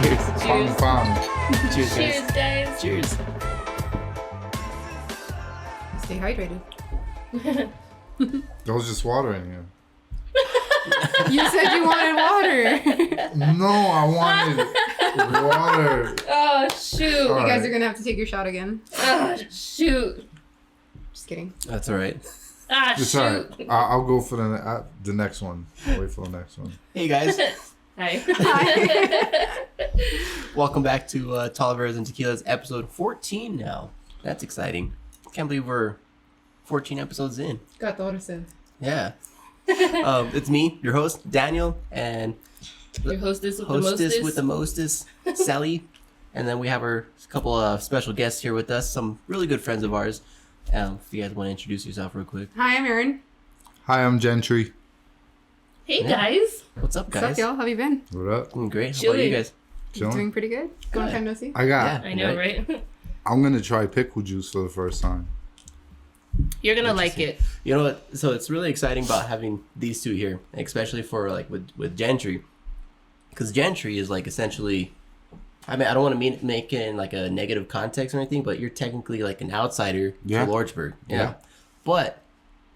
Cheers. Cheers. Pound. Cheers, guys. Cheers, guys. Cheers. Stay hydrated. There was just water in here. You said you wanted water. No, I wanted water. Oh, shoot. All You guys right. are gonna have to take your shot again. Oh, shoot. Just kidding. That's all right. Ah, It's shoot. alright. I'll go for the next one. I'll wait for the next one. Hey guys, Hi. welcome back to Talavera's and Tequila's episode 14 now. That's exciting. Can't believe we're 14 episodes in. 14. Yeah. It's me, your host, Daniel, and Your hostess with hostess the with the mostest, Sally. And then we have our couple of special guests here with us, some really good friends of ours. If you guys want to introduce yourself real quick. Hi, I'm Erin. Hi, I'm Jentry. Hey, Yeah. guys. What's up, What's up, guys? y'all? How have you been? What up? Doing great. How about you Chilling. guys? Doing Chilling? pretty good. Long Good. time no see. I got. I know, right? I'm gonna try pickle juice for the first time. You're gonna like it. You know what? So it's really exciting about having these two here, especially for like with Gentry, because Gentry is like essentially. I mean, I don't want to make it in like a negative context or anything, but you're technically like an outsider Yeah. to Lordsburg. Yeah. But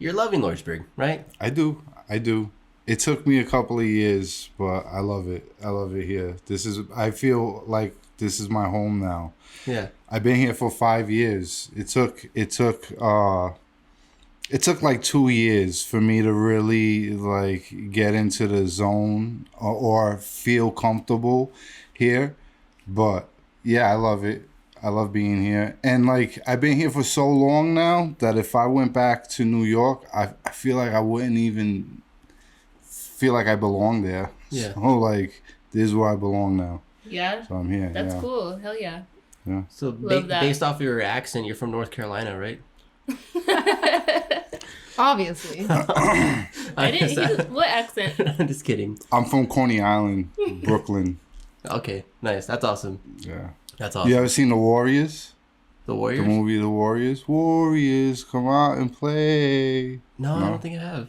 you're loving Lordsburg, right? I do. It took me a couple of years, but I love it. I love it here. I feel like this is my home now. Yeah. I've been here for 5 years. It took like 2 years for me to really like get into the zone or feel comfortable here. But yeah, I love it. I love being here. And like I've been here for so long now that if I went back to New York, I feel like I wouldn't even feel like I belong there. Yeah. So like this is where I belong now. Yeah. So I'm here. That's yeah. cool. Hell yeah. Yeah. So Love that. based off your accent, you're from North Carolina, right? Obviously. I didn't. What accent? I'm just kidding. I'm from Coney Island, Brooklyn. Okay, nice. That's awesome. Yeah. That's awesome. You ever seen The Warriors? The The Warriors? movie The Warriors? Warriors, come out and play. No, I No. don't think I have.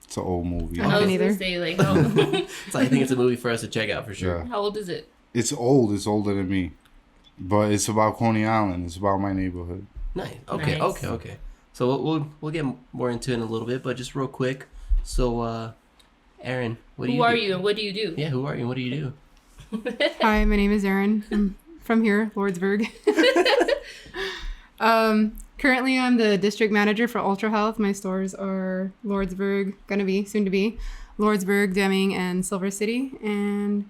It's an old movie. I I was haven't gonna either. say like, how, So I think it's a movie for us to check out for sure. Yeah. how old is it? It's old. It's older than me. But it's about Coney Island. It's about my neighborhood. Nice. Okay. Nice. Okay. So we'll get more into it in a little bit, but just real quick. So, Erin, what do you? Who are do? you and what do you do? Yeah, who are you? and What do you do? Hi, my name is Erin. I'm from here, Lordsburg. Currently, I'm the district manager for Ultra Health. My stores are Lordsburg, soon to be, Lordsburg, Deming, and Silver City. And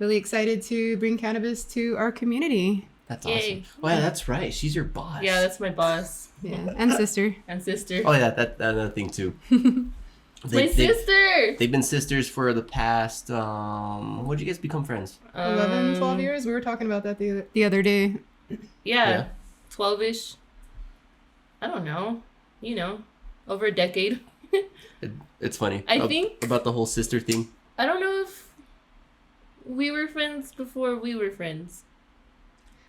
really excited to bring cannabis to our community. That's Yay. awesome. Oh yeah, that's right. She's your boss. Yeah, that's my boss Yeah, and sister. and sister. Oh yeah, that another thing too. My sister. They've been sisters for the past. When did you guys become friends? 11, 12 years. We were talking about that the other day. Yeah, 12ish. I don't know. Over a decade. It's funny. I think- about the whole sister thing. I don't know if we were friends before we were friends.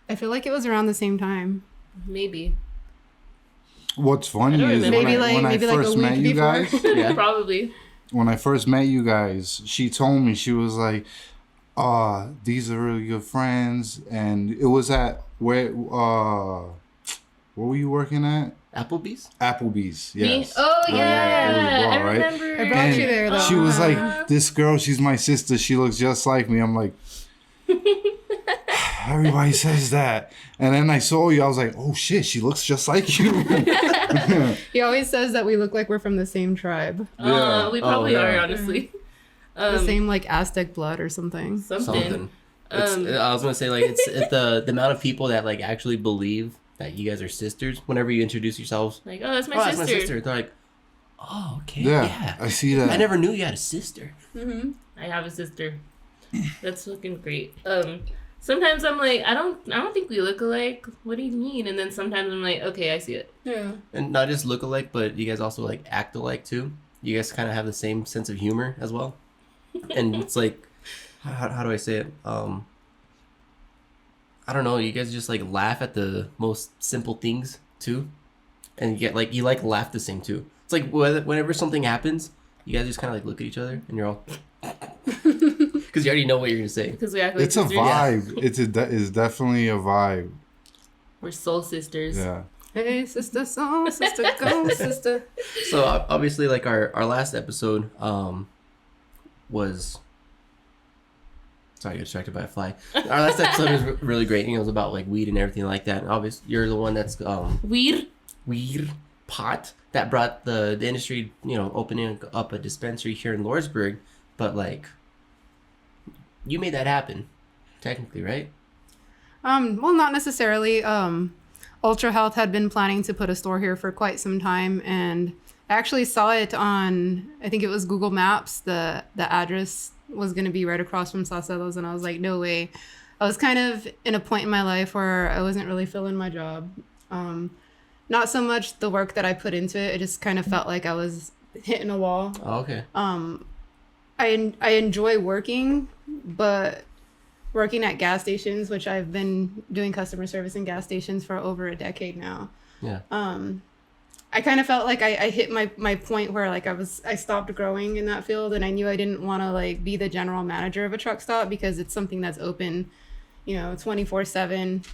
I feel like it was around the same time. Maybe. What's funny I don't is remember. when I Maybe like a first week met you before. guys, Yeah. Probably. when I first met you guys, she told me, she was like, these are really good friends. And it was at where were you working at? Applebee's. Applebee's. Me? Yes. Oh, yeah, yeah. it was well, I right? remember. I brought you there, though. She was Aw. like, this girl, she's my sister. She looks just like me. I'm like, everybody says that. And then I saw you. I was like, oh, shit, she looks just like you. He always says that we look like we're from the same tribe. Yeah. We probably Oh, yeah. are, honestly. The same like Aztec blood or something. Something. I was gonna say like it's the amount of people that like actually believe that you guys are sisters. Whenever you introduce yourselves, Like, oh, that's my that's sister. my sister. They're like, oh okay, Yeah, yeah. I see that. I never knew you had a sister. Mm-hmm. I have a sister. That's looking great. Sometimes I'm like, I don't think we look alike. What do you mean? And then sometimes I'm like, okay, I see it. Yeah. And not just look alike, but you guys also like act alike too. You guys kind of have the same sense of humor as well. And it's like, how do I say it? I don't know. You guys just like laugh at the most simple things too, and you get like you like laugh the same too. It's like whenever something happens, you guys just kind of like look at each other and you're all. Because you already know what you're gonna say. Because we act like It's a sisters. vibe. It's definitely a vibe. We're soul sisters. Yeah. Hey, sister, song, sister, go, sister. So obviously, like our last episode was. Sorry, I got distracted by a fly. Our last episode was really great. It was about like weed and everything like that. And obviously, you're the one that's Weird. pot that brought the industry, opening up a dispensary here in Lordsburg. But like, you made that happen, technically, right? Well, not necessarily. Ultra Health had been planning to put a store here for quite some time, and I actually saw it on, I think it was Google Maps. The address was going to be right across from Saucedos, and I was like, no way. I was kind of in a point in my life where I wasn't really feeling my job. Not so much the work that I put into it. It just kind of felt like I was hitting a wall. Oh, okay. I enjoy working, but working at gas stations, which I've been doing customer service in gas stations for over a decade now. Yeah. I kind of felt like I hit my point where like I stopped growing in that field, and I knew I didn't want to like be the general manager of a truck stop because it's something that's open, 24/7.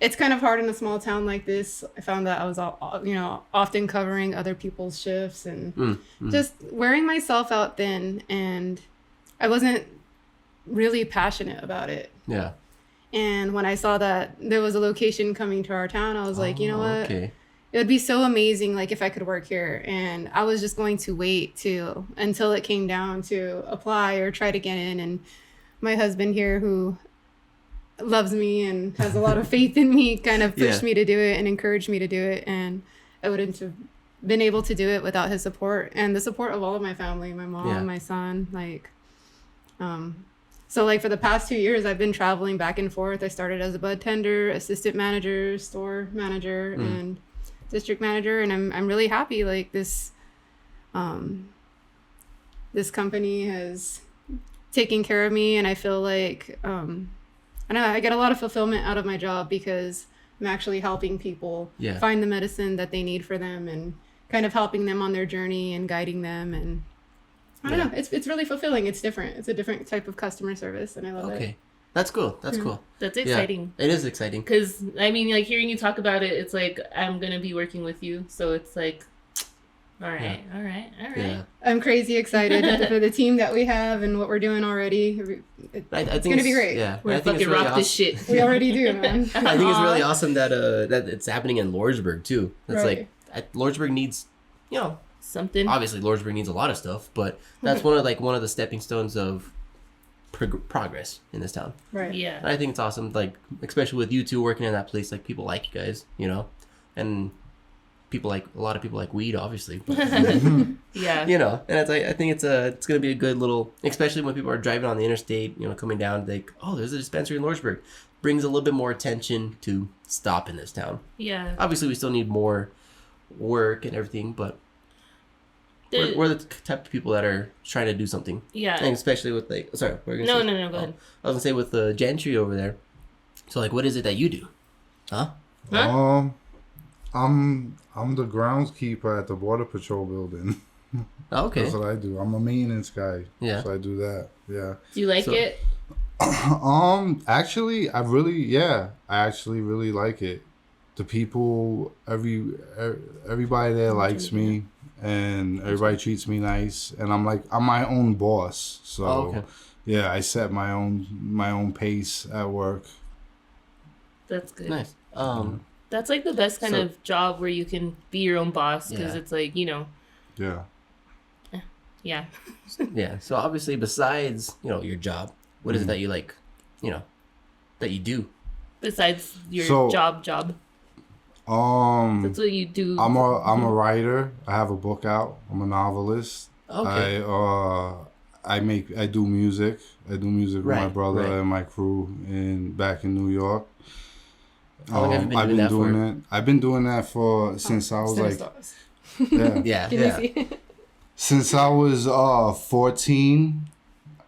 It's kind of hard in a small town like this. I found that I was often covering other people's shifts and just wearing myself out thin, and I wasn't really passionate about it. Yeah. And when I saw that there was a location coming to our town, I was like, you know what? Okay. It would be so amazing, like, if I could work here. And I was just going to wait until it came down to apply or try to get in. And my husband here, who loves me and has a lot of faith in me, kind of pushed me to do it and encouraged me to do it. And I wouldn't have been able to do it without his support and the support of all of my family, my mom, my son, so like for the past 2 years, I've been traveling back and forth. I started as a bud tender, assistant manager, store manager, and district manager, and I'm really happy. Like this company has taken care of me, and I feel like I don't know, I get a lot of fulfillment out of my job because I'm actually helping people find the medicine that they need for them, and kind of helping them on their journey and guiding them, and I don't know. It's really fulfilling. It's different. It's a different type of customer service, and I love it. Okay. That's cool. That's cool. That's exciting. Yeah, it is exciting. Because, I mean, like, hearing you talk about it, it's like, I'm going to be working with you. So it's like, all right. Yeah. I'm crazy excited for the team that we have and what we're doing already. It's going to be great. Yeah. We're fucking rock this shit. We already do, man. I think it's really awesome that it's happening in Lordsburg, too. That's like, Lordsburg needs, something. Obviously, Lordsburg needs a lot of stuff, but that's one of the stepping stones of progress in this town. Right. Yeah. And I think it's awesome, like especially with you two working in that place. Like people like you guys, and a lot of people like weed, obviously. But, Yeah. and I think it's gonna be a good little, especially when people are driving on the interstate, coming down, like, oh, there's a dispensary in Lordsburg, brings a little bit more attention to stop in this town. Yeah. Obviously, we still need more work and everything, but we're the type of people that are trying to do something. Yeah. And especially with like, sorry, we're gonna No, go I ahead. was gonna say with the Jentry over there. So like, what is it that you do? Huh? I'm the groundskeeper at the Border Patrol building. Oh, okay. That's what I do. I'm a maintenance guy. Yeah. So I do that. Yeah. Do you like it? Actually, I actually really like it. The people, everybody there likes me, and everybody treats me nice, and I'm my own boss. So yeah, I set my own pace at work. That's good. Nice. That's like the best kind of job where you can be your own boss, because it's like, Yeah. Yeah. Yeah. So obviously, besides your job, what is it that you like, that you do? Besides your job. That's what you do. I'm a writer. I have a book out. I'm a novelist. Okay. I do music. I do music with my brother and my crew back in New York. How long have you been doing that for? I've been doing that since I was since I was 14.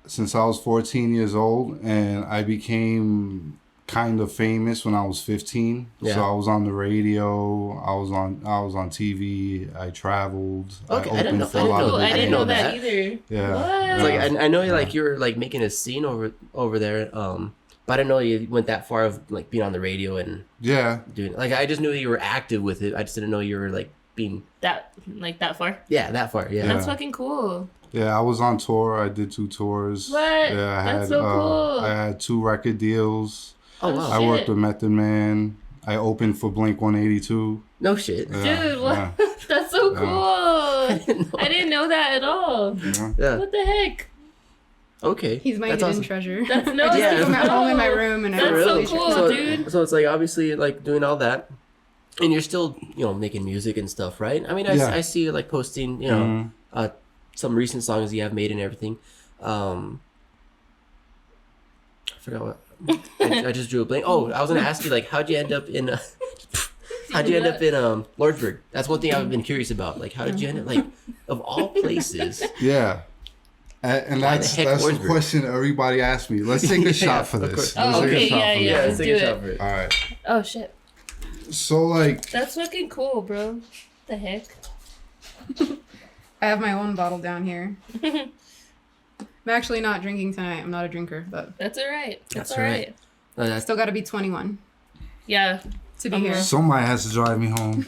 Since I was 14 years old, and I became kind of famous when I was 15. Yeah. So I was on the radio. I was on TV. I traveled. Okay, I I didn't opened know- for I a didn't lot know of Cool. big I didn't know names. that either. Yeah. What? It's like I know you Yeah. like you're like making a scene over there. But I didn't know you went that far of like being on the radio and Yeah. doing like I just knew you were active with it. I just didn't know you were like being That far? that far. Yeah. Yeah. That's fucking cool. Yeah, I was on tour. I did 2 tours. What? Yeah, That's so cool. I had 2 record deals. Oh wow. I Shit. worked with Method Man. I opened for Blink 182. No shit. Yeah, Dude, what? yeah, That's so Yeah. cool. I didn't know that at all. yeah. Yeah. What the heck? Okay. He's my That's hidden awesome. treasure. That's no. I just Yeah. keep him at home in my no. room, and I That's don't so really cool, share. dude. So it's like obviously like doing all that, and you're still making music and stuff, right? I mean, Yeah. I see you like posting Mhm. some recent songs you have made and everything. I forgot what. I just drew a blank. Oh, I was gonna ask you like how'd you end up in Lordsburg? That's one thing I've been curious about. Like how did you end up like of all places? Yeah. And Why the that's heck the Lordsburg? question everybody asks me. Let's take a Yeah, shot for of this. course. Let's Oh, take a okay, shot yeah, for yeah. this. let's take do a it. shot for it. All right. Oh shit. So like, That's fucking cool, bro. The heck? I have my own bottle down here. I'm actually not drinking tonight. I'm not a drinker, but That's alright. That's That's alright. That's still got to be 21 Yeah. to be I'm here. not. somebody has to drive me home.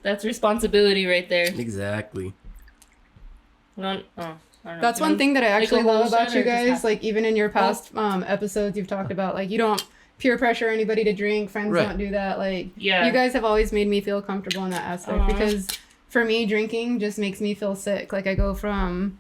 That's responsibility right there. exactly. I don't know. That's one thing that I Like a actually whole love about shot you or just guys. half? Like even in your past episodes, you've talked about like you don't peer pressure anybody to drink. Friends Right. don't do that. Like Yeah. you guys have always made me feel comfortable in that aspect Aw. because for me, drinking just makes me feel sick. Like I go from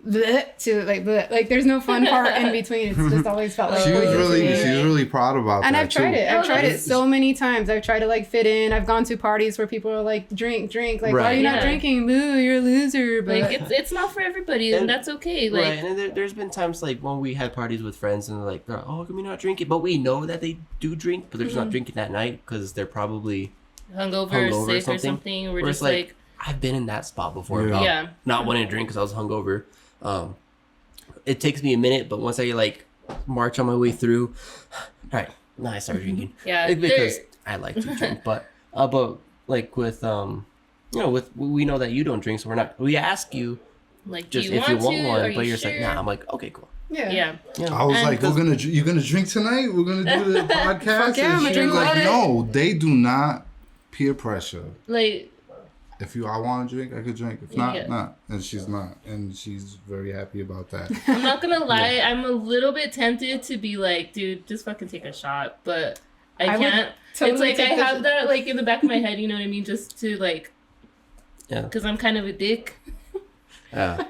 bleh to like bleh. Like there's no fun part in between. It's just always felt like She was poison to really, me. she's really proud about And that I've tried too. it. I've Oh, tried it that's- so many times. I've tried to like fit in. I've gone to parties where people are like, drink. Like, why are Right. you not Yeah. drinking? Boo, you're a loser. But Like it's not for everybody, and And- that's okay. Like right, and then there's been times like when we had parties with friends and they're like, oh, can we not drink it? But we know that they do drink, but they're just not drinking that night because they're probably hungover hungover or or sick or something. something. We're Where just it's like, I've been in that spot before. Yeah. About yeah. not wanting to drink because I was hungover. It takes me a minute, but once I like march on my way through, all right, now I start drinking. Yeah, It's because there- I like to drink, but like with with we know that you don't drink, so we're not. We ask you like, just do you if you want want to? one, Are but you you're just sure? like, nah. I'm like, okay, cool. yeah. Yeah. Yeah. I was And like, you gonna drink tonight? We're gonna do the podcast. Fuck yeah, And I'ma she drink was like, water. no, they do not peer pressure. Like, If I want to drink, I could drink. If not, Yeah. not. And she's not, and she's very happy about that. I'm not gonna lie, I'm a little bit tempted to be like, dude, just fucking take a shot, but I I would can't. totally It's like I take the have sh- that like in the back of my head, you know what I mean, just to like, Yeah. because I'm kind of a dick. Yeah.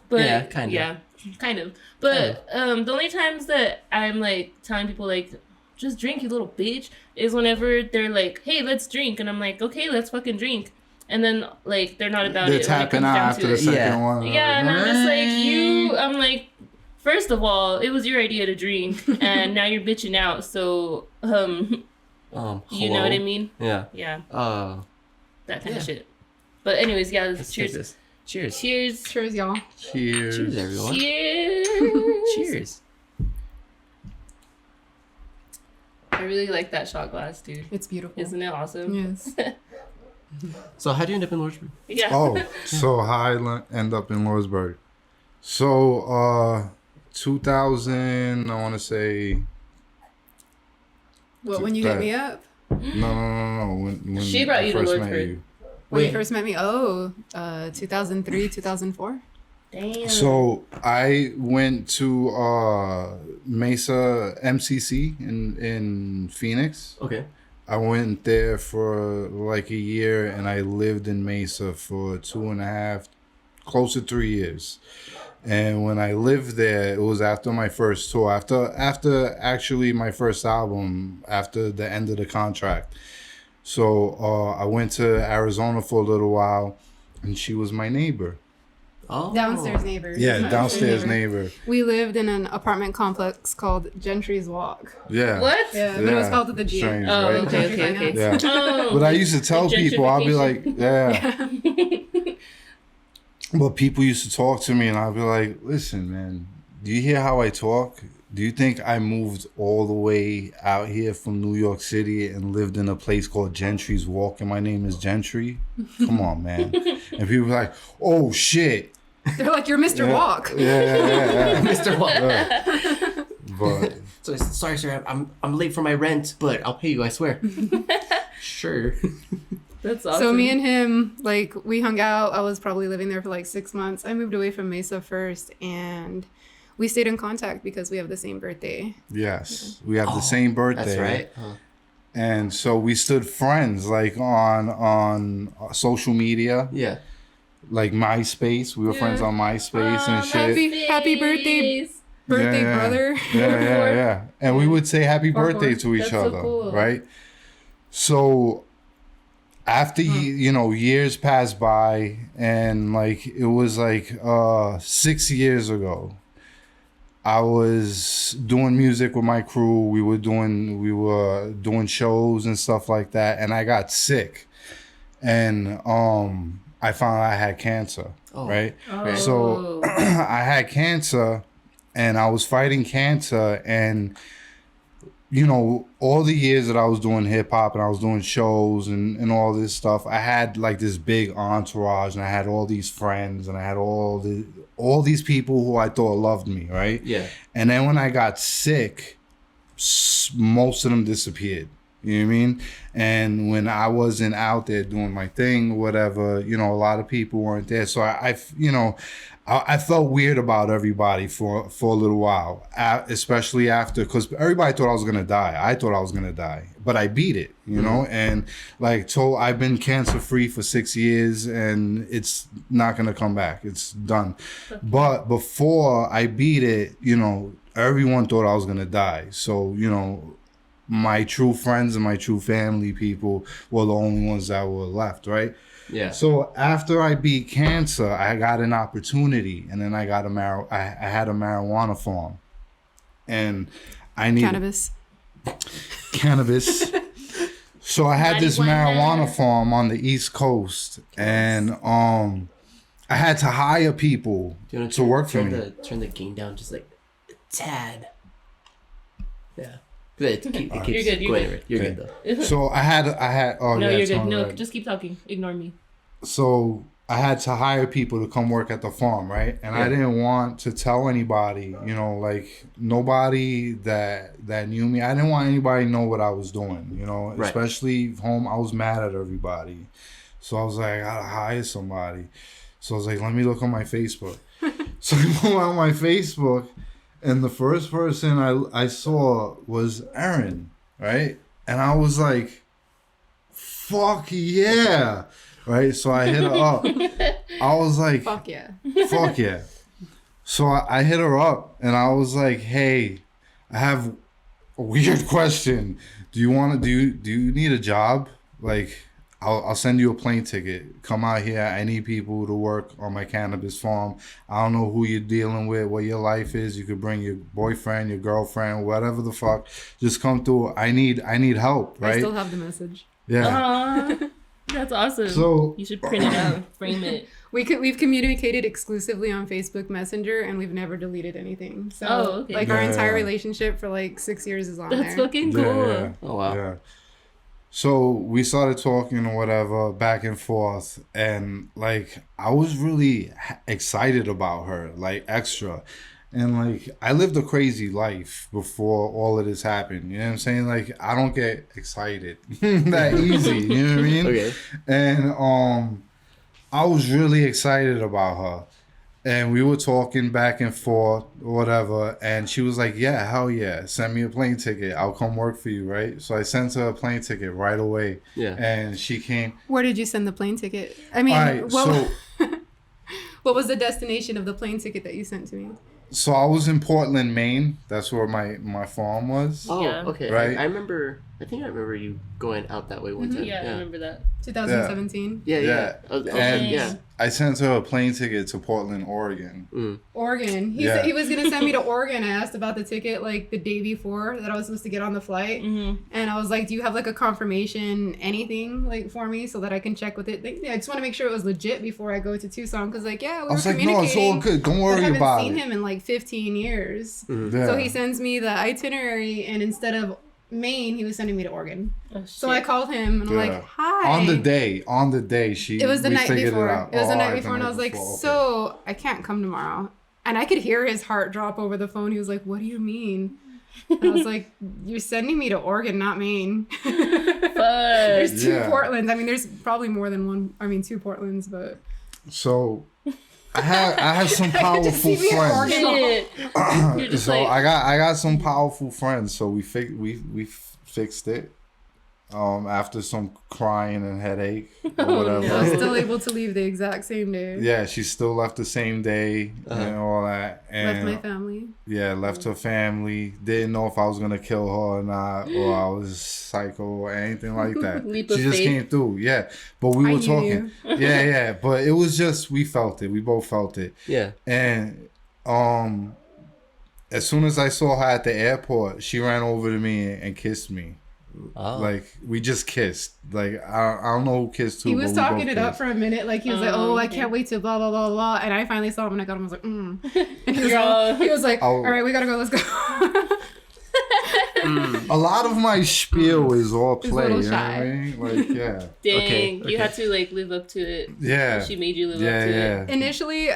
But Yeah, kinda. Yeah, kind of. But the only times that I'm like telling people like, just drink, you little bitch, is whenever they're like, hey, let's drink, and I'm like, okay, let's fucking drink, and then like they're not about They're it. when it tapping comes out down after to the it. second Yeah. one. Yeah, and I'm just like, I'm like, first of all, it was your idea to drink, and now you're bitching out. So, you know Hello? what I mean? Yeah. Yeah, that kind Yeah. of shit. But anyways, yeah, Let's take cheers. this. Cheers. Cheers. Cheers, y'all. Cheers. Cheers, everyone. Cheers. Cheers. I really like that shot glass, dude. It's beautiful. Isn't it awesome? Yes. So how do you end up in Lordsburg? Yeah. Oh, so how I end up in Lordsburg. So, 2000, I want to say, What, when you hit me up? no. When She brought I you to first met Lordsburg. you. When you Wait. first met me? 2003, 2004? Damn. So I went to Mesa MCC in Phoenix. Okay. I went there for like a year, and I lived in Mesa for 2.5, close to 3 years. And when I lived there, it was after my first tour, after actually my first album, after the end of the contract. So I went to Arizona for a little while, and she was my neighbor. Oh. Downstairs neighbor. Yeah, My downstairs neighbor. We lived in an apartment complex called Gentry's Walk. Yeah. What? Yeah, but it was spelled with a G. Strange, Oh, right? okay, okay. Yeah. Oh. But I used to tell people, I'll be like, yeah. But people used to talk to me, and I'll be like, listen, man, do you hear how I talk? Do you think I moved all the way out here from New York City and lived in a place called Gentry's Walk and my name is Gentry? Come on, man. And people are like, oh, shit. They're like, you're Mr. Walk. Yeah. Mr. Walk. Yeah. But So I said, sorry, sir, I'm late for my rent, but I'll pay you, I swear. Sure. That's awesome. So me and him, like, we hung out. I was probably living there for like 6 months. I moved away from Mesa first, and we stayed in contact because we have the same birthday. yes, we have the same birthday. That's right. Huh. And so we stood friends like on social media, Yeah. like MySpace. We were Yeah. friends on MySpace and shit. Happy birthday, brother. Yeah. And we would say happy birthday to each That's so other, cool. right? So after years passed by, and like it was like 6 years ago, I was doing music with my crew. We were doing shows and stuff like that, and I got sick, and I found out I had cancer. Oh. Right. Oh. So I had cancer, and I was fighting cancer, and all the years that I was doing hip hop and I was doing shows and all this stuff, I had like this big entourage, and I had all these friends, and I had all these people who I thought loved me, right? Yeah. And then when I got sick, most of them disappeared. You know what I mean? And when I wasn't out there doing my thing, whatever, a lot of people weren't there. So I felt weird about everybody for a little while, especially after, because everybody thought I was going to die. I thought I was going to die, but I beat it, and like I've been cancer free for 6 years, and it's not going to come back. It's done. But before I beat it, everyone thought I was going to die. So, my true friends and my true family people were the only ones that were left, right? Yeah. So after I beat cancer, I got an opportunity, and then I got I had a marijuana farm, and I needed cannabis. So I had this marijuana farm on the East Coast, and I had to hire people to work for me. Turn the gain down just like a tad. Yeah. It keeps You're good. You're good though. So I had. Oh, No, yeah, you're good. No, right. just keep talking. Ignore me. So I had to hire people to come work at the farm, right? And I didn't want to tell anybody, like nobody that knew me. I didn't want anybody to know what I was doing, Right. especially home. I was mad at everybody. So I was like, I gotta hire somebody. So I was like, let me look on my Facebook. So I go on my Facebook, and the first person I saw was Erin, right? And I was like, fuck yeah. Right, so I hit her up. I was like, Fuck yeah. fuck yeah. So I hit her up, and I was like, hey, I have a weird question. Do you need a job? Like, I'll send you a plane ticket. Come out here. I need people to work on my cannabis farm. I don't know who you're dealing with, what your life is. You could bring your boyfriend, your girlfriend, whatever the fuck. Just come through. I need help, right? I still have the message. Yeah. That's awesome. So- you should print it out, frame it. We've communicated exclusively on Facebook Messenger, and we've never deleted anything. So Oh, okay. like our Yeah. entire relationship for like 6 years is on That's there. fucking cool. Yeah. Oh wow. Yeah. So we started talking or whatever, back and forth, and like I was really excited about her, like extra. And like I lived a crazy life before all of this happened. You know what I'm saying? Like I don't get excited that easy. You know what I mean? Okay. And I was really excited about her. And we were talking back and forth, whatever. And she was like, yeah, hell yeah. Send me a plane ticket. I'll come work for you, right? So I sent her a plane ticket right away. Yeah. And she came. Where did you send the plane ticket? I mean, All right, what was the destination of the plane ticket that you sent to me? So I was in Portland, Maine. That's where my farm was. Oh, Yeah. okay. Right. I remember I think I remember you going out that way one time. Yeah, I remember that. 2017. Yeah. And Yeah. I sent her a plane ticket to Portland, Oregon. Oregon. He said he was gonna send me to Oregon. I asked about the ticket like the day before that I was supposed to get on the flight, and I was like, "Do you have like a confirmation, anything like for me, so that I can check with it?" I just want to make sure it was legit before I go to Tucson, because like, yeah, we I were was like, no, communicating. it's all good. Don't But I worry haven't about seen it. him in like 15 years. Yeah. So he sends me the itinerary, and instead of Maine, he was sending me to Oregon. Oh, shit. So I called him and I'm like, "Hi." On the day, she. It was the we night figured before. It, out. It was the night alright, before, and I was like, before, okay. "So I can't come tomorrow." And I could hear his heart drop over the phone. He was like, "What do you mean?" And I was like, "You're sending me to Oregon, not Maine." There's two Portlands. I mean, there's probably more than one. I mean, two Portlands, but So I had some powerful friends. You're just So like, I got some powerful friends. So we fixed it. After some crying and headache or whatever. I was still able to leave the exact same day. Yeah, she still left the same day and all that. And Left my family. yeah, left her family. Didn't know if I was gonna kill her or not, or I was psycho or anything like that. Leap She of just faith. came through. Yeah, but we I were knew talking. you. Yeah. But it was just we felt it. We both felt it. Yeah. And as soon as I saw her at the airport, she ran over to me and kissed me. Oh. Like we just kissed. Like I don't know who kissed who. He was but we talking both it up kissed. for a minute. Like he was like, "Oh, I can't wait to blah blah blah blah." And I finally saw him when I got him. I was like, And he was like, "All right, we gotta go. Let's go." A lot of my spiel is all He's a play. little You know what shy. I mean? Like yeah. dang, Okay. you had to like live up to it. Yeah. She made you live Yeah, up to yeah. it. Initially,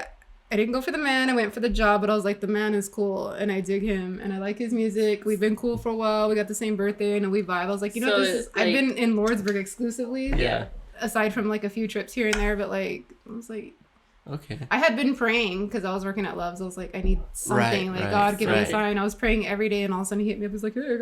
I didn't go for the man. I went for the job, but I was like, the man is cool, and I dig him, and I like his music. We've been cool for a while. We got the same birthday, and we vibe. I was like, you know, So this is. I've like- been in Lordsburg exclusively. Yeah. Aside from like a few trips here and there, but like I was like, Okay. I had been praying because I was working at Love's. I was like, I need something. Right, like right, God, give me a right. sign. I was praying every day, and all of a sudden he hit me up. He's like, hey,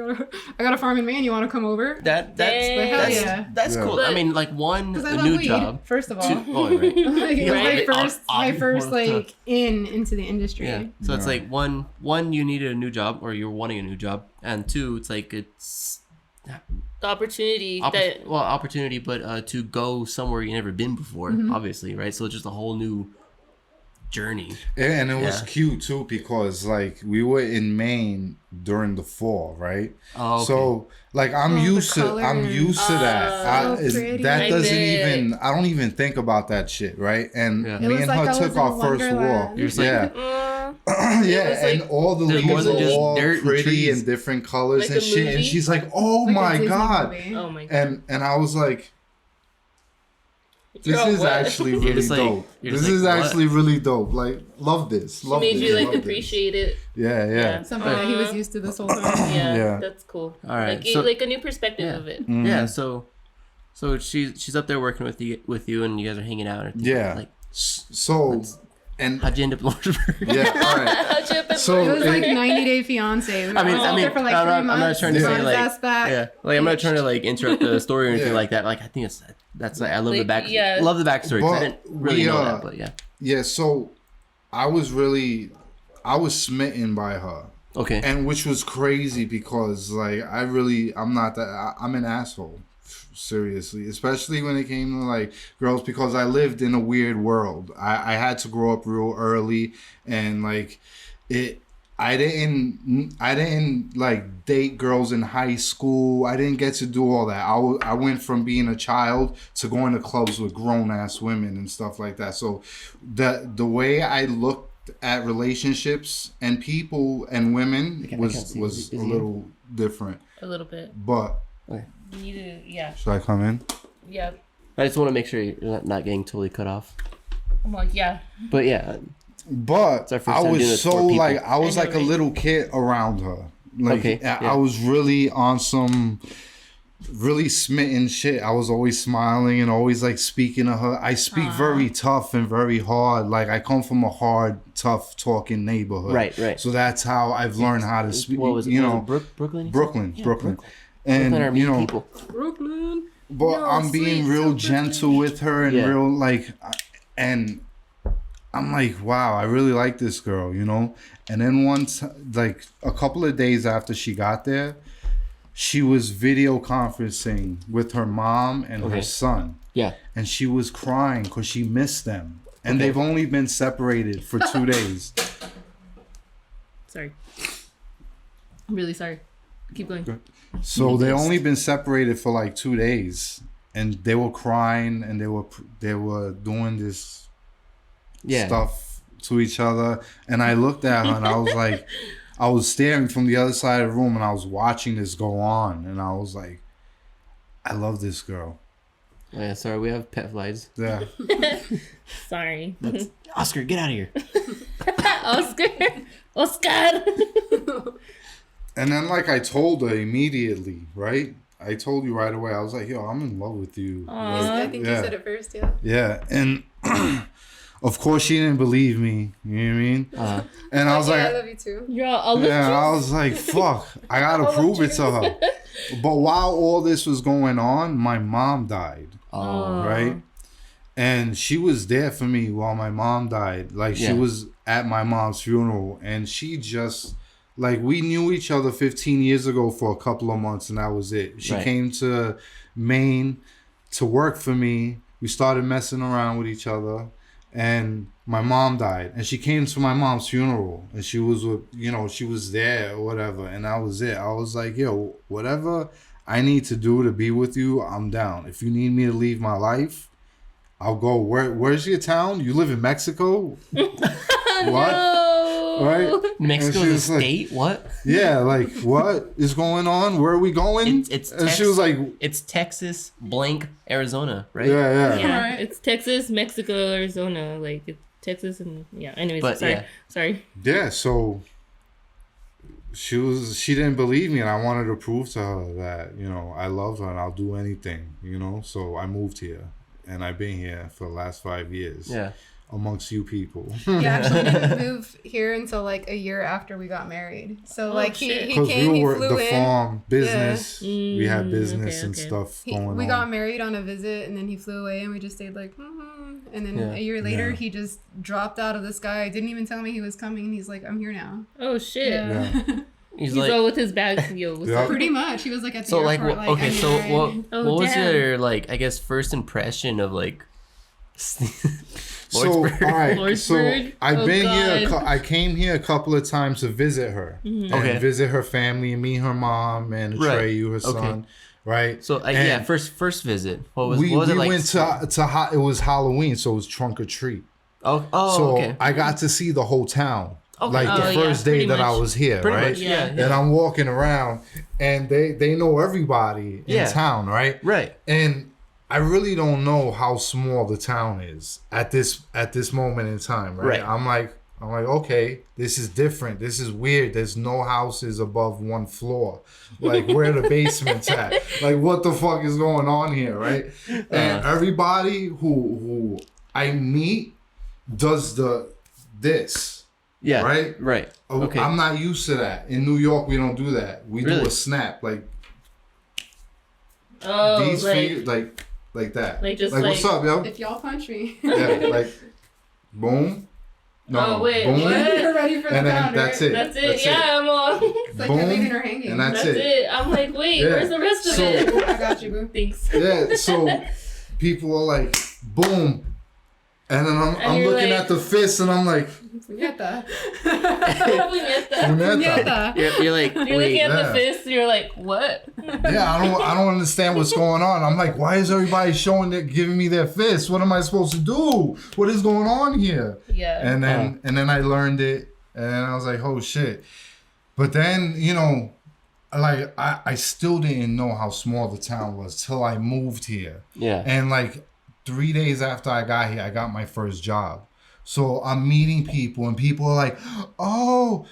I got a farm in Maine. You want to come over? That's Dang. Hell yeah. that's Yeah. cool. But- I mean, like one Because I a love new weed. job. First of all, Two, oh, right. like, it was Right. my first Well, like into the industry. Yeah. So it's Yeah. like one you needed a new job or you're wanting a new job, and two it's like it's The opportunity that opportunity, but to go somewhere you never been before, Mm-hmm. obviously, right? So it's just a whole new journey. And it was Yeah. cute too because like we were in Maine during the fall, right? Oh, okay. So like I'm Oh, the used to color. that. So pretty. That I doesn't bet. even I don't even think about that shit, right? And Yeah. It me was and like her I took was our in first walk. Wonderland. You're just like, Yeah. Yeah, was and like- all the There's more leaves than are just all dirt and pretty trees. and different colors Like and a shit. And movie? she's like, "Oh Like a my Disney god!" movie. oh my god. And I was like, "This Girl, is what? actually You're really just like- dope. you're This just is like, what? actually really dope. Like, love this. She Love made this, you like love this." appreciate it. Yeah, yeah. Something that he was used to this whole time. Yeah, Yeah. that's cool. All right, Like, so- like a new perspective Yeah. of it. Mhm. Yeah, so she's up there working with you, and you guys are hanging out. And Yeah. Like, So, and how'd you end up in Lordsburg? yeah, all right. How'd you up in So- It was like It- 90 Day Fiance. I mean, there for like I'm 3 not months. trying to got say his like, ass back. yeah, like I'm not trying to like interrupt the story or anything Yeah. like that. Like I think that's like I love Like, the back, yeah. love the backstory. 'Cause I But didn't really we, know that, but yeah. Yeah, so I was smitten by her. Okay. And which was crazy because like I'm not that I'm an asshole, seriously, especially when it came to like girls because I lived in a weird world. I had to grow up real early and like I didn't like date girls in high school. I didn't get to do all that. I went from being a child to going to clubs with grown ass women and stuff like that. So the way I looked at relationships and people and women I was can't see. was Is a he little different. A little bit. But You need to, yeah. should I come in? Yeah. I just want to make sure you're not getting totally cut off. I'm like, yeah. But yeah, But our first I time doing was this for so people. like I was I know, like a right? little kid around her. Like Okay, I yeah. was really on some really smitten shit. I was always smiling and always like speaking to her. I speak very tough and very hard. Like I come from a hard, tough talking neighborhood. Right. So that's how I've learned how to speak. what was it? You What was know, it, Brooklyn? Brooklyn. Yeah, And Brooklyn are you mean know, people. Brooklyn. but You're I'm being sweet, real so gentle with her and Yeah. real like, and I'm like, wow, I really like this girl, you know? And then once, like a couple of days after she got there, she was video conferencing with her mom and her Okay. son. Yeah. And she was crying because she missed them. And Okay. they've only been separated for 2 days. Sorry. I'm really sorry. Keep going. So they only been separated for like 2 days, and they were crying, and they were doing this stuff to each other. And I looked at her, and I was like, I was staring from the other side of the room, and I was watching this go on, and I was like, I love this girl. Oh, yeah, sorry, we have pet flies. Yeah. Sorry. Oscar, get out of here. Oscar. And then like I told her immediately, right? I told you right away. I was like, yo, I'm in love with you. I think you said it first, yeah. Yeah, and of course she didn't believe me. You know what I mean? And I was I like, love you too. You're all yeah, I was like, fuck, I gotta prove it to her. But while all this was going on, my mom died, Oh. right? And she was there for me while my mom died. Like she was at my mom's funeral, and she just like we knew each other 15 years ago for a couple of months, and that was it. She came to Maine to work for me. We started messing around with each other, and my mom died, and she came to my mom's funeral, and she was with, you know, she was there or whatever, and that was it. I was like, yo, whatever I need to do to be with you, I'm down. If you need me to leave my life, I'll go. Where's your town? You live in Mexico? What? No. Right? Mexico And she is a was like, state? What? yeah, like what is going on? Where are we going? It's and she was like, it's Texas blank Arizona, right? yeah. Yeah, it's Texas, Mexico, Arizona. Like it's Texas and yeah. Anyways, But, sorry. yeah. Sorry. Yeah, so she didn't believe me, and I wanted to prove to her that, you know, I love her and I'll do anything, you know. So I moved here, and I've been here for the last 5 years. Yeah. Amongst you people. He actually didn't move here until like a year after we got married. So like he Because came, we he were flew the in. farm business. We had Mm, business and okay. stuff going on. We got married on a visit, and then he flew away, and we just stayed like, and then a year later, Yeah. he just dropped out of the sky. Didn't even tell me he was coming, and he's like, I'm here now. Oh shit. Yeah. He's He's like, all with his bag. Yo, what's Yeah. up? Pretty much. He was like at the so like, airport. okay, I'm so here. what Oh, was damn. your like, I guess, first impression of like So Lordsburg? all right, so Lordsburg? I've Oh, been here. God. I came here a couple of times to visit her and Okay. visit her family and meet her mom and Right. Atreyu, her Okay. son. Right. So And yeah, first visit. What was we it like? went to it was Halloween, so it was trunk or treat. Oh, So okay. I got to see the whole town. Okay. Like the Oh, yeah, first day pretty that I much. was here, Pretty right? much, yeah. And I'm walking around, and they know everybody in Yeah. town, right? Right. And I really don't know how small the town is at this moment in time, right? Right. I'm like, okay, this is different. This is weird. There's no houses above one floor. Like, where the basement's at? Like, what the fuck is going on here, right? And everybody who I meet does this. Yeah. Right? Right. Okay. I'm not used to that. In New York, we don't do that. We do Really? a snap, like Oh, these like, feet, like that. Like, just what's like- up, yo? If y'all punch me, Yeah, like boom. No, Oh, wait, boom. what? you're ready for the And then pound, that's right? it. That's it. Yeah, I'm on. It's like Boom, you're leaving her hanging. and that's That's it. it. I'm like, wait, Yeah. where's the rest of So- it? I got you, boo. Thanks. Yeah, so people are like, boom. And then I'm you're looking like- at the fist, and I'm like, Puñeta. Puñeta. Puñeta. You're like, You're wait. looking at Yeah. the fist, you're like, what? Yeah, I don't understand what's going on. I'm like, why is everybody giving me their fist? What am I supposed to do? What is going on here? Yeah. And then I learned it, and then I was like, oh shit. But then, you know, like I still didn't know how small the town was till I moved here. Yeah. And like 3 days after I got here, I got my first job. So I'm meeting people, and people are like, oh,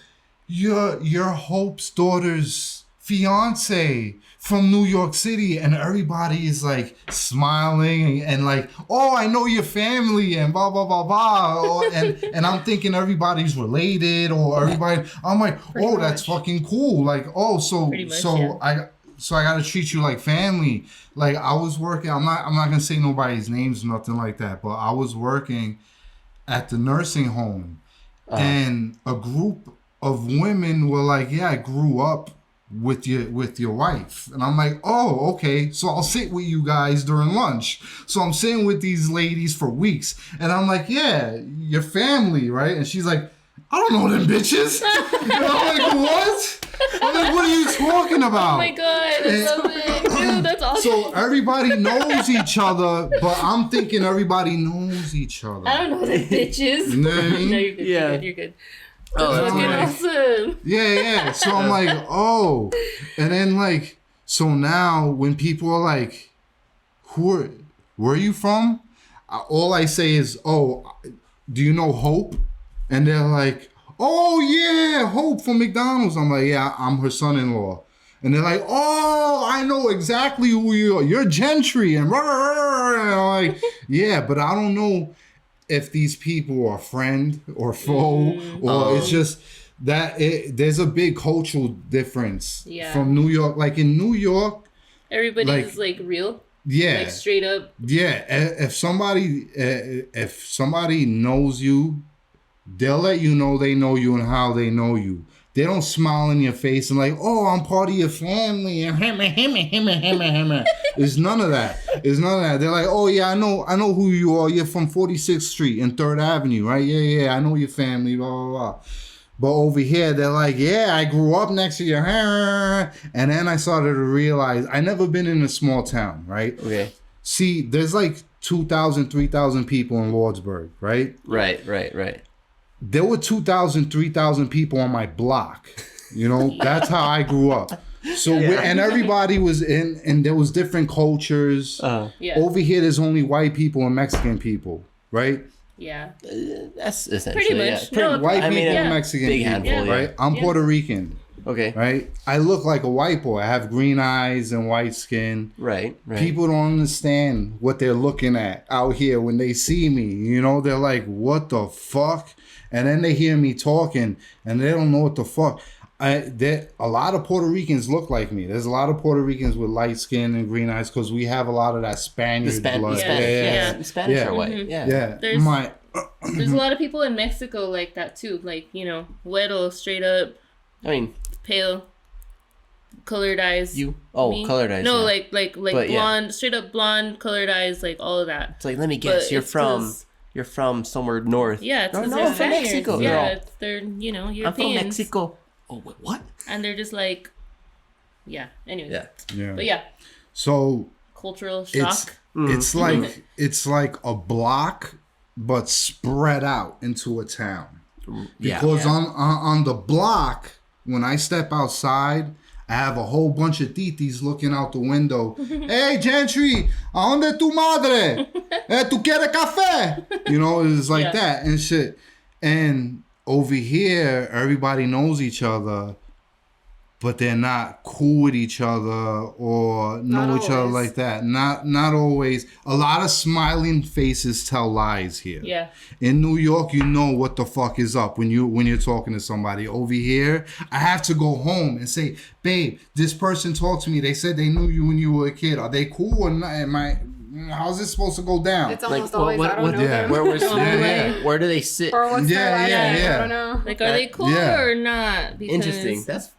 you're Hope's daughter's fiance from New York City. And everybody is like smiling and like, oh, I know your family and blah, blah, blah, blah. And I'm thinking everybody's related or everybody. I'm like, Pretty oh, that's much. fucking cool. Like, oh, Pretty much, yeah. I gotta treat you like family. Like I was working. I'm not gonna say nobody's names or nothing like that. But I was working at the nursing home, and a group of women were like, "Yeah, I grew up with your wife. And I'm like, oh, okay, so I'll sit with you guys during lunch. So I'm sitting with these ladies for weeks, and I'm like, yeah, your family, right? And she's like, I don't know them bitches. And I'm like, what? I'm like, what are you talking about? Oh my god, I love it. Dude, that's awesome. So everybody knows each other, but I'm thinking everybody knows each other. I don't know the bitches. You know what I mean? No, you're good. Yeah. You're good. Oh, That's that's fucking nice. awesome. Yeah. So I'm like, oh. And then like, so now when people are like, where are you from? All I say is, oh, do you know Hope? And they're like, oh yeah, Hope from McDonald's. I'm like, yeah, I'm her son-in-law. And they're like, oh, I know exactly who you are. You're Jentry. And I'm like, yeah, but I don't know if these people are friend or foe, or it's just that there's a big cultural difference from New York. Like in New York, everybody's like real. Yeah. Like straight up. Yeah. If somebody knows you, they'll let you know they know you and how they know you. They don't smile in your face and like, oh, I'm part of your family. It's none of that. It's none of that. They're like, oh yeah, I know who you are. You're from 46th Street and 3rd Avenue, right? Yeah, I know your family, blah, blah, blah. But over here, they're like, yeah, I grew up next to you. And then I started to realize I never been in a small town, right? Okay. See, there's like 2,000, 3,000 people in Lordsburg, right? Right. There were 2,000, 3,000 people on my block. You know, that's how I grew up. So, and everybody was in, and there was different cultures. Over here, there's only white people and Mexican people, right? Yeah. That's essentially Pretty much. Yeah. No, White people and Mexican Big people, handful, right? I'm Puerto Rican. Okay. Right? I look like a white boy. I have green eyes and white skin. Right. People don't understand what they're looking at out here when they see me. You know, they're like, what the fuck? And then they hear me talking and they don't know what the fuck. A lot of Puerto Ricans look like me. There's a lot of Puerto Ricans with light skin and green eyes because we have a lot of that Spaniard blood. Spanish are white. Mm-hmm. Yeah. There's a lot of people in Mexico like that too. Like, you know, güero, straight up. I mean, pale, colored eyes. Colored eyes. No, yeah. like blonde, straight up blonde, colored eyes, like all of that. It's like, let me guess, you're from somewhere north. Yeah, it's no, they're from Mexico. Yeah, they're Europeans. I'm from Mexico. Oh, what? And they're just like, anyways. Yeah. But yeah. So cultural shock. It's like a block, but spread out into a town. Because on the block, when I step outside, I have a whole bunch of titis looking out the window. Hey, Jentry, ¿a dónde tu madre? ¿Tu quieres café? You know, it's like that and shit. And over here, everybody knows each other, but they're not cool with each other or know each other like that. Not always. A lot of smiling faces tell lies here. Yeah. In New York, you know what the fuck is up when you're talking to somebody. Over here, I have to go home and say, babe, this person talked to me. They said they knew you when you were a kid. Are they cool or not? How's this supposed to go down? It's almost always, I don't know them. Where do they sit? Or what's their last name? I don't know. Like, are they cool or not? Because, interesting. That's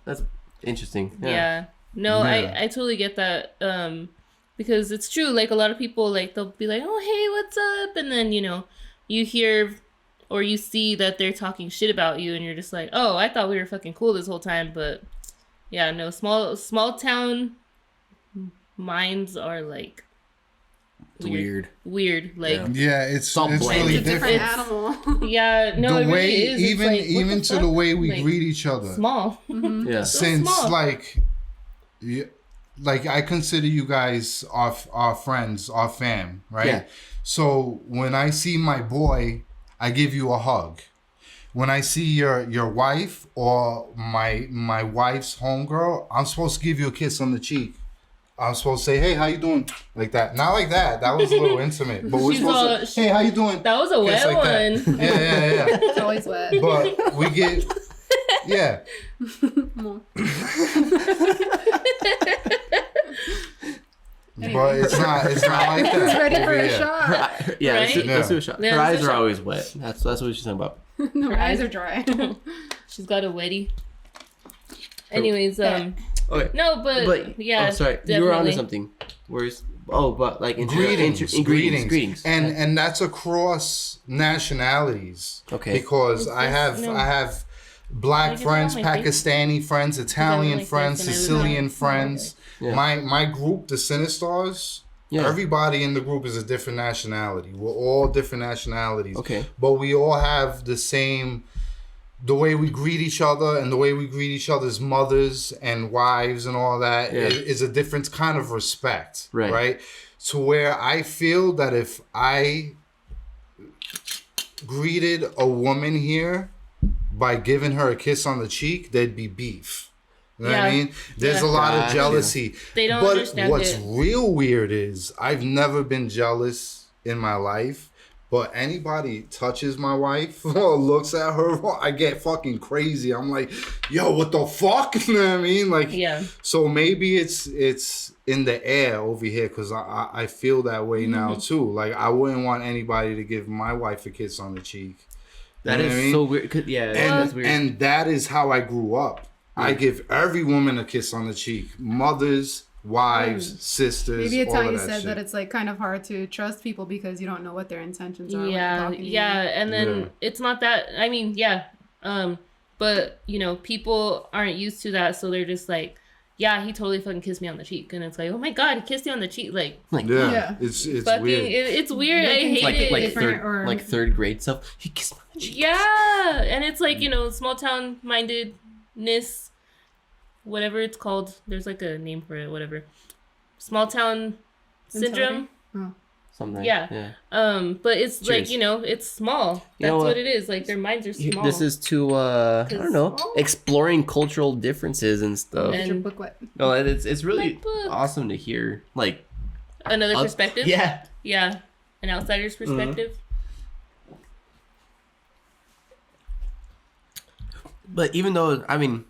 interesting. Yeah. No, I totally get that. Because it's true. Like, a lot of people, like, they'll be like, oh, hey, what's up? And then, you know, you hear or you see that they're talking shit about you and you're just like, oh, I thought we were fucking cool this whole time. But yeah, no, small town minds are like weird. Like, it's really It's a different animal. Yeah, no, the it way really is. even it's like, even to the way we greet each other. Small. Yeah. Since small. like I consider you guys our friends, our fam, right? Yeah. So when I see my boy, I give you a hug. When I see your wife or my wife's homegirl, I'm supposed to give you a kiss on the cheek. I'm supposed to say, hey, how you doing? Like that. Not like that. That was a little intimate. But we're supposed to say, hey, how you doing? That was a wet like one. That. Yeah. It's always wet. But we get, yeah. But it's not like that. It's ready for over a here. shot. Let's do a shot. Yeah, Her eyes let's do are a shot. always wet. That's what she's talking about. No, her eyes are dry. She's got a wetty. Anyways, Okay. No, but yeah. Oh, sorry. Definitely. You were onto something. Where's but like greetings. And that's across nationalities. Okay. Because It's I just- have black Can I get friends, that on my face? Pakistani friends, Italian my face friends, and I would Sicilian know. friends. Yeah. My group, the Sinistars, Yeah. everybody in the group is a different nationality. We're all different nationalities. Okay. But we all have the way we greet each other and the way we greet each other's mothers and wives and all that is a different kind of respect. Right? To where I feel that if I greeted a woman here by giving her a kiss on the cheek, there'd be beef. You know what I mean? There's a lot of jealousy. They don't but understand what's it. real weird is I've never been jealous in my life, but anybody touches my wife or looks at her, I get fucking crazy. I'm like, yo, what the fuck? You know what I mean? Like, Yeah. So maybe it's in the air over here because I feel that way now too. Like I wouldn't want anybody to give my wife a kiss on the cheek. That is so weird. That's weird. And that is how I grew up. I give every woman a kiss on the cheek. Mothers, wives, sisters. Maybe it's all how of you that said shit. that it's like kind of hard to trust people because you don't know what their intentions are. when they're Yeah, talking to you. yeah, and then Yeah. it's not that. I mean, yeah, but you know, people aren't used to that, so they're just like, yeah, he totally fucking kissed me on the cheek, and it's like, oh my god, he kissed you on the cheek, like Yeah, Yeah. it's fucking, weird. it's weird. I They can hate take it. like different or- third grade stuff. He kissed me on the cheek. Yeah, and it's like, you know, small town mindedness, whatever it's called. There's like a name for it, whatever. Small town syndrome. Something. Yeah. But it's Cheers. like, you know, it's small. You know That's what? what it is. Like their minds are small. This is to I don't know, small. exploring cultural differences and stuff. And- Get your booklet. No, it's really My book. awesome to hear. Like Another perspective. Yeah. Yeah. An outsider's perspective. But even though I mean,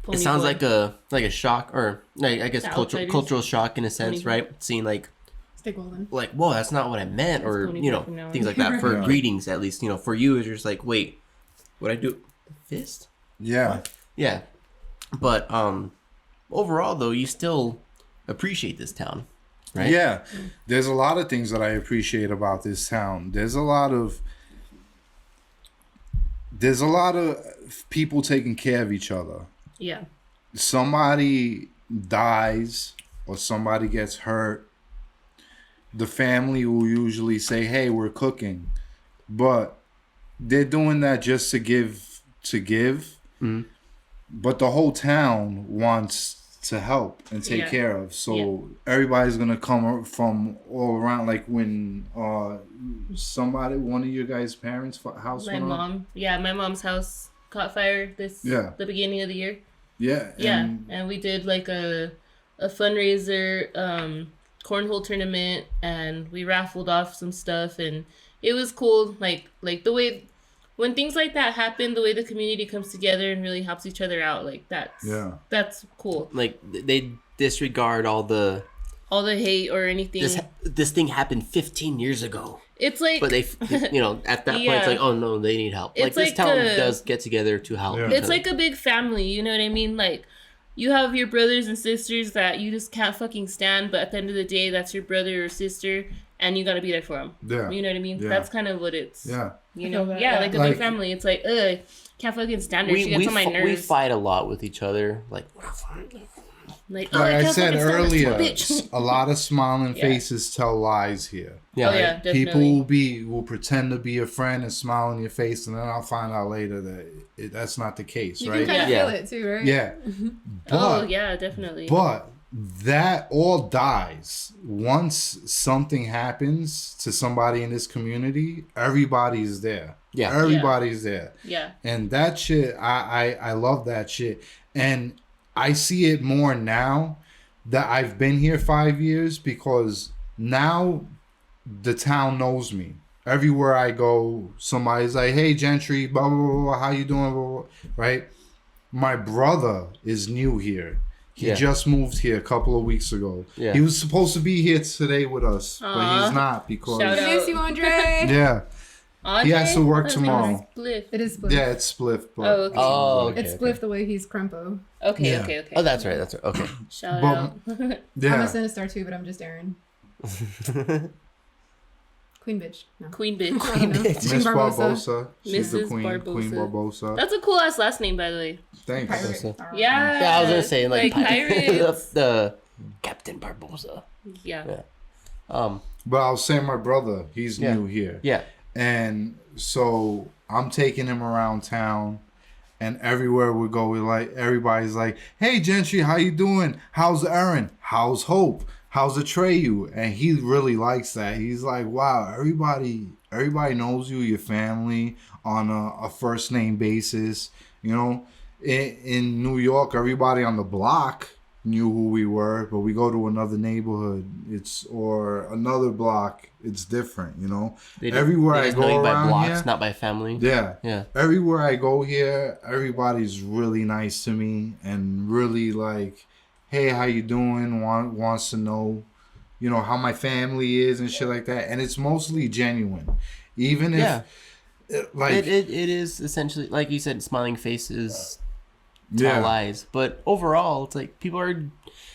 Pony it sounds boy. like a shock or like I guess The cultural outsiders. shock in a sense, Pony boy. right? Seeing like Stay golden. whoa, that's not what I meant, or Pony you boy know from now on. things like that for Yeah. greetings at least. You know, for you it's just like wait, what I do fist? Yeah. Yeah, but overall though, you still appreciate this town, right? Yeah. There's a lot of things that I appreciate about this town. There's a lot of people taking care of each other. Yeah. Somebody dies or somebody gets hurt, the family will usually say, hey, we're cooking. But they're doing that just to give. Mhm. But the whole town wants to help and take Yeah. care of. So everybody's going to come from all around. Like when one of your guys' parents' house My went on. mom. Yeah, my mom's house caught fire the beginning of the year. Yeah. Yeah. And we did like a fundraiser, cornhole tournament, and we raffled off some stuff, and it was cool. Like the way when things like that happen, the way the community comes together and really helps each other out, like that's cool. Like they disregard all the hate or anything. this thing happened 15 years ago. It's like, But they, you know, at that point, it's Yeah. like, oh no, they need help. Like It's this like town a- does get together to help. Yeah. each it's other. like a big family, you know what I mean? Like, you have your brothers and sisters that you just can't fucking stand, but at the end of the day, that's your brother or sister, and you gotta be there for them. Yeah. You know what I mean? Yeah. That's kind of what it's, Yeah. you I feel know? that, Yeah, yeah. like a Like- big family. It's like, ugh, can't fucking stand her. She gets on my we nerves. fight a lot with each other. Like, Like, oh, Like I can't said fucking stand this earlier, bitch. a lot of smiling Yeah. faces tell lies here. yeah, Oh, yeah, definitely. People will pretend to be a friend and smile in your face, and then I'll find out later that that's not the case, You right? can kind of Yeah. feel it too, right? Yeah. Oh, But yeah, definitely. but that all dies once something happens to somebody in this community. Everybody's there. Yeah. Everybody's there. Yeah. And that shit, I love that shit. And I see it more now that I've been here 5 years, because now the town knows me. Everywhere I go, somebody's like, hey, Gentry, blah, blah, blah, blah, how you doing, blah, blah, blah, right? My brother is new here. He Yeah. just moved here a couple of weeks ago. Yeah. He was supposed to be here today with us, but Aw. he's not because... Shout I out. miss you, Andre. Yeah. Andre? He has to work I thought his name was tomorrow. Spliff. It is Spliff. Yeah, it's Spliff. But Oh, okay. Oh, okay. It's Spliff the way he's Crumpo. Okay, Yeah. okay. Oh, that's right. That's right. Okay. Shout But- out. I'm a Yeah. Sinistar too, but I'm just Erin. Queen bitch. No. Queen bitch. I don't know. Miss Queen Barbosa. She's the Mrs. queen. Barbosa. Queen Barbosa. That's a cool ass last name, by the way. Thanks. Pirate. Yeah. Yeah, I was gonna say like, pirates. the Captain Barbosa. Yeah. Yeah. But I'll say my brother, he's Yeah. new here. Yeah. And so I'm taking him around town, and everywhere we go, everybody's like, "Hey, Gentry, how you doing? How's Erin? How's Hope? How's Atreyu?" And he really likes that. He's like, "Wow, everybody knows you, your family on a first name basis." You know, in New York, everybody on the block knew who we were, but we go to another neighborhood, or another block, it's different, you know. Everywhere I just go know you by around blocks, here, not by family. yeah, Yeah. everywhere I go here, everybody's really nice to me and really like, "Hey, how you doing?" Wants to know, you know, how my family is and shit like that, and it's mostly genuine, even if Yeah. like It is essentially, like you said, smiling faces, yeah. tall eyes. But overall, it's like people are,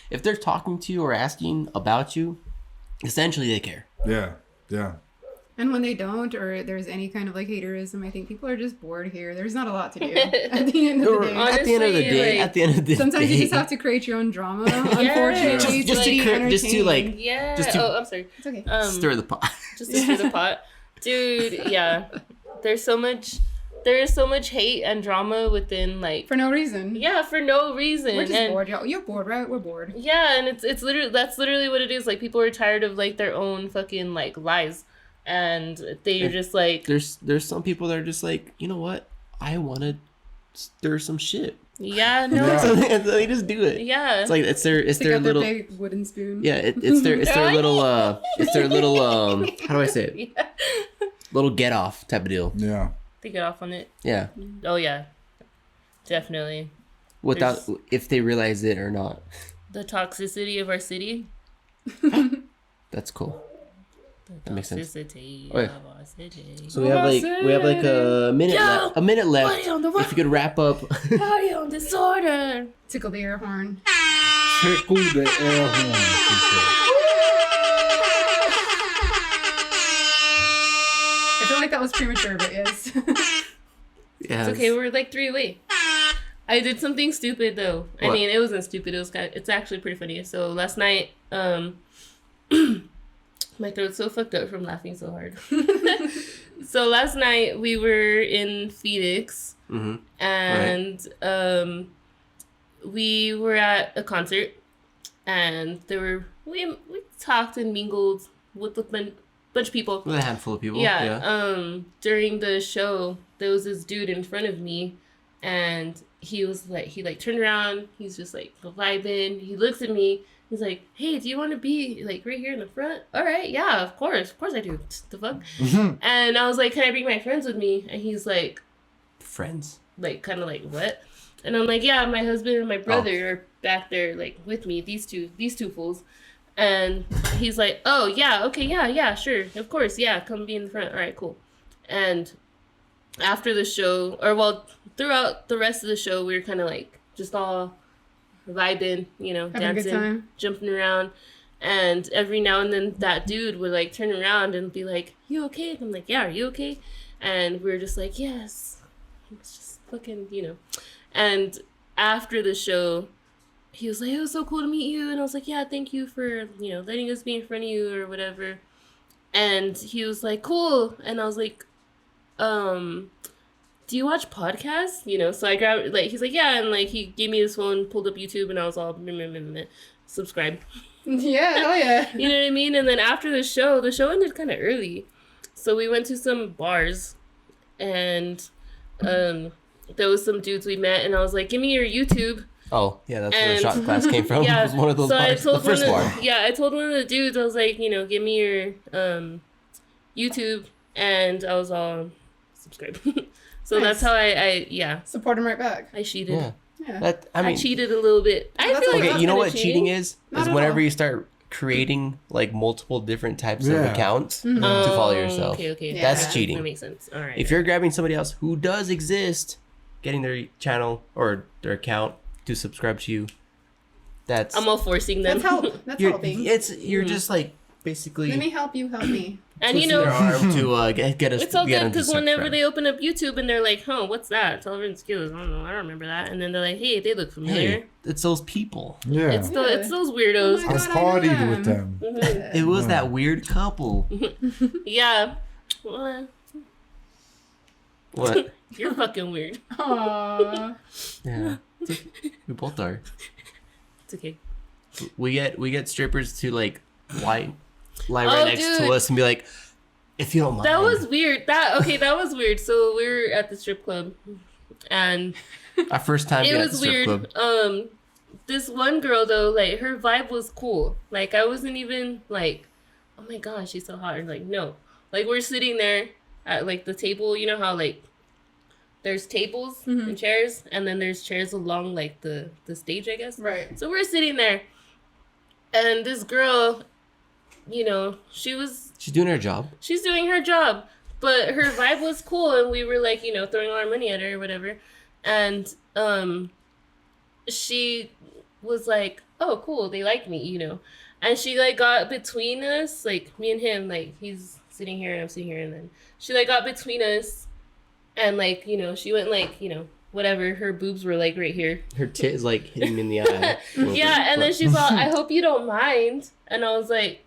if they're talking to you or asking about you, essentially they care. Yeah, yeah. And when they don't, or there's any kind of like haterism, I think people are just bored here. There's not a lot to do at the end of the day. At the end of the Honestly, day, like, at the end of the Sometimes day, you just have to create your own drama. Unfortunately, Just to be cre- just to, like, entertaining. Yeah. Just to- Oh, I'm sorry. It's okay. stir the pot. Just to stir the pot. Dude, yeah. There's so much hate and drama within, like, For no reason. yeah, for no reason. We're just And bored, y'all. You're bored, right? We're bored. yeah, and it's literally, that's literally what it is. Like, people are tired of, like, their own fucking, like, lies. And they're just like, There's some people that are just like, you know what? I want to stir some shit. yeah, no, Yeah. So they just do it. yeah. It's like it's their Pick up little their big wooden spoon. yeah. It's their little how do I say it? Yeah. Little get off type of deal. Yeah. They get off on it. Yeah. Oh, yeah. Definitely. Without if they realize it or not. The toxicity of our city. That's cool. That makes sense. Toxicity Okay. of our city. So we have like a minute Yo, left. buddy on the If you could wrap up. Party on disorder. Tickle the air horn. Tickle the air horn. I feel like that was premature, but yes. Yeah. It's okay, we're like 3 away. I did something stupid though. I What? mean, it wasn't stupid. It's actually pretty funny. So last night, my throat's so fucked up from laughing so hard. So last night we were in Phoenix, Mm-hmm. and we were at a concert, and we talked and mingled with a bunch of people. With a handful of people. Yeah. During the show, there was this dude in front of me, and he turned around. He's just like vibing. He looks at me. He's like, "Hey, do you want to be like right here in the front?" All right, yeah, of course I do. The fuck? And I was like, "Can I bring my friends with me?" And he's like, Friends. like kind of like, "What?" And I'm like, "Yeah, my husband and my brother are back there like with me. These two fools." And he's like, "Oh yeah, okay, yeah, sure, of course, yeah, come be in the front. All right, cool." And after the show, or well, throughout the rest of the show, we were kind of like just all vibing, you know, Having a good dancing, time. jumping around. And every now and then that dude would like turn around and be like, "You okay?" And I'm like, "Yeah, are you okay?" And we were just like, "Yes." It's just fucking, you know. And after the show, he was like, "It was so cool to meet you." And I was like, "Yeah, thank you for, you know, letting us be in front of you or whatever." And he was like, "Cool." And I was like, "Do you watch podcasts?" You know, so I grabbed, like, he's like, "Yeah." And like, he gave me his phone, pulled up YouTube, and I was all, subscribe. Yeah, hell yeah. You know what I mean? And then after the show ended kind of early. So we went to some bars, and there was some dudes we met, and I was like, "Give me your YouTube." Oh, yeah, that's where And- the shot glass came from. Yeah, It was one of those so bars. I told The first one bar. of, yeah, I told one of the dudes, I was like, you know, "Give me your YouTube," and I was all, subscribe. So Nice. that's how I Support him right back. I cheated. Yeah. Yeah. That, I I mean, cheated a little bit. I That's feel like okay, that's you know kinda what cheating is? Not Is at whenever all. you start creating like multiple different types of accounts to Oh, follow yourself. Okay. Yeah. That's cheating. That makes sense. All right. If you're grabbing somebody else who does exist, getting their channel or their account to subscribe to you, that's I'm all forcing them. That's you're, helping. you're just like basically Let me help you. Help me. And twisting you their know, arm to get us. it's all get good them to because whenever subscribe. they open up YouTube and they're like, "Huh, what's that?" Talavera and Skills. I don't know. I don't remember that. And then they're like, "Hey, they look familiar." Hey, it's those people. Yeah. It's those weirdos. Oh my I God, I know partied with them. It was that weird couple. Yeah. Well, What? you're fucking weird. Aww. Yeah, we both are. It's okay. We get strippers to like lie right Oh, next dude. to us and be like, if you don't mind. That was weird. That was weird. So we were at the strip club, and our first time it being at the was strip weird. club. This one girl though, like her vibe was cool. Like I wasn't even like, oh my gosh, she's so hot. Or, like no, like we're sitting there at like the table. You know how like there's tables and chairs, and then there's chairs along like the stage, I guess. Right. So we're sitting there, and this girl, you know, she's doing her job. she's doing her job, but her vibe was cool, and we were like, you know, throwing all our money at her or whatever, and she was like, oh cool, they like me, you know, and she like got between us, like me and him, like he's sitting here and I'm sitting here, and then she like got between us, and like, you know, she went like, you know, whatever, her boobs were like right here. Her tit is like hitting me in the eye. Yeah, and then she's all, I hope you don't mind. And I was like,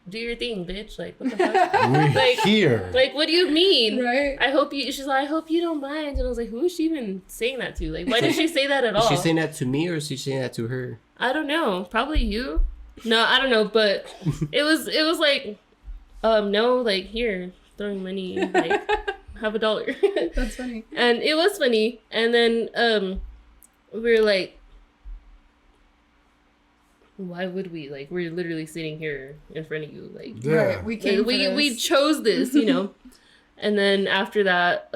do your thing, bitch. Like, what the fuck? We're Like- here. Like, what do you mean? Right. I hope you, she's like, I hope you don't mind. And I was like, who is she even saying that to? Like, why did she say that at all? Is she saying that to me or is she saying that to her? I don't know. Probably you. No, I don't know. But it was like, no, like, here, throwing money, like, have $1. That's funny. And it was funny. And then we were like, why would we? Like, we're literally sitting here in front of you. Like, Yeah. Right. We came. like, for we this. chose this, you know. And then after that,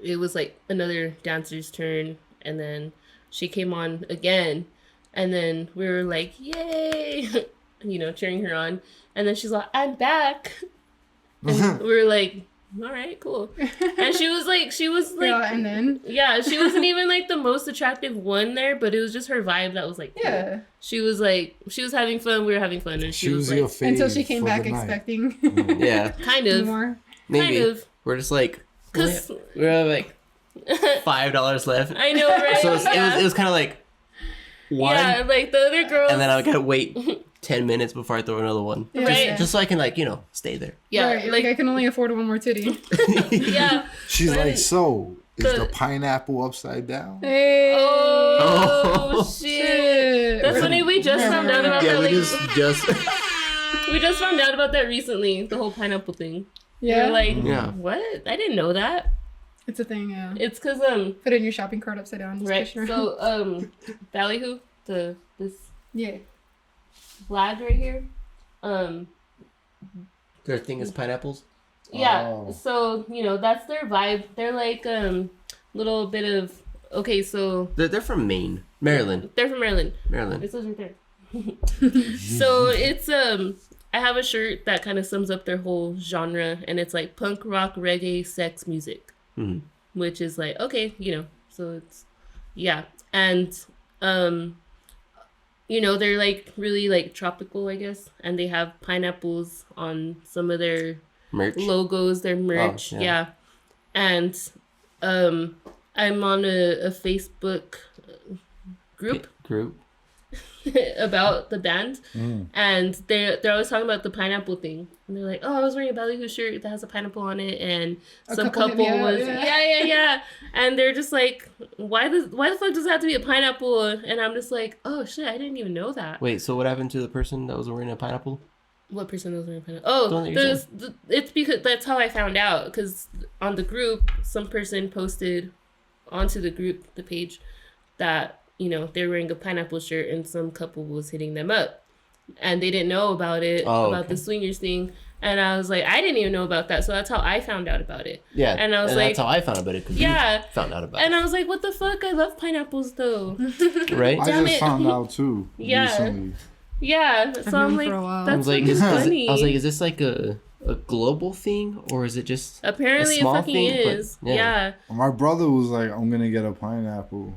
it was like another dancer's turn, and then she came on again, and then we were like, yay, you know, cheering her on. And then she's like, I'm back. And we were like, all right, cool. And she was like, Yeah, and then yeah, she wasn't even like the most attractive one there, but it was just her vibe that was like, cool. yeah. She was like, she was having fun, we were having fun, and she was your like, fave Until she came for back the night. expecting Yeah, kind of, more. maybe. kind of, We're just like, 'cause we're like $5 left. I know, right? So Yeah. it was kind of like one, Yeah, like the other girls. and then I gotta wait 10 minutes before I throw another one. Right. Just so I can like, you know, stay there. yeah, Right, like I can only afford one more titty. yeah. She's But- like, so is the- the pineapple upside down? Hey. Oh, Oh. shit! That's funny. We just found out about Yeah, that. we Like, just we just found out about that recently. The whole pineapple thing. Yeah. We're like, Yeah. what? I didn't know that. It's a thing. Yeah. It's cause Put it in your shopping cart upside down. Just right. push it around. So Ballyhoo, this Yeah. flag right here. their thing is pineapples. Yeah. Oh. So you know that's their vibe. They're like little bit of okay. So They're from Maine, Maryland. they're from Maryland. Maryland. It says right there. So it's I have a shirt that kind of sums up their whole genre, and it's like punk rock, reggae, sex music, Mhm. which is like okay, you know. So it's yeah, and you know they're like really like tropical, I guess, and they have pineapples on some of their Merch. logos, their merch, yeah. yeah. And I'm on a Facebook group Group. about the band, and they're always talking about the pineapple thing, and they're like, oh, I was wearing a Ballyhoo shirt that has a pineapple on it, and A some couple couple hit me up, was yeah. yeah, and they're just like, why the fuck does it have to be a pineapple? And I'm just like, oh shit, I didn't even know that. Wait, so what happened to the person that was wearing a pineapple? What person was wearing pineapple? Don't Oh, let yourself- it's because that's how I found out, because on the group some person posted onto the group, the page, that you know they're wearing a pineapple shirt and some couple was hitting them up, and they didn't know about it, Oh, about okay. the swingers thing, And I was like, I didn't even know about that. So that's how I found out about it. Yeah. And I was like, that's how I found out about it. Cause yeah. you found out about And it. I was like, what the fuck? I love pineapples though. Right? I Damn just it. found out too. Yeah. Recently. Yeah. I've So I'm known like, for a while. I that's was like, funny. is this like a global thing or is it just Apparently a it small fucking thing? But, is. yeah. Yeah. My brother was like, I'm gonna get a pineapple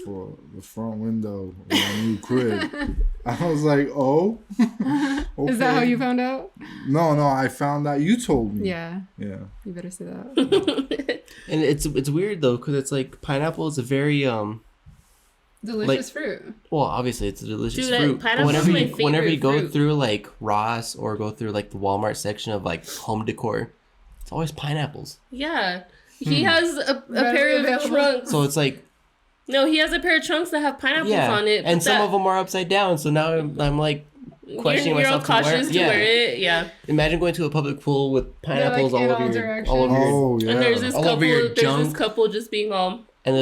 for the front window of my new crib. I was like, oh. Is that how Okay. you found out? No, I found out. You told me. Yeah. Yeah. You better say that. And it's weird though because it's like pineapple is a very Delicious fruit. well obviously it's a delicious Dude, fruit. But pineapple's my whenever you favorite go fruit. through like Ross or go through like the Walmart section of like home decor, it's always pineapples. Yeah. He has a Readily pair of available. trunks. So it's like No, he has a pair of trunks that have pineapples yeah, on it. and but some that- of them are upside down. So now I'm like questioning you're all myself to wear cautious it. to Yeah. wear it. Yeah. Imagine going to a public pool with pineapples like, all in over all your directions. all over your Oh yeah. And there's this All couple. over your There's this junk. couple just being all. and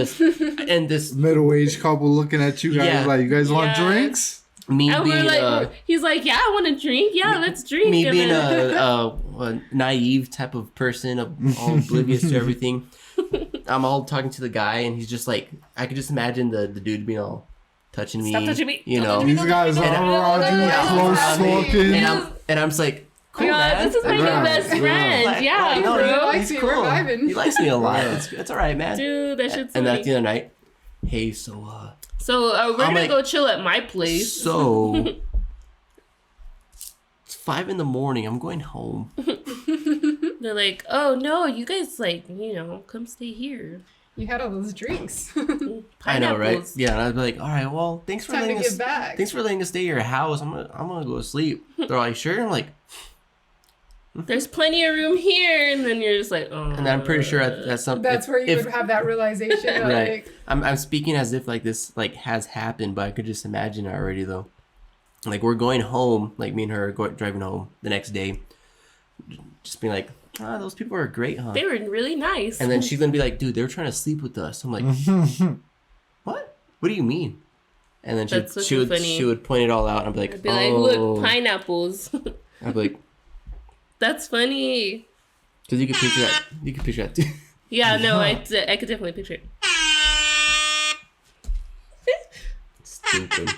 this middle-aged couple looking at you guys Yeah. like, you guys want Yeah. drinks? me And we're being like, he's like, yeah, I want to drink. Yeah, let's drink. me And being then- a naive type of person, all oblivious to everything. I'm all talking to the guy, and he's just like, I could just imagine the dude being all touching me. Stop touching me. You Don't know, touch me. These guys are And I- around you, Yeah, close around me, talking. and I'm just like, cool, Yeah, man. this is my new Yeah. best Yeah. friend. Like, Yeah, oh, no, bro. he likes he's me, cool. we're vibing. He likes me a lot. Yeah. It's all right, man. Dude, that shit's And funny. that's the other night. Hey, so So we're I'm gonna like, go chill at my place. So it's 5 a.m. I'm going home. They're like, oh no, you guys like, come stay here. You had all those drinks. I know, right? Pineapples. Yeah, and I'd be like, all right, well, thanks for Time to letting give us. back. Thanks for letting us stay at your house. I'm gonna go to sleep. They're like, sure. I'm like, There's plenty of room here, and then you're just like, oh. and I'm pretty sure that's something. That's where you would have that realization. Right. Like, I'm speaking as if like this like has happened, but I could just imagine it already though. Like we're going home, like me and her are driving home the next day, just being like, those people are great, huh? They were really nice. And then she's gonna be like, dude, they were trying to sleep with us. I'm like, what? What do you mean? And then That's she fucking would funny. she would point it all out and I'd be like, I'd be like, look, pineapples. I'd be like, That's funny. because you could picture that. You could picture that too. Yeah, no, I could definitely picture it. Stupid.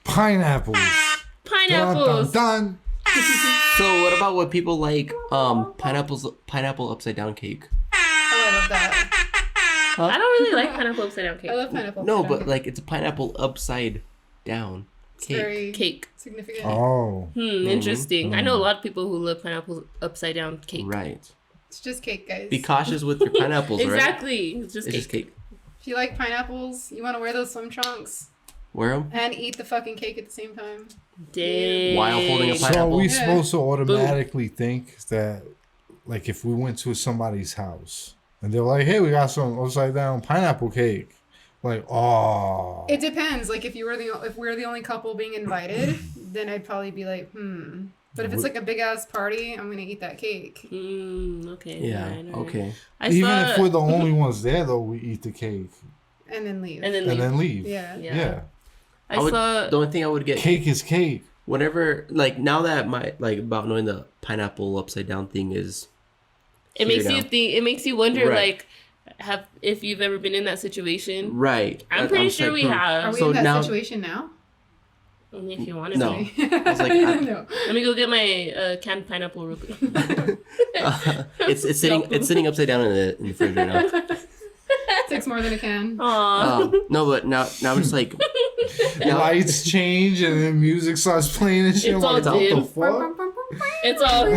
Pineapples. Pineapples. Dun, dun, So what about what people like? Pineapple upside down cake. I love that. I don't really like pineapple upside down cake. I love pineapple. No, upside but down. like it's a pineapple upside down It's cake. very Cake. significant. dun. Oh. Interesting. I know a lot of people who love pineapple upside down cake. Right. It's just cake, guys. Be cautious with your pineapples, right? Exactly. It's just It's cake. just cake. If you like pineapples, you want to wear those swim trunks Wear them. and eat the fucking cake at the same time. Dang. While holding a So are pineapple. we Yeah. supposed to automatically think that, like, if we went to somebody's house and they're like, "Hey, we got some upside down pineapple cake," like, oh, It depends. Like if we're the only couple being invited, then I'd probably be like, But if it's like a big ass party, I'm gonna eat that cake. Okay. Yeah. alright. Okay. I even saw, if we're the only ones there, though, we eat the cake And then leave. and then and leave. then leave. yeah. Yeah. Yeah. I would, saw. the only thing I would get Cake is cake. whenever like now that my like about knowing the pineapple upside down thing is It makes here you now. think. It makes you wonder, Right. like, if you've ever been in that situation. right. I'm pretty just sure like, we have. Are we So in that now- situation now? Only if you want to No. be. I was like, I- no. Let me go get my canned pineapple real quick. it's sitting upside down in the fridge right now. Takes more than a can. Aw. No, but now I'm just like Lights change and then music starts playing and shit. It's like, all what the dim. fuck? It's all.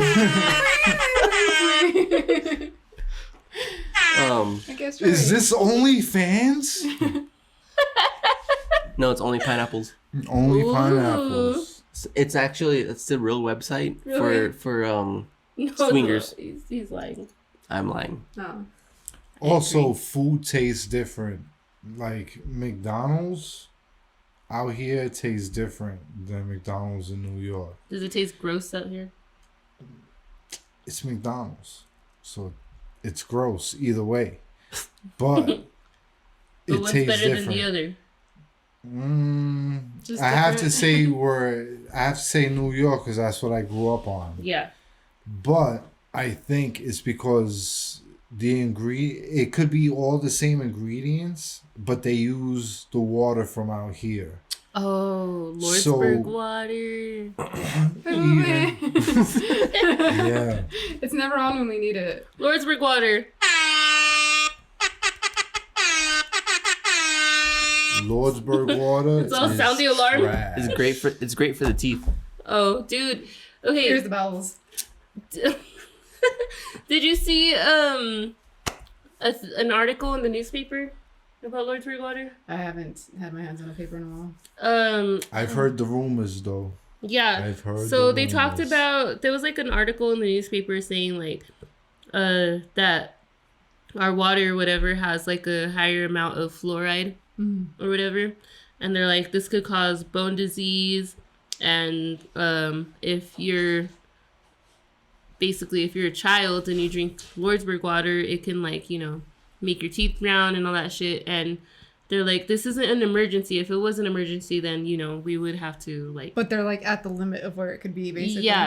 I guess you're Is right. this OnlyFans? no, it's only pineapples. Only Ooh. pineapples. It's the real website Really? for No, Swingers. no, he's lying. I'm lying. Oh. Also, food tastes different. Like McDonald's out here tastes different than McDonald's in New York. Does it taste gross out here? It's McDonald's, so it's gross either way. But But it what's tastes better different. than the other? Just I have to different. say New York because that's what I grew up on. Yeah. But I think it's because it could be all the same ingredients, but they use the water from out here. Oh, Lordsburg water. Even, yeah. It's never on when we need it. Lordsburg water. Lordsburg water. It's all sound the alarm. trash. It's great for the teeth. Oh, dude. Okay. Here's the bowels. Did you see an article in the newspaper about Lordsburg water? I haven't had my hands on a paper in a while. I've heard the rumors though. Yeah. I've heard. So the they talked rumors. about, there was like an article in the newspaper saying like that our water or whatever has like a higher amount of fluoride or whatever, and they're like, this could cause bone disease, and if you're a child and you drink Lordsburg water, it can like, you know, make your teeth brown and all that shit. And they're like, this isn't an emergency. If it was an emergency, then, you know, we would have to like. But they're like at the limit of where it could be, basically. Yeah.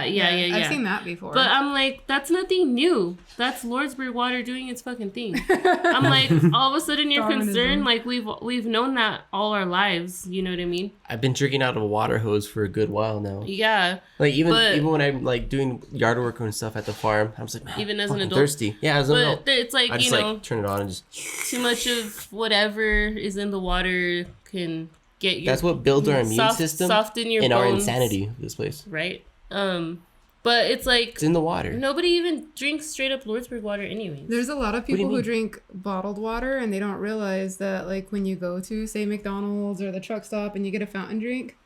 I've seen that before. But I'm like, that's nothing new. That's Lordsburg water doing its fucking thing. I'm like, all of a sudden you're Darwinism. concerned. Like we've known that all our lives. You know what I mean? I've been drinking out of a water hose for a good while now. Yeah. Like But- even when I'm like doing yard work and stuff at the farm, I'm just like, man, Even as an fucking adult? thirsty. Yeah, as an adult. But it's like, I just you know, like turn it on and just. too much of whatever is in the water can get your That's what builds our immune soft- system soften your and our bones. insanity of this place. Right. But it's like It's in the water. nobody even drinks straight up Lordsburg water anyways. There's a lot of do you people who mean? drink bottled water and they don't realize that, like, when you go to, say, McDonald's or the truck stop and you get a fountain drink,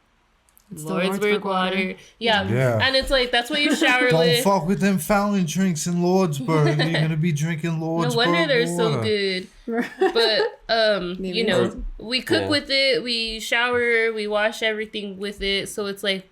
it's still Lordsburg water. Yeah. Yeah. And it's like, that's what you shower Don't with. fuck with them fountain drinks in Lordsburg. You're gonna be drinking Lordsburg. No wonder they're so water. good. Right. But you know, Or- we cook yeah. with it, we shower, we wash everything with it. So it's like,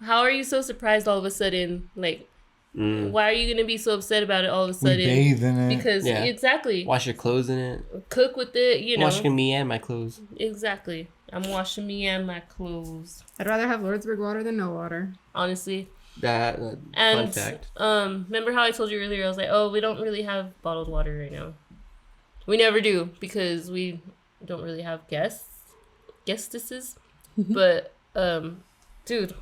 how are you so surprised all of a sudden? Like, why are you gonna be so upset about it all of a We sudden? bathe in it. Because Yeah. exactly, Wash your clothes in it. cook with it. You know, Washing me and my clothes. exactly. I'm washing me and my clothes. I'd rather have Lordsburg water than no water. Honestly. That And fun fact. remember how I told you earlier? I was like, oh, we don't really have bottled water right now. We never do because we don't really have guestesses. But dude,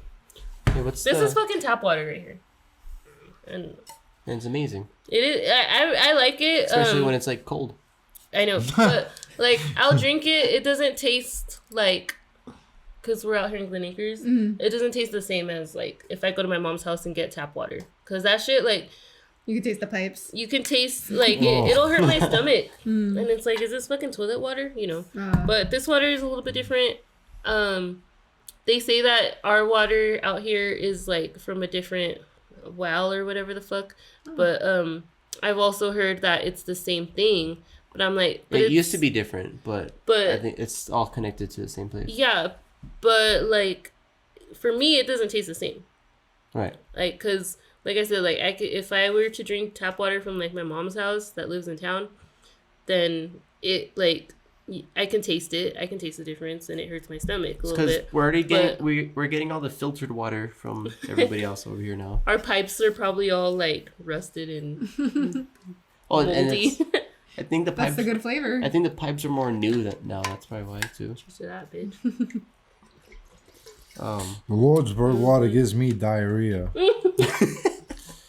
Hey, what's this the, is fucking tap water right here, and it's amazing, it is. I like it. especially when it's like cold. I know, but like I'll drink it. It doesn't taste like, cause we're out here in Glen Acres. It doesn't taste the same as like if I go to my mom's house and get tap water. Cause that shit, like, You can taste the pipes. you can taste like it'll hurt my stomach, and it's like, is this fucking toilet water? You know. But this water is a little bit different. They say that our water out here is like from a different well or whatever the fuck. But I've also heard that it's the same thing. But I'm like, but It used to be different, but but I think it's all connected to the same place. yeah, but like for me, it doesn't taste the same. Right. Like, cause like I said, like I could, if I were to drink tap water from like my mom's house that lives in town, then it like I can taste it. I can taste the difference, and it hurts my stomach a little Because bit. we're already getting but- we're getting all the filtered water from everybody else over here now. Our pipes are probably all like rusted and Oh, and moldy. it's, I think the That's pipes. the good flavor. I think the pipes are more new now. That's probably why too. Cheers to that, bitch. The Lordsburg water gives me diarrhea.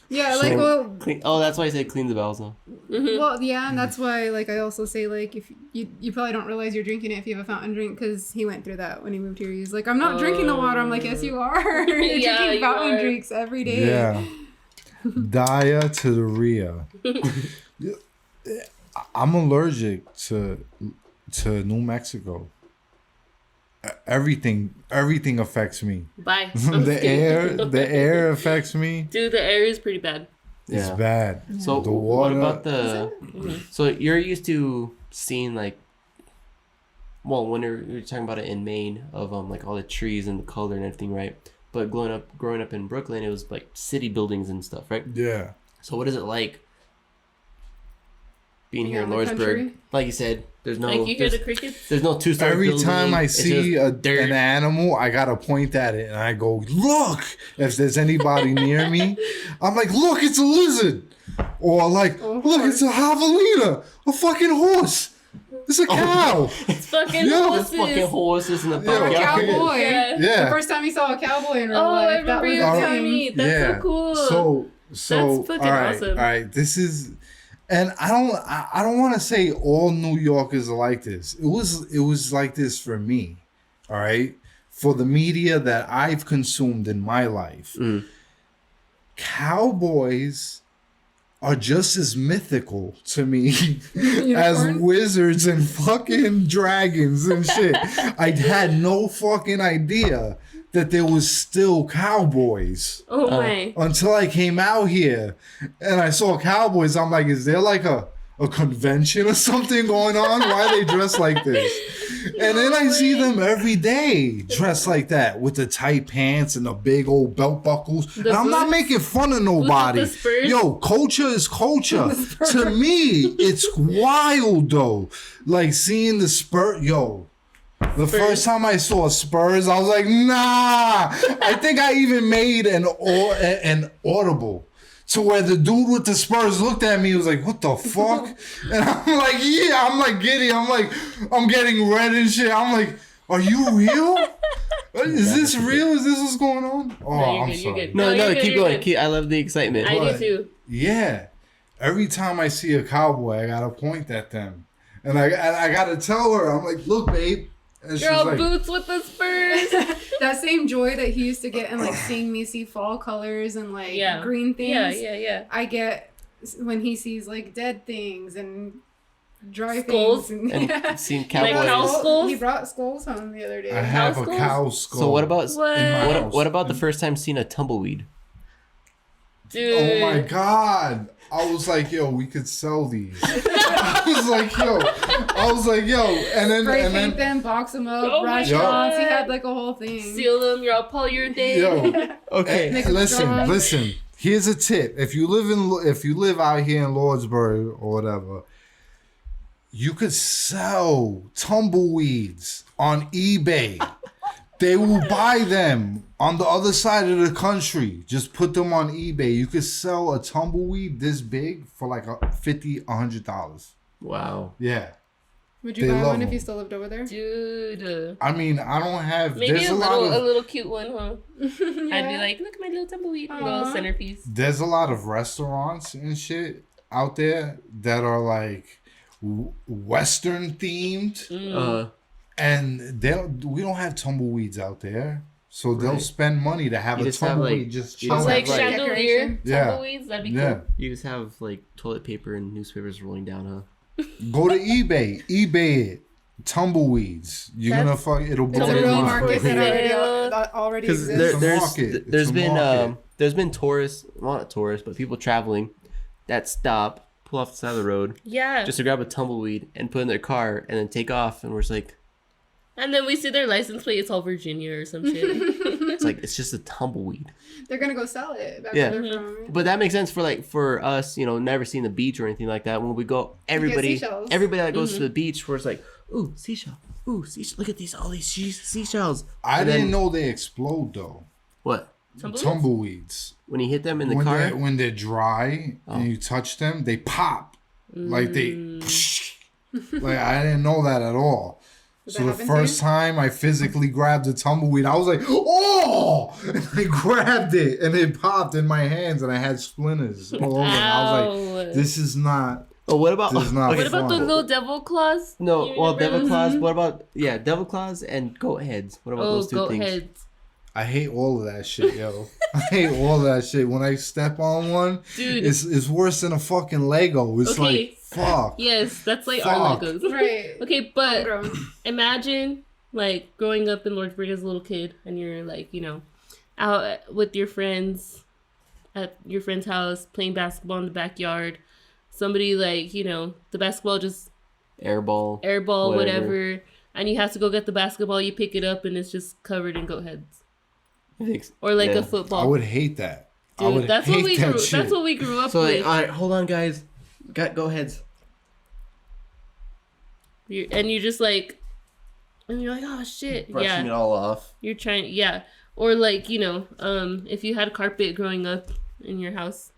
Yeah, like, well, Clean, oh, that's why I said clean the bowels now. well, yeah, and that's why, like, I also say, like, if you probably don't realize you're drinking it if you have a fountain drink, because he went through that when he moved here. He's like, I'm not drinking the water. I'm like, yes, you are. You're Yeah, drinking you fountain are. drinks every day. Yeah. Diarrhea. I'm allergic to New Mexico. Everything affects me. Bye. I'm the just kidding. the air affects me. Dude, the air is pretty bad. It's Yeah. bad. So The what water- about the? So you're used to seeing like, well, when you're talking about it in Maine of like all the trees and the color and everything, right? But growing up in Brooklyn, it was like city buildings and stuff, right? Yeah. So what is it like being here in out in the Lordsburg. country. Like you said, there's no Like you hear the crickets. there's no 2-star Every building. time I It's see just dirt. an animal, I gotta point at it and I go, look. If there's anybody near me, I'm like, look, it's a lizard. Or like, look, it's a javelina, a fucking horse. It's a cow. It's fucking Yo, horses. fucking horses in the Yeah. Or a backyard. cowboy. Yeah. Yeah. The first time you saw a cowboy in real Oh, life. I remember you that was telling him. me. That's so cool. So That's fucking all right, awesome. all right. This is, and I don't want to say all New Yorkers are like this. It was like this for me. All right, for the media that I've consumed in my life, cowboys are just as mythical to me as Unicorn? wizards and fucking dragons and shit. I had no fucking idea that there was still cowboys Oh my. until I came out here and I saw cowboys. I'm like, is there like a convention or something going on? Why are they dressed like this? And then I see them every day dressed like that with the tight pants and the big old belt buckles. The And I'm not boots? making fun of nobody. the spurs? Yo, culture is culture. To me, it's wild though. Like seeing the spur. Yo, the first time I saw Spurs, I was like, nah. I think I even made an audible to where the dude with the Spurs looked at me. He was like, what the fuck? And I'm like, yeah. I'm like giddy. I'm like, I'm getting red and shit. I'm like, are you real? Is this real? Is this what's going on? Oh, No, you're I'm good, you're sorry. good. No, you're good, keep you're going. good. I love the excitement. I What? do too. Yeah. Every time I see a cowboy, I gotta point at them. And I gotta tell her, I'm like, look, babe. And she's Girl, like, boots with the spurs. That same joy that he used to get in like seeing me see fall colors and like Yeah. green things. Yeah. I get when he sees like dead things and dry Skulls? things. And seeing Like cowboys. cow skulls? He brought skulls home the other day. I have Cow a skulls? cow skull. So what about What? in my house. what about the first time seeing a tumbleweed? Dude. Oh my god. I was like, yo, we could sell these. I was like, yo. And then, Spray and paint then them, box them up, Oh my restaurants. He God. had like a whole thing. Seal them, you're all polyurethane. yo, Okay. Make 'em listen. strong. Here's a tip. If you live out here in Lordsburg or whatever, you could sell tumbleweeds on eBay. They will buy them on the other side of the country. Just put them on eBay. You could sell a tumbleweed this big for like $50-$100. Wow. Yeah. Would you They buy love one if them. you still lived over there? Dude. I mean, I don't have. Maybe There's a a lot little, a of. little cute one, huh? Yeah. I'd be like, look at my little tumbleweed, my little Aw. centerpiece. There's a lot of restaurants and shit out there that are like Western themed, and we don't have tumbleweeds out there, so they'll Right. spend money to have You a just have, tumbleweed like- just you chill. just Like have, like- chandelier Decoration. Yeah. tumbleweeds, that'd be Yeah, cool. You just have like toilet paper and newspapers rolling down, huh? go to eBay it. Tumbleweeds. You're gonna That's- fuck. It'll blow It's a your real Tumbleweeds mind. market that already, Yeah. that already Because exists. a market. there's It's a been market. there's been tourists, well, not tourists, but people traveling that stop, pull off the side of the road Yeah. just to grab a tumbleweed and put it in their car and then take off, and we're just like, And then we see their license plate, it's all Virginia or some shit. it's just a tumbleweed. They're gonna go sell it back Yeah. where they're from. But that makes sense for us, never seeing the beach or anything like that. When we go, everybody seashells. that goes to the beach, we're just like, ooh, seashell, look at all these seashells. I And then- didn't know they explode though. What? Tumbleweeds. When you hit them in the car? When they're dry and you touch them, they pop. Like they. Like I didn't know that at all. Did So that the happen to first you? time I physically grabbed a tumbleweed, I was like, "Oh!" And I grabbed it, and it popped in my hands, and I had splinters all over. And I was Ow. like, "This is not. Oh, what about? This is not What about the fun." little devil claws? No, You well, remember devil those? claws. What about devil claws and goat heads? What about Oh, those two goat things? heads. I hate all of that shit, yo. I hate all of that shit. When I step on one, Dude. it's worse than a fucking Lego. It's Okay. like fuck. Yes, that's like our Fuck. Legos. Right. Okay, but Homegrown. imagine like growing up in Lordsburg as a little kid and you're like, out with your friends at your friend's house playing basketball in the backyard. Somebody like, the basketball just Airball. airball, Whatever. whatever, and you have to go get the basketball, you pick it up and it's just covered in goat heads. Or like Yeah. a football. I would hate that. I Dude, would that's hate what we that grew shit. that's what we grew up So like, with. all right, hold on, guys. Got goat heads. you're just like, and you're like, oh shit, Brushing it all off. You're trying, or like, if you had carpet growing up in your house,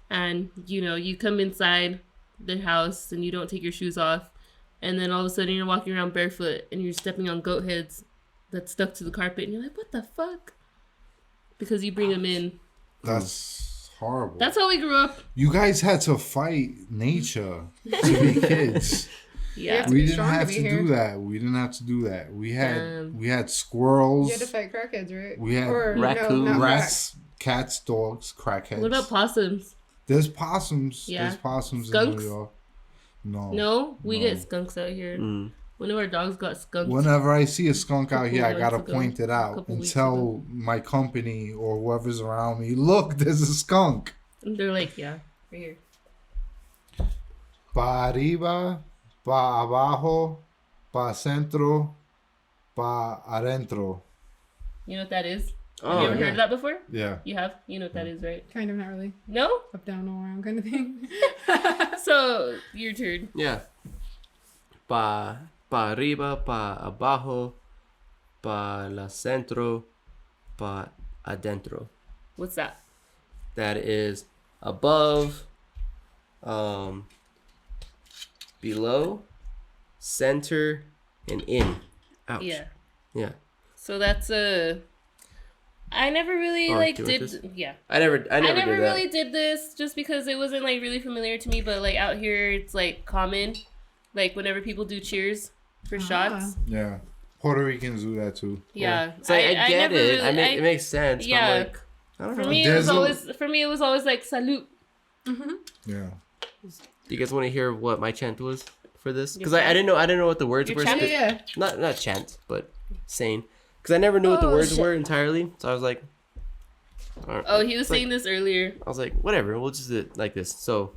and you come inside the house and you don't take your shoes off, and then all of a sudden you're walking around barefoot and you're stepping on goat heads that's stuck to the carpet, and you're like, what the fuck? Because you bring them in. That's horrible. That's how we grew up. You guys had to fight nature to be kids. Yeah. We didn't have to do that. We didn't have to do that. We had squirrels. You had to fight crackheads, right? We had raccoons, not rats, cats, dogs, crackheads. What about possums? There's possums. Yeah. There's possums Skunks? in New York. No. No, we get skunks out here. One of our dogs got skunked. Whenever I see a skunk out here, I Couple gotta months ago. point it out Couple and weeks tell my company or whoever's around me, look, there's a skunk. And they're like, yeah, right here. Pa arriba, pa abajo, pa centro, pa adentro. You know what that is? Oh, Have you ever yeah. heard of that before? Yeah. You have? You know what that is, right? Kind of, not really. No? Up, down, all around kind of thing. So, your turn. Yeah. Pa arriba, pa abajo, pa la centro, pa adentro. What's that? That is above, below, center, and in. Ouch. Yeah. Yeah. So that's I never really Oh, like do did this? yeah. I never I never did that. really did this just because it wasn't like really familiar to me, but like out here it's like common. Like whenever people do cheers for shots. Yeah. Puerto Ricans do that too. Yeah. So I get never it. really- It makes sense. yeah. But I'm like, I don't For know. me, it was always like salute. Yeah. Do you guys want to hear what my chant was for this? Because Your I didn't know what the words Your were. chant? Yeah. Not chant, but saying. Because I never knew what the Oh, words shit. were entirely. So I was like, alright. Oh, he was Like- saying this earlier. I was like, whatever, we'll just do it like this. So,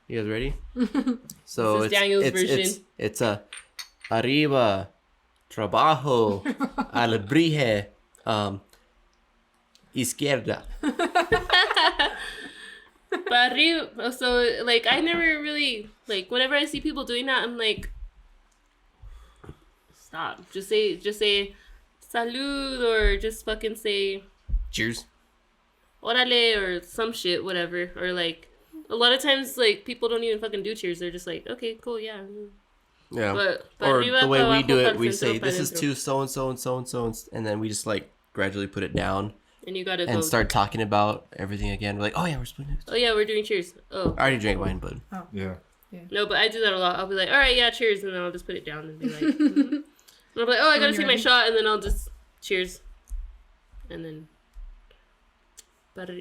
you guys ready? So This is Daniel's it's version. it's a arriba, trabajo, alebrije, izquierda. But arriba, so like I never really like whenever I see people doing that, I'm like, stop. Just say salud or just fucking say Cheers. orale or some shit, whatever. Or like a lot of times like people don't even fucking do cheers. They're just like, okay, cool, yeah. Yeah. But Or arriba, the way pa we abajo, do pa it, we centro, say pa this is dentro. to so and so and so and so, and then we just like gradually put it down And you gotta and go. start talking about everything again. We're like, oh yeah, we're splitting it. Oh yeah, we're doing cheers. Oh I already drank wine, but Yeah. no, but I do that a lot. I'll be like, all right, yeah, cheers, and then I'll just put it down and be like, mhm. And I'll be like, oh, I gotta take my shot, and then I'll just cheers, and then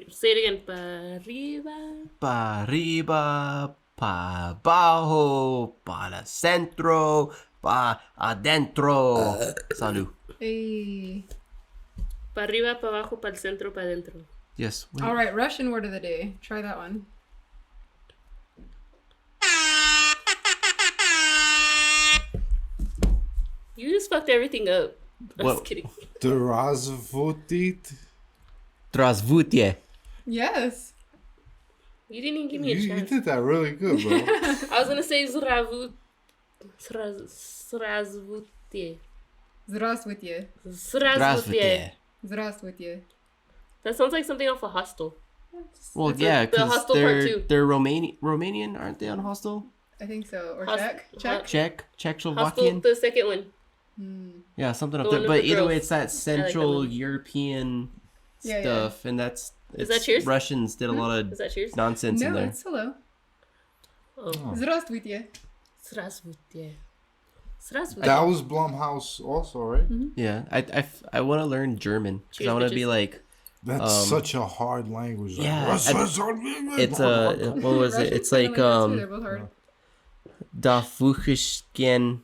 say it again, pa arriba. pa arriba, pa abajo, pa la centro, pa adentro. Salud. Hey. Pa arriba, pa abajo, pa el centro, pa adentro. Yes. wait. All right, Russian word of the day. Try that one. You just fucked everything up. I'm What? just kidding. Drazvutit. Здравствуйте. Yes. You didn't even give me a You chance. did that really good, bro. I was gonna say zravut. Srazvutie. Здравствуйте. Srazvutie. Здравствуйте. That sounds like something off a hostel. Well, It's yeah, like the because Hostel Part they're 2. they're Romanian, aren't they on Hostel? I think so. Or Hos- Czech. Hostel, Czechoslovakian. the second one. Yeah, something up The there. one But with the either way, girls. it's that that Central one. European Yeah, stuff, and that's Is that it's cheers? Russians did a lot Is of that cheers? nonsense in No, there. it's hello. Oh. Здравствуйте. Srazvutie. Srazvutie. That was Blumhouse also, right? Yeah, I want to learn German because Cheers, I want to be bitches. like That's such a hard language. yeah, it's It's what was it? It's Russian's like kinda that too, they're both hard. Da Fuchsken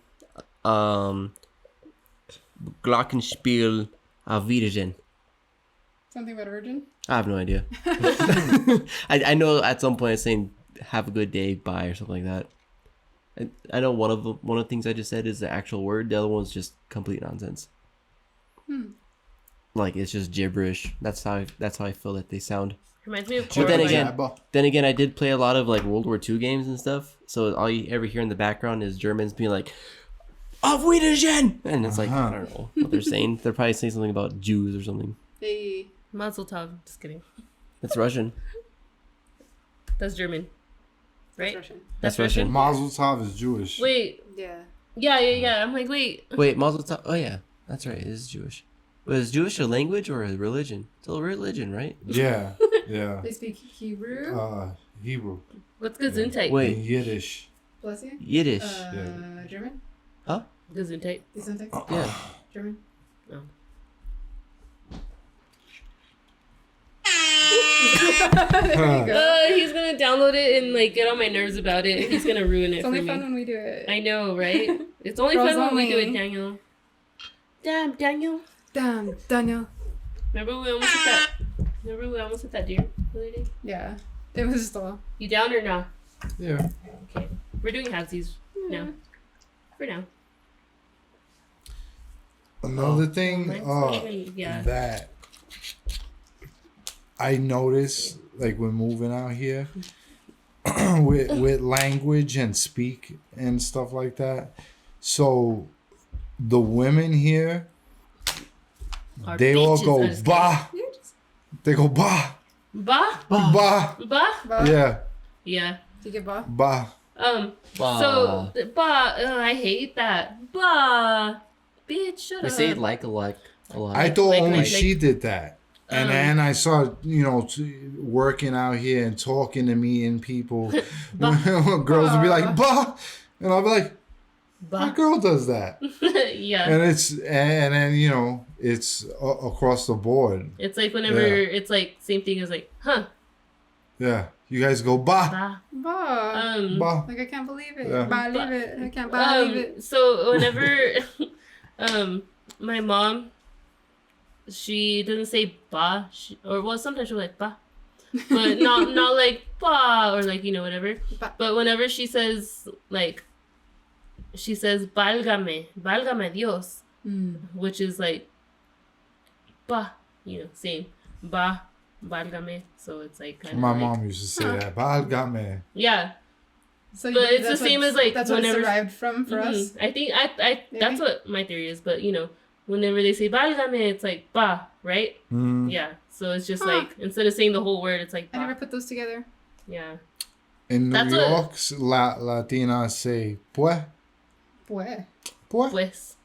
Glockenspiel auf Wiedersehen. Something about a virgin. I have no idea. I know at some point it's saying have a good day, bye or something like that. I know one of the things I just said is the actual word. The other one's just complete nonsense. like it's just gibberish. That's how I feel that they sound. Reminds me of But then Coraline. again, I did play a lot of like World War II games and stuff. So all you ever hear in the background is Germans being like, "Auf Wiedersehen," and it's like I don't know what they're saying. They're probably saying something about Jews or something. Hey. Mazel tov. Just kidding. That's Russian. That's German. Right? That's Russian. Mazel tov is Jewish. Wait. Yeah. Yeah. I'm like, wait. Wait, Mazel Tov. Oh yeah, that's right. It is Jewish. But is Jewish a language or a religion? It's a religion, right? Yeah, yeah. They speak Hebrew. Hebrew. What's Gesundheit? Wait, And Yiddish. Bless you. Yiddish. German. Gesundheit. Gesundheit. Yeah. German. No. There you go. He's gonna download it and like get on my nerves about it. He's gonna ruin it It's for only me. fun when we do it. I know, right? It's only Girls fun when we do it, only. Daniel. Damn, Daniel. Damn, Daniel. Remember we almost hit that deer the other day? Yeah. It was still. You down or not? Yeah. Okay. We're doing halvesies now. For now. Another thing Yeah. that I noticed, like when moving out here, with language and speak and stuff like that. So the women here, Our they all bitches, go I'm just bah. They go bah Ba? bah. Ba? Ba? Yeah, Yeah. Do you get ba? bah. So, ba, I hate that. Ba. Bitch, shut They up. say it like a lot. I thought Like- only like- she did that. And then I saw, working out here and talking to me and people. Girls would be like, bah. And I'll be like, my Ba. girl does that. Yeah. And then, it's across the board. It's like whenever, Yeah. it's like, same thing as like, huh. Yeah. You guys go, bah. Ba. Ba. Bah. Like I can't believe it. Yeah. Believe it. I can't believe it. So whenever, my mom, she doesn't say ba, sometimes she'll like ba, but not like ba or like whatever. Ba. But whenever she says válgame Dios, which is like ba, same ba, válgame. So it's like kind of My like, mom used to say that. Válgame. yeah. So But it's that's the same what's- as, like, that's what it's whenever- derived from for us. I think I Maybe? that's what my theory is, but whenever they say válgame, it's like ba, right? Mm. Yeah. So it's just Huh. like instead of saying the whole word, it's like I ba. never put those together. Yeah. In New That's what- York, Latinas say, pues. Pues. Pues. Pues.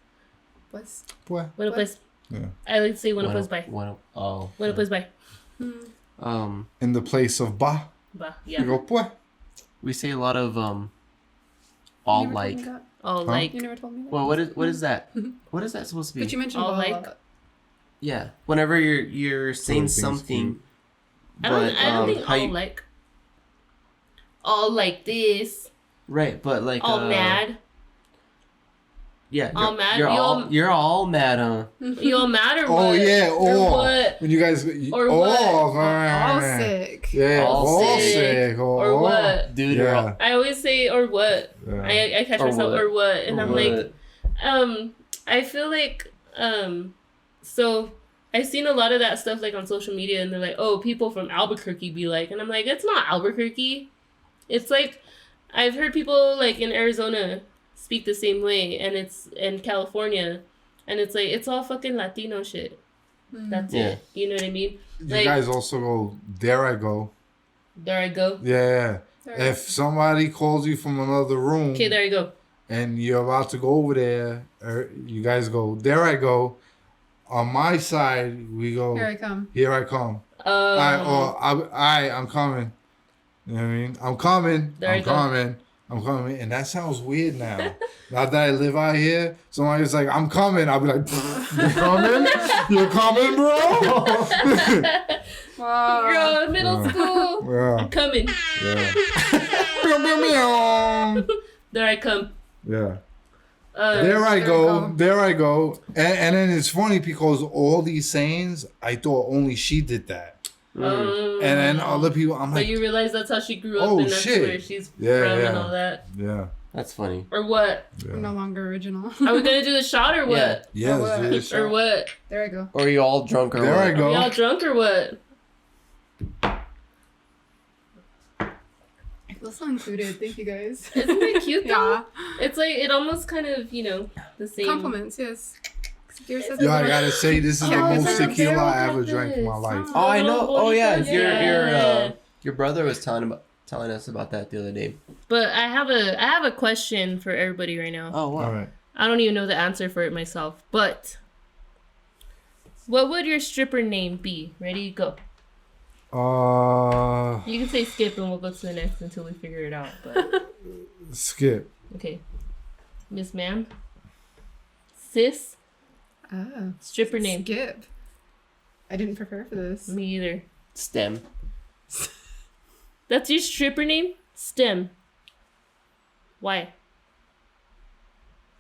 Pues. Pues. Bueno pues. Yeah. I like to say bueno pues bye. Bueno Bueno pues bye. In the place of bah, Ba. you Yeah. go, pues. we say a lot of all You never like. told me that. Oh, Huh? like You never told me that. Well, what is that? What is that supposed to be? But you mentioned All ba. like. Yeah, whenever you're saying things something, I don't but think how all you, like. All like this. right, but like All mad. Yeah, all mad? You're all mad, huh? You all mad or what? Oh, yeah. Or Or what? when you guys, Or what? All sick. Yeah, All all sick. sick. Or what? Dude, you're all, Yeah. I always say or what. Yeah. I catch Or myself what? or what, and Or I'm what? like, I feel like, so I've seen a lot of that stuff like on social media, and they're like, oh, people from Albuquerque be like, and I'm like, it's not Albuquerque. It's like, I've heard people like in Arizona speak the same way, and it's in California, and it's like, it's all fucking Latino shit. That's Yeah. it. You know what I mean? You Like, guys also go, there I go. there I go. Yeah. There. If somebody calls you from another room Okay, there you go. and you're about to go over there, or you guys go, there I go. On my side, we go, Here I come. here I come. I'm coming. You know what I mean? I'm coming. There I'm you go. coming. I'm coming. And that sounds weird now. Now that I live out here, somebody's like, I'm coming. I'll be like, you coming? You coming, bro? Wow. Girl, middle school. Yeah. I'm coming. Yeah. Meow, meow, meow. There I come. Yeah. Uh, There I There go. you go. There I go. And then it's funny because all these sayings, I thought only she did that. And then other people, I'm But like, you realize that's how she grew up, Oh, and that's shit. where she's Yeah, from and yeah. all that. yeah. That's funny. Or what? I'm no longer original. Are we gonna do the shot or what? Yeah, Or what? let's do this Or shot. what? There I go. Or are you all drunk or There what? I go. Are y'all drunk or what? I feel so included. Thank you guys. Isn't it cute though? Yeah. It's like it almost kind of the same. Compliments, yes. Dear says Yo, I it. gotta say, this is the Oh, most it's like a tequila barrel I ever like drank in my this. life. Oh, I know. Oh, yeah. Yeah. Your brother was telling us about that the other day. But I have a question for everybody right now. Oh, wow. All right. I don't even know the answer for it myself. But what would your stripper name be? Ready, go. You can say skip and we'll go to the next until we figure it out. But Skip. okay. Miss Ma'am. Sis. Oh. Stripper name. Skip. I didn't prepare for this. Me either. STEM. That's your stripper name? STEM. Why?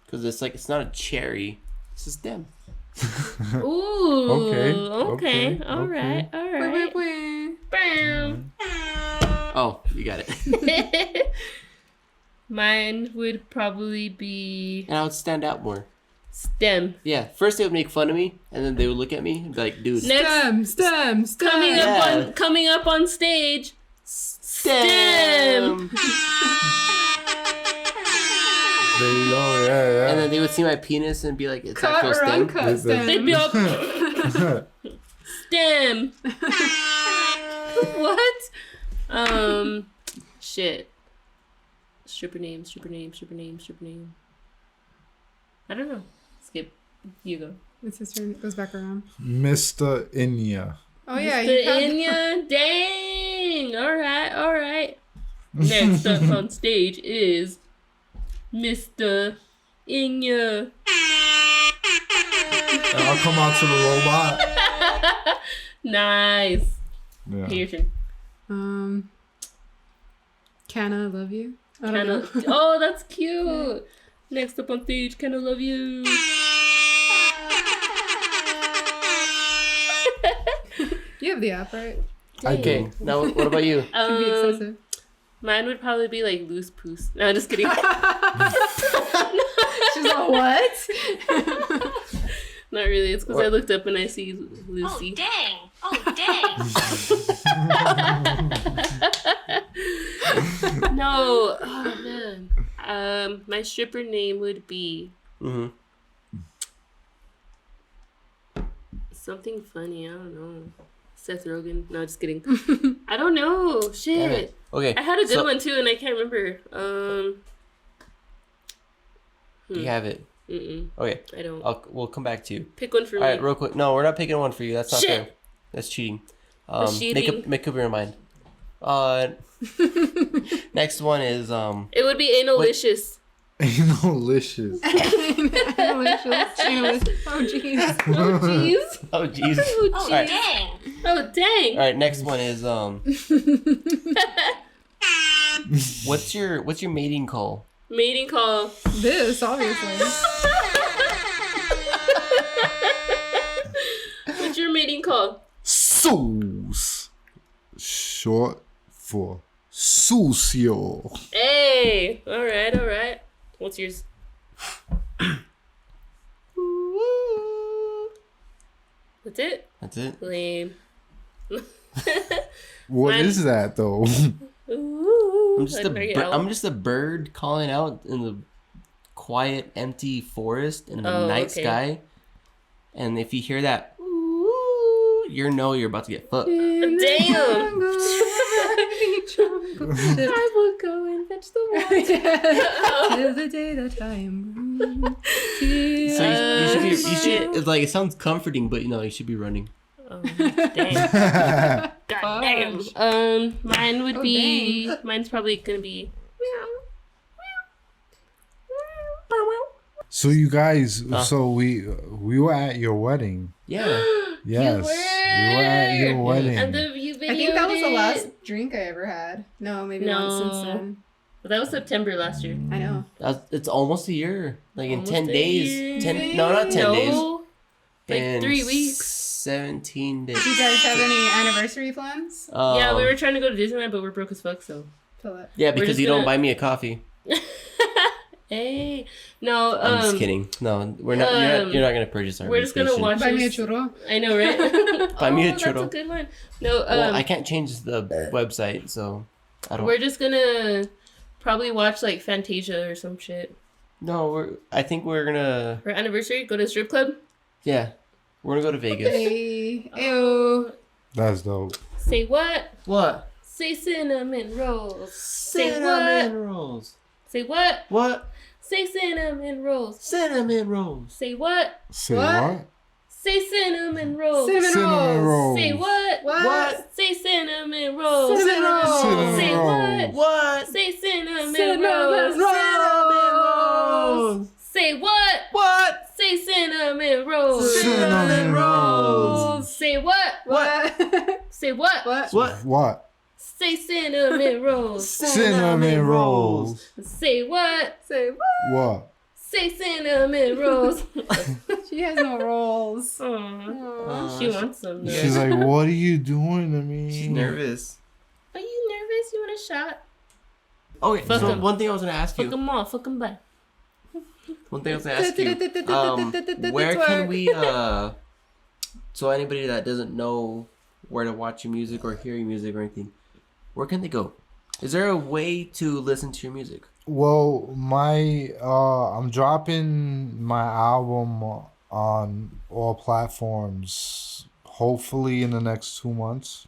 Because it's not a cherry. It's a STEM. Ooh. Okay. All right. All right. Bam. Oh, you got it. Mine would probably be And I would stand out more. STEM. Yeah, first they would make fun of me, and then they would look at me and be like, dude, Next, STEM. coming up on stage. STEM! There you go. Yeah. And then they would see my penis and be like, it's Cut actual or STEM. uncut STEM. They'd be up. STEM. What? Shit. Stripper name. I don't know. Skip. You go. It's his turn. It goes back around. Mr. Inya. Oh, yeah. Mr. You have Inya. Dang. All right. Next up on stage is Mr. Inya. I'll come out to the robot. Nice. Yeah. Here, your turn. Can I love you? I don't know. Oh, that's cute. Next up on stage, Can I Love You? You have the app, right? I Okay, do. now what about you? Can be excessive. Mine would probably be like Loose Poos. No, just kidding. She's like, what? Not really. It's because I What? looked up and I see Lucy. No. Oh, man. My stripper name would be Mm-hmm. something funny. I don't know. Seth Rogen. No, just kidding. I don't know. Shit. Okay. I had a good one too, and I can't remember. You have it. Mm-mm. Okay. I don't. We'll come back to you. Pick one for All me. right, real quick. No, we're not picking one for you. That's not Shit. fair. That's cheating. That's cheating. Make up your mind. Next one is It would be analicious. Analicious. Oh, jeez. Oh jeez. oh jeez. Oh All right. jeez. Oh dang. All right, next one is what's your mating call? Mating call. This, obviously. What's your mating call? Sauce. Short for sucio. Hey. All right. What's yours? That's it. That's it. Lame. What Mine- is that though? Ooh. I'm just Like, are you out? I'm just a bird calling out in the quiet, empty forest in the Oh, night okay. sky. And if you hear that, ooh, you're about to get fucked. Damn. I will go and fetch the water. Till the day that time. So you should shit. it's like it sounds comforting, but you should be running. Oh, dang. God damn. Mine would Oh, be. Mine's probably gonna be. So you guys, so we were at your wedding. Yeah. Yes, we were at your wedding. And you I think that was the videoed last it. drink I ever had. No, maybe No. once since then. But that was September last year. I know. It's almost a year. Like in Almost 10 a days. year. 10 No, not 10 days. No. Like In 3 weeks. 17 days. Do you guys have any anniversary plans? Yeah, we were trying to go to Disneyland, but we're broke as fuck, so. Fill it. Yeah, we're because just you don't gonna- buy me a coffee. Hey, no. I'm just kidding. No, we're not. You're not gonna purchase our. We're just gonna watch. Buy me a churro. I know, right? Buy me a That's churro. a good one. No, Well, I can't change the website, so I don't. we're just gonna probably watch like Fantasia or some shit. No, I think we're gonna. For anniversary, go to a strip club. Yeah, we're gonna go to Vegas. Hey, ew. That's dope. Say what? What? Say cinnamon rolls. Cinnamon rolls. Say what? What? Say cinnamon rolls. Cinnamon rolls. Say what? Say What? what? Say cinnamon rolls. Cinnamon rolls. Say what? What? Say cinnamon rolls. Cinnamon rolls. Cinnamon Say what? rolls. What? Say cinnamon Cinnamon rolls. rolls. Say what? What? Say cinnamon rolls. Cinnamon rolls. Say what? What? Say what? What? What? What? Say cinnamon rolls. Cinnamon rolls. Say what? Say what? What? Say cinnamon rolls. She has no rolls. Aww. She wants some. Though. She's like, what are you doing to me? She's nervous. Are you nervous? You want a shot? Okay, Fuck so 'em. one thing I was gonna ask Fuck you. them all. Fuck them back. One thing I was gonna ask you. Where can we? So anybody that doesn't know where to watch your music or hear your music or anything, where can they go? Is there a way to listen to your music? Well, I'm dropping my album on all platforms, hopefully in the next 2 months.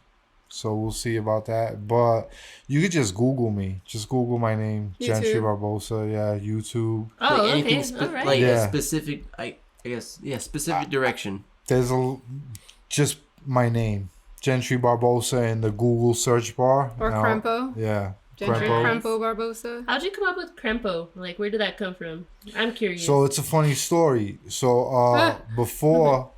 So we'll see about that. But you could just Google me. Just Google my name, Jentry YouTube. Barbosa. Yeah, YouTube. Oh, Like okay. anything All right. like Yeah. a specific, I guess, specific direction. There's just my name, Jentry Barbosa, in the Google search bar. Or Now- Krempo. Yeah, Gentry Krempo. Krempo Barbosa. How'd you come up with Krempo? Like, where did that come from? I'm curious. So it's a funny story. So before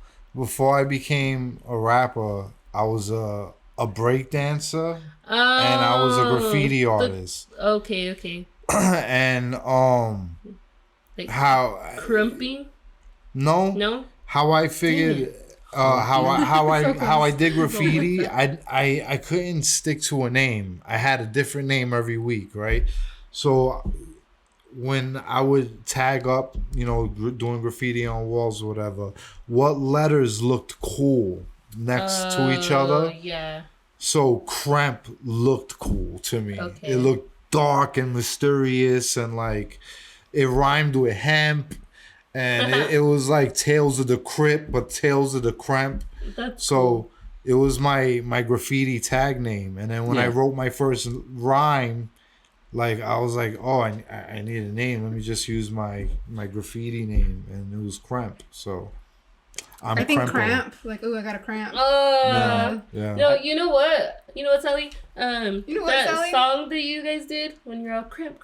I became a rapper, I was a break dancer and I was a graffiti artist. Okay. And Like how Crumpy? no how I figured how I did graffiti, I couldn't stick to a name. I had a different name every week, right? So when I would tag up, doing graffiti on walls or whatever, what letters looked cool next to each other? Yeah. So Cramp looked cool to me. Okay. It looked dark and mysterious, and like it rhymed with hemp, and it was like Tales of the Crypt, but Tales of the Cramp. That's So cool. it was my graffiti tag name. And then when I wrote my first rhyme, like I was like, oh, I need a name. Let me just use my graffiti name, and it was Cramp. So I think Krempo. cramp. Like, ooh, I got a cramp. Yeah. No, you know what? Sally? You know what, that Sally? song that you guys did when you're all cramp.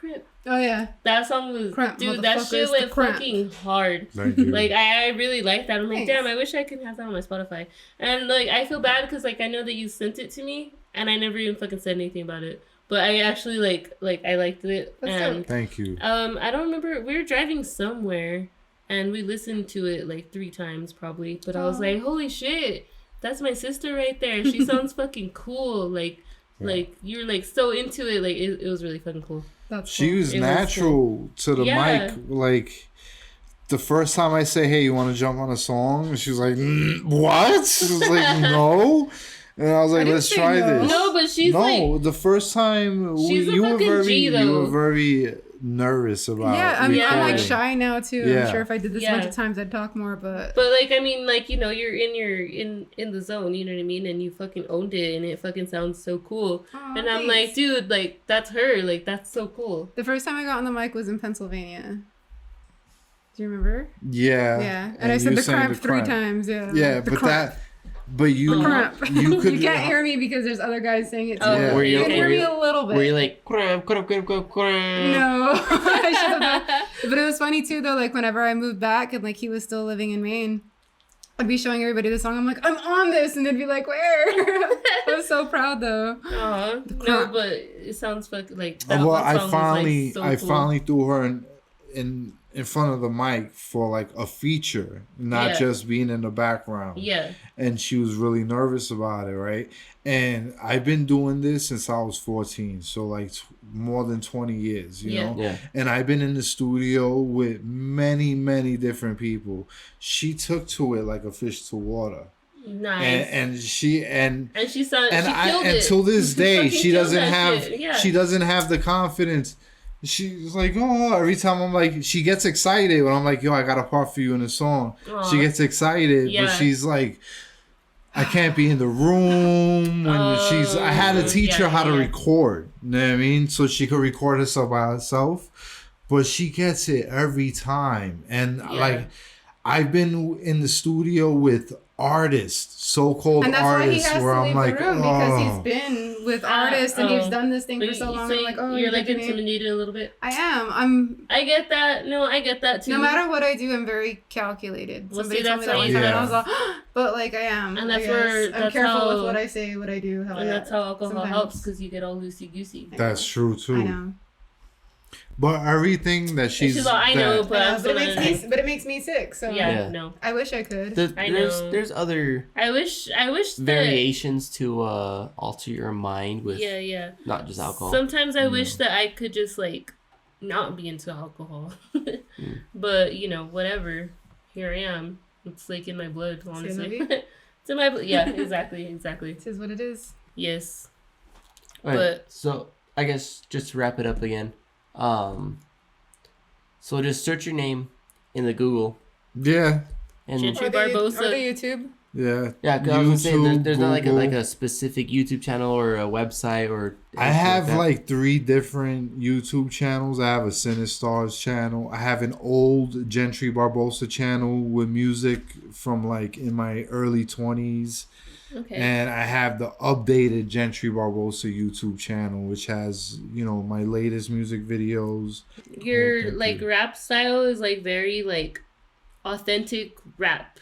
Oh, yeah. That song was, Cramp, dude, that motherfucker, shit it's the went cramp. fucking hard. Thank you. Like, I really like that. I'm like, Thanks. damn, I wish I could have that on my Spotify. And, like, I feel bad because, like, I know that you sent it to me, and I never even fucking said anything about it. But I actually, like I liked it. That's And, Thank you. I don't remember. We were driving somewhere, and we listened to it, like, 3 times, probably. But I was like, holy shit, that's my sister right there. She sounds fucking cool. Like, you're, like, so into it. Like, it was really fucking cool. That's She cool. was It was natural to the Yeah. mic. Like the first time I say, "Hey, you want to jump on a song?" She was like, "What?" She was like, "No," and I was like, didn't "Let's say try no. this." No, but she's, no, like... the first time She's a you were fucking very G, though. nervous about. Yeah, I mean, I'm like recording. shy now too. Yeah. I'm sure if I did this a Yeah. bunch of times, I'd talk more. But But like, I mean, like, you're in the zone, you know what I mean? And you fucking owned it, and it fucking sounds so cool. Aw, And I'm thanks. like, dude, like, that's her. Like, that's so cool. The first time I got on the mic was in Pennsylvania. Do you remember? Yeah, Yeah, and I said you the sang cramp the 3 cramp. times. Yeah. Yeah, The but cramp. you Cramp. you could You can't hear me because there's other guys saying it too. Oh, Yeah. Were You you, can were hear me you, a little bit. were you like cramp? No, I should have. But it was funny too, though. Like whenever I moved back and like he was still living in Maine, I'd be showing everybody the song. I'm like, I'm on this, and they'd be like, where? I was so proud though. Aw. No, cramp. but it sounds fucking like that well, one I song finally was, like, so cool. threw her in in front of the mic for like a feature, not Yeah. just being in the background. Yeah. And she was really nervous about it, right? And I've been doing this since I was 14, so like more than 20 years, you know? Yeah. And I've been in the studio with many, many different people. She took to it like a fish to water. Nice. And she And she sounded. and She killed it. to this day fucking she killed doesn't that have shit. Yeah. she doesn't have the confidence. She's like, oh, every time I'm like, she gets excited when I'm like, yo, I got a part for you in the song. Aw. She gets excited, Yeah. but she's like, I can't be in the room when I had to teach her how to record. You know what I mean? So she could record herself by herself. But she gets it every time. And like, I've been in the studio with artists, so-called And that's why he artists, has where to I'm leave like, the room because he's oh. been with artists and he's done this thing for But so long. so I'm like, oh, you're like making me- intimidated a little bit. I am. I get that. No, I get that too. No matter what I do, I'm very calculated. Well, Somebody see, told me that's that one how time, you- and I was like, but like I am. And I that's guess. where- I'm that's careful how- with what I say, what I do, how And I that's act how alcohol sometimes. helps because you get all loosey goosey. That's true too. I know. But everything that she's all, I know, that- but I'm But still it makes me sick. So Yeah, Yeah. no. I wish I could. I know. There's other I wish that, variations to alter your mind with Yeah. not just alcohol. Sometimes I wish that I could just like not be into alcohol. But, you know, whatever. Here I am. It's like in my blood, honestly. movie? It's in my blood. Yeah, exactly. This is what it is. Yes. All right, but- so I guess just to wrap it up again, so just search your name in the Google yeah, and Jentry Or the Barbosa. YouTube. yeah. yeah, 'cause I was gonna say YouTube, there's not Google. like a specific YouTube channel or a website or. I anything have that. like 3 different YouTube channels. I have a Cinestars channel. I have an old Jentry Barbosa channel with music from like in my early 20s. Okay. And I have the updated Jentry Barbosa YouTube channel, which has, you know, my latest music videos. Your thank like you. rap style is like very like authentic rap.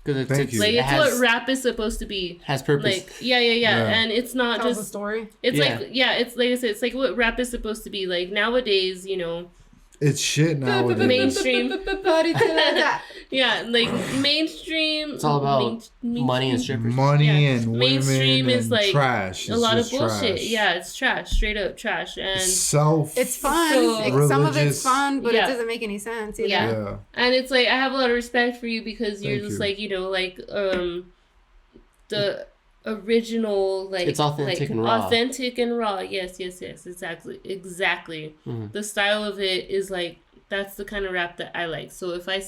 Because Thank you. Like it it's has, what rap is supposed to be. has purpose. Like yeah. Yeah. And it's not Tells a just story. it's Yeah. like it's like I said, it's like what rap is supposed to be. Like nowadays, you know, It's shit nowadays. mainstream. Party to that. Yeah, like mainstream. It's all about money and strippers. Money Yeah. and Mainstream women is, and like, trash. a It's lot of just bullshit. trash. Yeah, it's trash, straight up trash. And Self. It's fun. So- Some of Religious. it's fun, but Yeah. it doesn't make any sense either. Yeah. Yeah. and it's like I have a lot of respect for you because you're Thank just you. like, you know, like the original, like It's authentic like, and raw. Authentic and raw. Yes, exactly. Mhm. The style of it is like that's the kind of rap that I like. So if I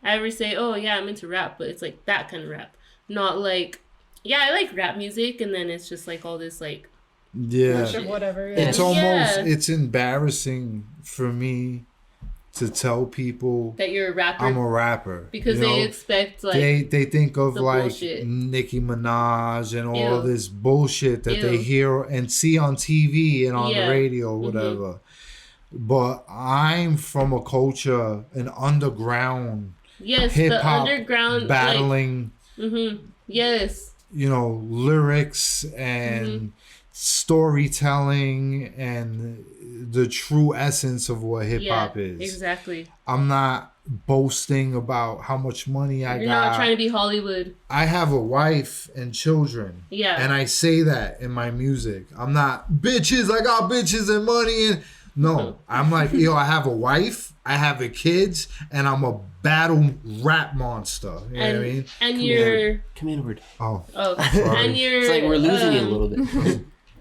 ever say, oh yeah, I'm into rap, but it's like that kind of rap, not like yeah, I like rap music, and then it's just like all this like Yeah. Bunch of whatever. Yeah. It's almost, Yeah. it's embarrassing for me to tell people that you're a rapper I'm a rapper. because you they know? expect like they think of the like bullshit. Nicki Minaj and all Ew. this bullshit that they Ew. hear and see on TV and on Yeah. the radio or Mhm. whatever. But I'm from a culture, an underground yes, hip the hop underground battling, yes. you know, lyrics and Mm-hmm. storytelling and the true essence of what hip Yeah, hop is. exactly. I'm not boasting about how much money I You're got. not trying to be Hollywood. I have a wife and children. Yeah. And I say that in my music. I'm not bitches, I got bitches and money and no. I'm like, yo, I have a wife, I have a kids, and I'm a battle rap monster. You know what I mean? And you're Come inward. Oh. oh, and you're It's like we're losing you a little bit.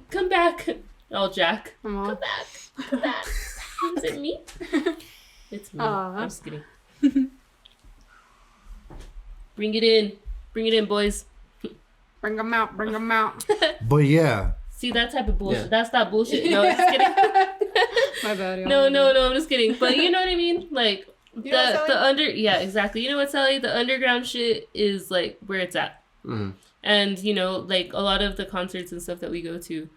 Come back. Oh, Jack. Come on. Come back. Come back. Is it me? It's me. Aw. I'm just kidding. Bring it in. Bring it in, boys. Bring them out. Bring them out. But yeah. See that type of bullshit. Yeah. That's not bullshit. No, I'm just kidding. My bad. y'all. No, I'm just kidding. But you know what I mean? Like You know what, Sally? yeah, exactly. You know what, Sally? The underground shit is like where it's at. Mhm. And you know, like a lot of the concerts and stuff that we go to,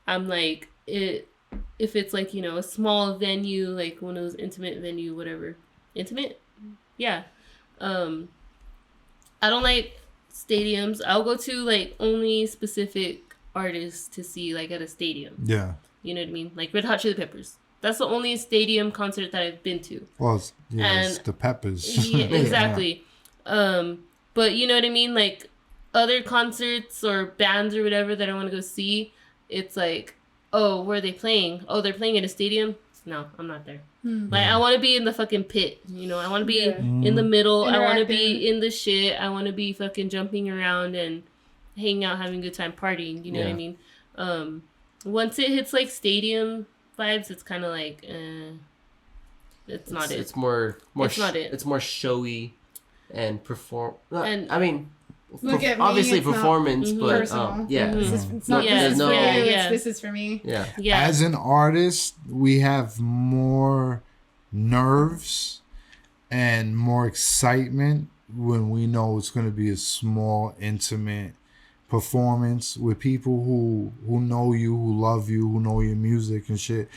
I'm like if it's like, you know, a small venue, like one of those intimate venue, whatever. Intimate? Yeah. I don't like stadiums. I'll go to like only specific artists to see like at a stadium. Yeah. You know what I mean? Like Red Hot Chili Peppers. That's the only stadium concert that I've been to. Well, it's And- the Peppers. Yeah, exactly. But you know what I mean? Like other concerts or bands or whatever that I want to go see, it's like, oh, where are they playing? Oh, they're playing in a stadium? No, I'm not there. Like I want to be in the fucking pit, you know. I want to be in the middle. I want to be in the shit. I want to be fucking jumping around and hanging out, having a good time, partying. You know what I mean? Once it hits like stadium vibes, it's kind of like, it's not it. It's more It's not it. It's more showy and perform. And- I mean, Look at me, obviously it's not performance, but personal. yeah, It's not Yeah, this is no- for you. yeah. This is for me. yeah. Yeah. As an artist, we have more nerves and more excitement when we know it's going to be a small, intimate performance with people who know you, who love you, who know your music and shit.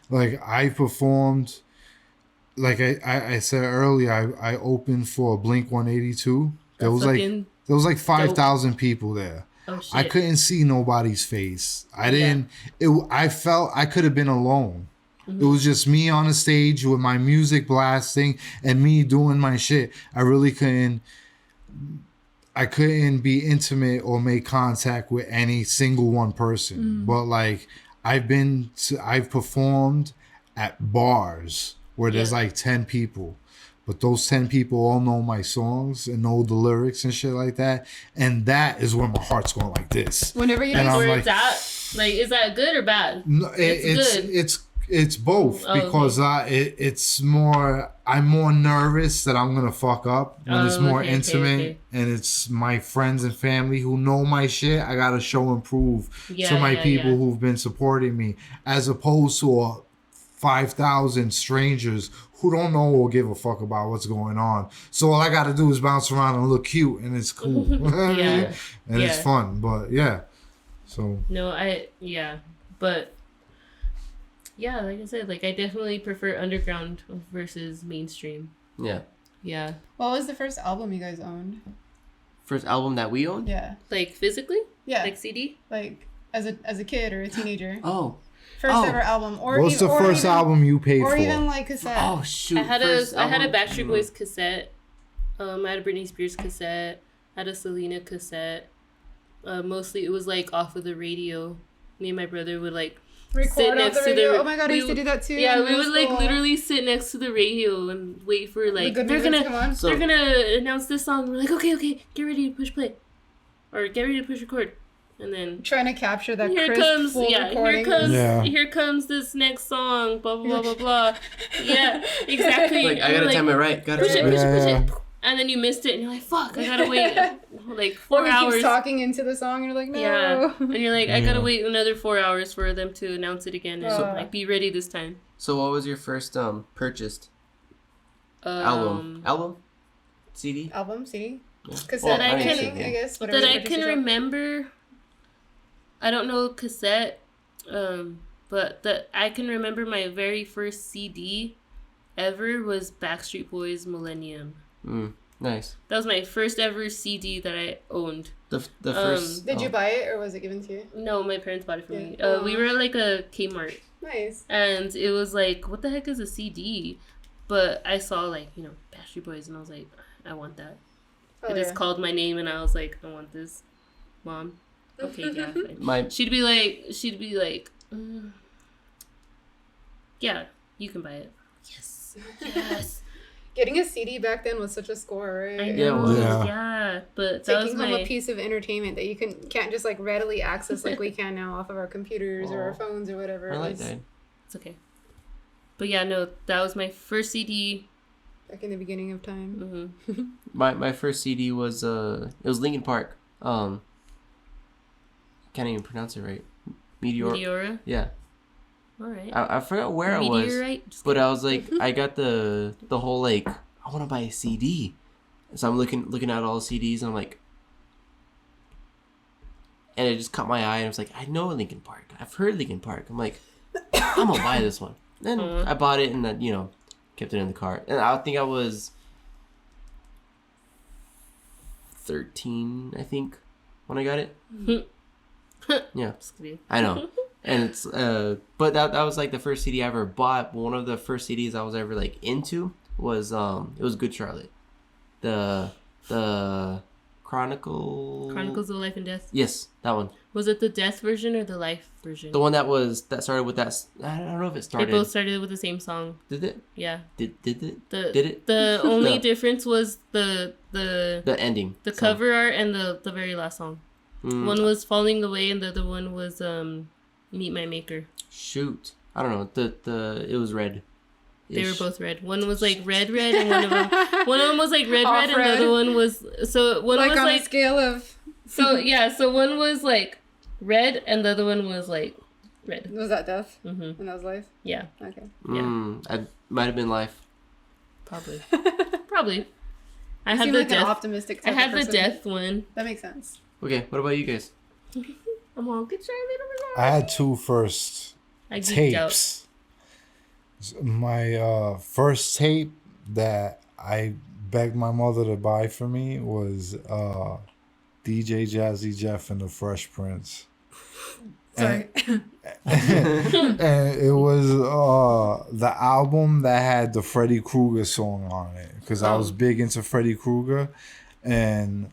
Like I performed, like I said earlier, I opened for Blink 182. There was like 5,000 people there. Oh shit. I couldn't see nobody's face. I didn't. I felt I could have been alone. It was just me on the stage with my music blasting and me doing my shit. I really couldn't. I couldn't be intimate or make contact with any single one person. But like I've performed at bars where there's like 10 people. But those 10 people all know my songs and know the lyrics and shit like that. And that is when my heart's going like this. Whenever you And That's I'm where like- it's at. Like, is that good or bad? No, it's both because it's more. I'm more nervous that I'm gonna fuck up when it's more intimate and it's my friends and family who know my shit. I gotta show and prove to my people who've been supporting me, as opposed to 5,000 strangers who don't know or give a fuck about what's going on. So all I gotta do is bounce around and look cute, and it's cool. Yeah. And it's fun. But yeah, so No, but yeah, like I said, like I definitely prefer underground versus mainstream. Yeah. Yeah. What was the first album you guys owned? First album that we owned? Yeah. Like physically? Yeah. Like CD? Like as a kid or a teenager. Oh. First Oh. ever album. Or what's the first album you paid or for? even like cassette. Oh shoot. I had first a album? Backstreet Boys cassette. I had a Britney Spears cassette. I had a Selena cassette. Mostly it was like off of the radio. Me and my brother would like sit Record on next the to radio. the. Oh my god, I used to do that too. Yeah, in we middle would like school. literally sit next to the radio and wait for like good they're music to gonna come on. So- they're gonna announce this song. We're like, okay, get ready to push play, or get ready to push record, and then Trying to capture that here crisp comes full recording. here comes this next song, blah blah blah blah blah. Yeah, exactly. Like I And gotta like, time it right. Gotta push it, time push it. it, push Yeah. it, and then you missed it, and you're like, fuck, I gotta wait like Or 4 he hours. keeps talking into the song and you're like, no. Yeah, and you're like, I gotta Yeah. wait another 4 hours for them to announce it again, and like be ready this time. So what was your first purchased album? CD? Album, CD? Yeah. Cassette, That I can- anything, I guess. Whatever That you I purchased can yourself. remember. I don't know cassette, but that I can remember my very first CD ever was Backstreet Boys Millennium. Nice. That was my first ever CD that I owned. The first. Did you buy it or was it given to you? No, my parents bought it for me. Yeah. We were at like a Kmart, Nice. and it was like, what the heck is a CD? But I saw like, Backstreet Boys, and I was like, I want that. Oh, I just yeah. called my name, and I was like, I want this, Mom. Okay, yeah. Fine. My She'd be like, yeah, you can buy it. Yes. Getting a CD back then was such a score, right? I Yeah, know. well, Yeah. But that was Taking home a my. piece of entertainment that you can't just like readily access like we can now off of our computers or our phones or whatever. I It like was that. It's okay. But yeah, no, that was my first CD. back in the beginning of time. My first CD was it was Linkin Park. Can't even pronounce it right. Meteora. Yeah. All right. I forgot where it was. Meteorite. Just But I was like, I got the whole like, I want to buy a CD. So I'm looking at all the CDs and I'm like, and it just caught my eye and I was like, I know Linkin Park. I've heard Linkin Park. I'm like, I'm gonna buy this one. Then I bought it and then kept it in the cart. And I think I was 13, I think, when I got it. Yeah, Just kidding. I know. And it's but that was like the first CD I ever bought. One of the first CDs I was ever like into was it was Good Charlotte. The Chronicles of Life and Death. Yes, that one. Was it the death version or the life version? The one that started with that. I don't know if it started. They both started with the same song. Did it? Yeah. Did it? Did it? The only difference was the ending. The cover art and the very last song. One was Falling Away and the other one was Meet My Maker. Shoot. I don't know. It was red. They were both red. One was like red, and one of them was like red, Off and red. the other one was one Like was on like a scale of... so one was like red and the other one was like red. Was that death? Mm-hmm. And that was life? Yeah, Okay. I might have been life. probably. I had Seem the like an death. optimistic I type had of the person. death one. That makes sense. Okay, what about you guys? I'm all good, Charlie. I had two first I geeked out. tapes. My first tape that I begged my mother to buy for me was DJ Jazzy Jeff and the Fresh Prince. Sorry. And it was the album that had the Freddy Krueger song on it because I was big into Freddy Krueger, and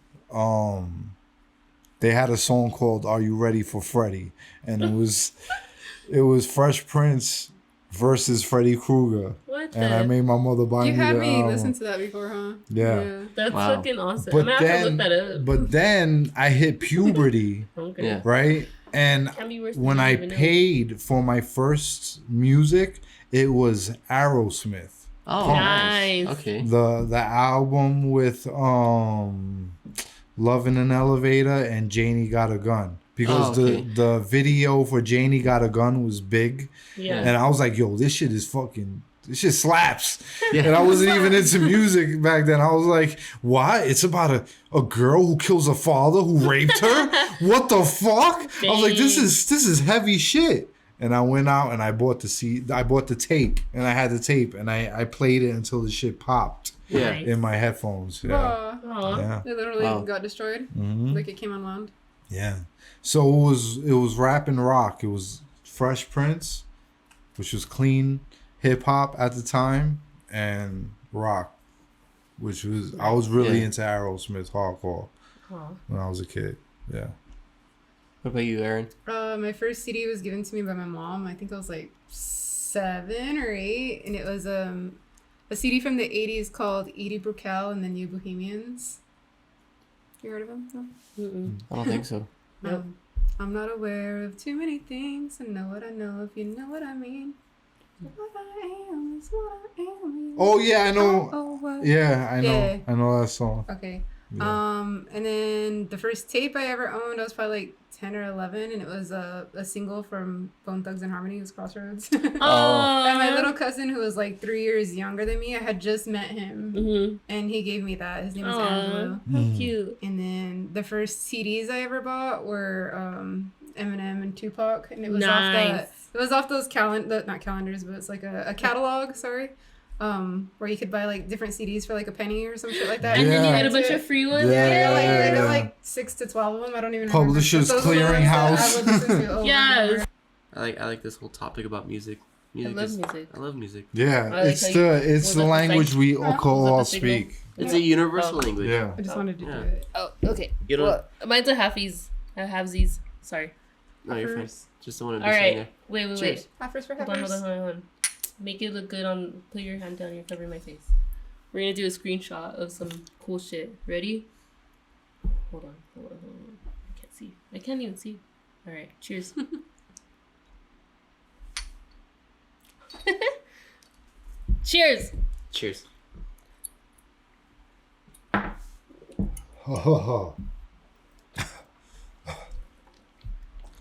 they had a song called "Are You Ready for Freddy?" and it was Fresh Prince versus Freddy Krueger, What and I made my mother buy You me had the me album. listen to that before, huh? Yeah. That's Wow. fucking awesome. But I'm gonna have to look that up. But then I hit puberty, Okay. Yeah. Can't right? And be worse than when you I even know. paid for my first music, it was Aerosmith. Oh, Nice. Okay. The album with Love in an Elevator and Janie Got a Gun. Because the video for Janie Got a Gun was big. Yeah. And I was like, yo, this shit slaps. And I wasn't even into music back then. I was like, what? It's about a girl who kills a father who raped her? What the fuck? I was like, this is heavy shit. And I went out and I bought the tape, and I had the tape, and I played it until the shit popped Yeah. Nice. in my headphones. Yeah. Aw. Yeah. It literally Wow. got destroyed. Mhm. Like it came unwound. Yeah. So it was rap and rock. It was Fresh Prince, which was clean hip hop at the time, and rock, which was I was really into Aerosmith hardcore Aw. when I was a kid. Yeah. What about you, Erin? My first CD was given to me by my mom. I think I was like 7 or 8, and it was a CD from the 80s called Edie Brickell and the New Bohemians. You heard of them? No? Mm-mm. I don't think so. Nope. I'm not aware of too many things and know what I know if you know what I mean. What I am is what I am. Oh yeah, I know. What? Yeah, I know. Yeah. I know that song. Okay. Yeah. And then the first tape I ever owned, I was probably like 10 or 11, and it was a single from Bone Thugs and Harmony. It was Crossroads. And my little cousin, who was like 3 years younger than me, I had just met him, Mm-hmm. and he gave me that. His name was Aw, Angelo. how cute. And then the first CDs I ever bought were Eminem and Tupac, and it was off that. Nice. It was off those not calendars, but it's like a catalog. Sorry. Where you could buy like different CDs for like a penny or some shit like that. And then you Yeah. get a bunch of free ones. Yeah. I got like 6 to 12 of them. I don't even know. Publishers Those are the ones that Clearinghouse. I would listen to over and Yes. over. I like this whole topic about music. I love is- music. I love music. Yeah, I like it's how it's was the that the language same- we Huh? all Was that the signal? speak. It's a universal Oh. language. Yeah. I just wanted to Yeah. do it. Oh, okay. You don't. Well, mine's a halfies. I have these. Sorry. No, you're fine. First. Just don't want to All do something right. there. Wait. Cheers. Halfers for Hold on. halfers. Make it look good on. Put your hand down. You're covering my face. We're gonna do a screenshot of some cool shit. Ready? Hold on. I can't see. I can't even see. All right. Cheers. Cheers. Cheers.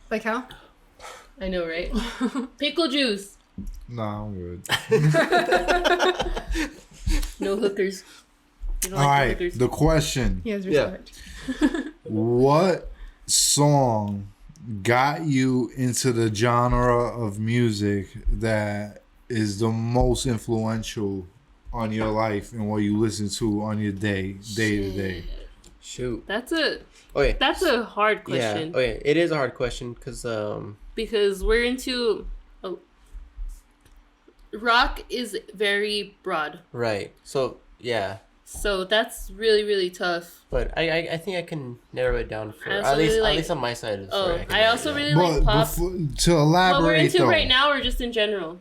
Like how? I know, right? Pickle juice. Nah, I'm good. No hookers. You don't All like right, hookers. the question: He has Yeah. respect. what song got you into the genre of music that is the most influential on your life and what you listen to on your day to day? Shoot. That's a Okay. hard question. Yeah. Okay. It is a hard question because because we're into rock is very broad. Right. So yeah. So that's really, really tough. But I think I can narrow it down for I also at least really at like- least on my side of the Oh, story. can I narrow also it down. really But like pop. to What we're elaborate into though, right now, or just in general?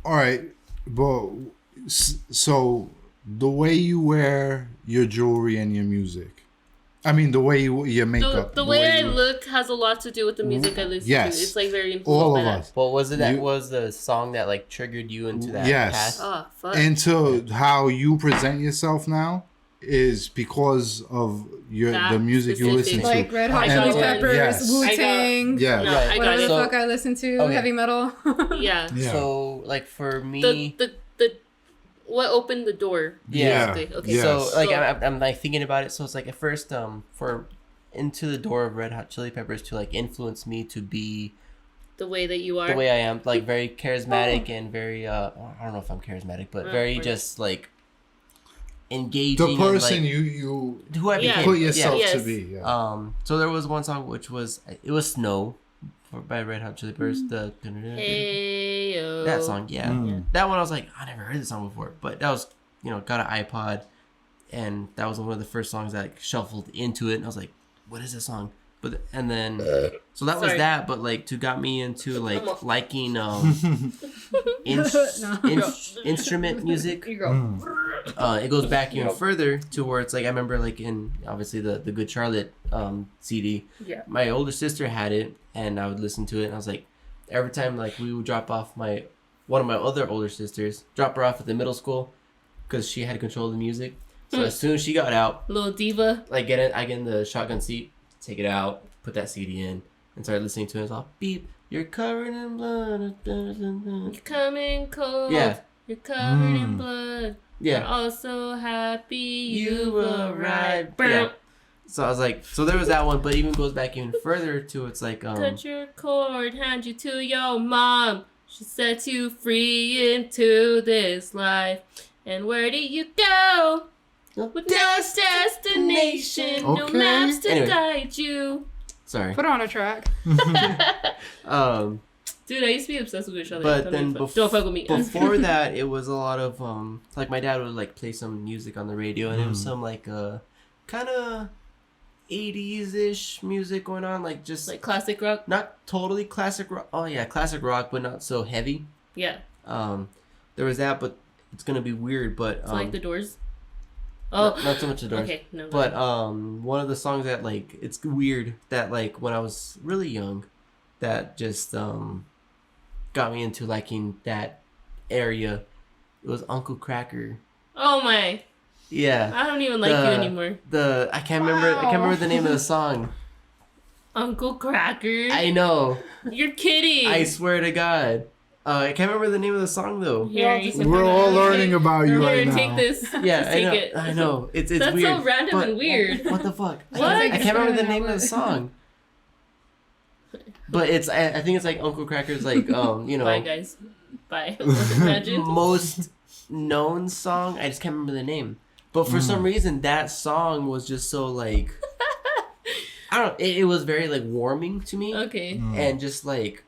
all right, but so the way you wear your jewelry and your music, I mean the way your makeup, The way I you- look has a lot to do with the music I listen Yes. to. It's like very influenced all by of that. us. Well, was it that You- was the song that like triggered you into that Yes. past? Oh, fuck. Into how you present yourself now is because of That the music you listen specific- to. Like Red Hot I Chili got it. Peppers, Yes. Wu-Tang, Yeah. No, Right. I got whatever it. the So- fuck I listen to, okay. heavy metal. Yeah. Yeah. So like for me, The what opened the door? Yeah. basically. Okay. Yes. so like So- I'm like thinking about it. So it's like at first for into the door of Red Hot Chili Peppers to like influence me to be The way that you are. the way I am, like very charismatic and very I don't know if I'm charismatic, but very or- just like engaging. The person and, you like, who I Yeah. became. put yourself Yes. to be. Yeah. So there was one song which was it was Snow by Red Hot Chili Peppers. Hey yo. That song, yeah. Mm. That one I was like, I never heard this song before, but that was got an iPod, and that was one of the first songs that like, shuffled into it, and I was like, what is this song? But and then so that was Sorry. that, but like to got me into like liking instrument music. You go. It goes back even further to where it's like I remember like in obviously the Good Charlotte CD. Yeah. My older sister had it, and I would listen to it, and I was like, every time like we would drop off one of my other older sisters, drop her off at the middle school, because she had control of the music. So as soon as she got out, Little diva. like I get in the shotgun seat, take it out, put that CD in, and start listening to it. It's all beep. You're covered in blood. You're coming cold. Yeah. You're covered in blood. You're Yeah. also happy You you arrived. arrived. Yeah. So I was like, so there was that one, but even goes back even further to it's like Cut your cord, hand you to your mom. She set you free into this life. And where do you go? With no destination, no Okay. maps to Anyway. guide you. sorry. Put her on a track. Dude, I used to be obsessed with each other. But then don't fuck with me. before that, it was a lot of like my dad would like play some music on the radio, and it was some like kind of 80s ish music going on, like just like classic rock. not totally classic rock. Oh yeah, classic rock, but not so heavy. Yeah. There was that, but it's gonna be weird. But So like the Doors. Oh. not so much the Doors. Okay. No. But one of the songs that like it's weird that like when I was really young, that just got me into liking that area. It was Uncle Cracker. Oh my. Yeah. I don't even like you anymore. I can't remember the name of the song. Uncle Cracker. I know. You're kidding. I swear to God. I can't remember the name of the song though. Here, you can We're all learning about you Here, right now. take this. Yeah, Just I take know. it. I know. It's That's weird. so random but- and weird. What the fuck? What? I can't remember the name of the What? song. But it's I think it's like Uncle Cracker's like Bye, guys. Bye. Imagine. most known song. I just can't remember the name. But for some reason, that song was just so like I don't know. It was very like warming to me, Okay. and just like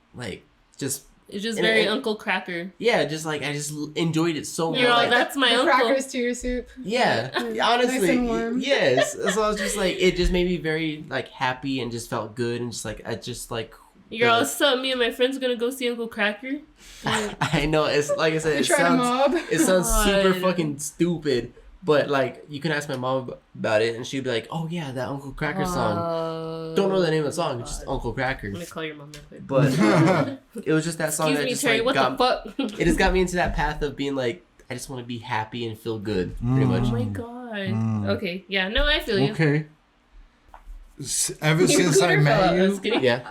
just It's just And very it- Uncle Cracker. yeah, just like I just enjoyed it so much. You're all, Like, that's my The uncle. crackers to your soup. yeah, Nice honestly, and warm. yes. So I was just like, it just made me very like happy and just felt good and just like I just like. You're all so me and my friends gonna go see Uncle Cracker. I know it's like I said, You it try to sounds mob. it sounds super God. fucking stupid, but like you can ask my mom about it and she'd be like, "Oh yeah, that Uncle Cracker song." Don't know the name of the song, it's just Uncle Cracker. I'm gonna call your mom real quick. But it was just that song Excuse that me, just Terry. like What got the fuck? it just got me into that path of being like, I just want to be happy and feel good, pretty Oh much. my god. Okay. Yeah. No, I feel you. Okay. Ever since I met you, Kidding. Yeah,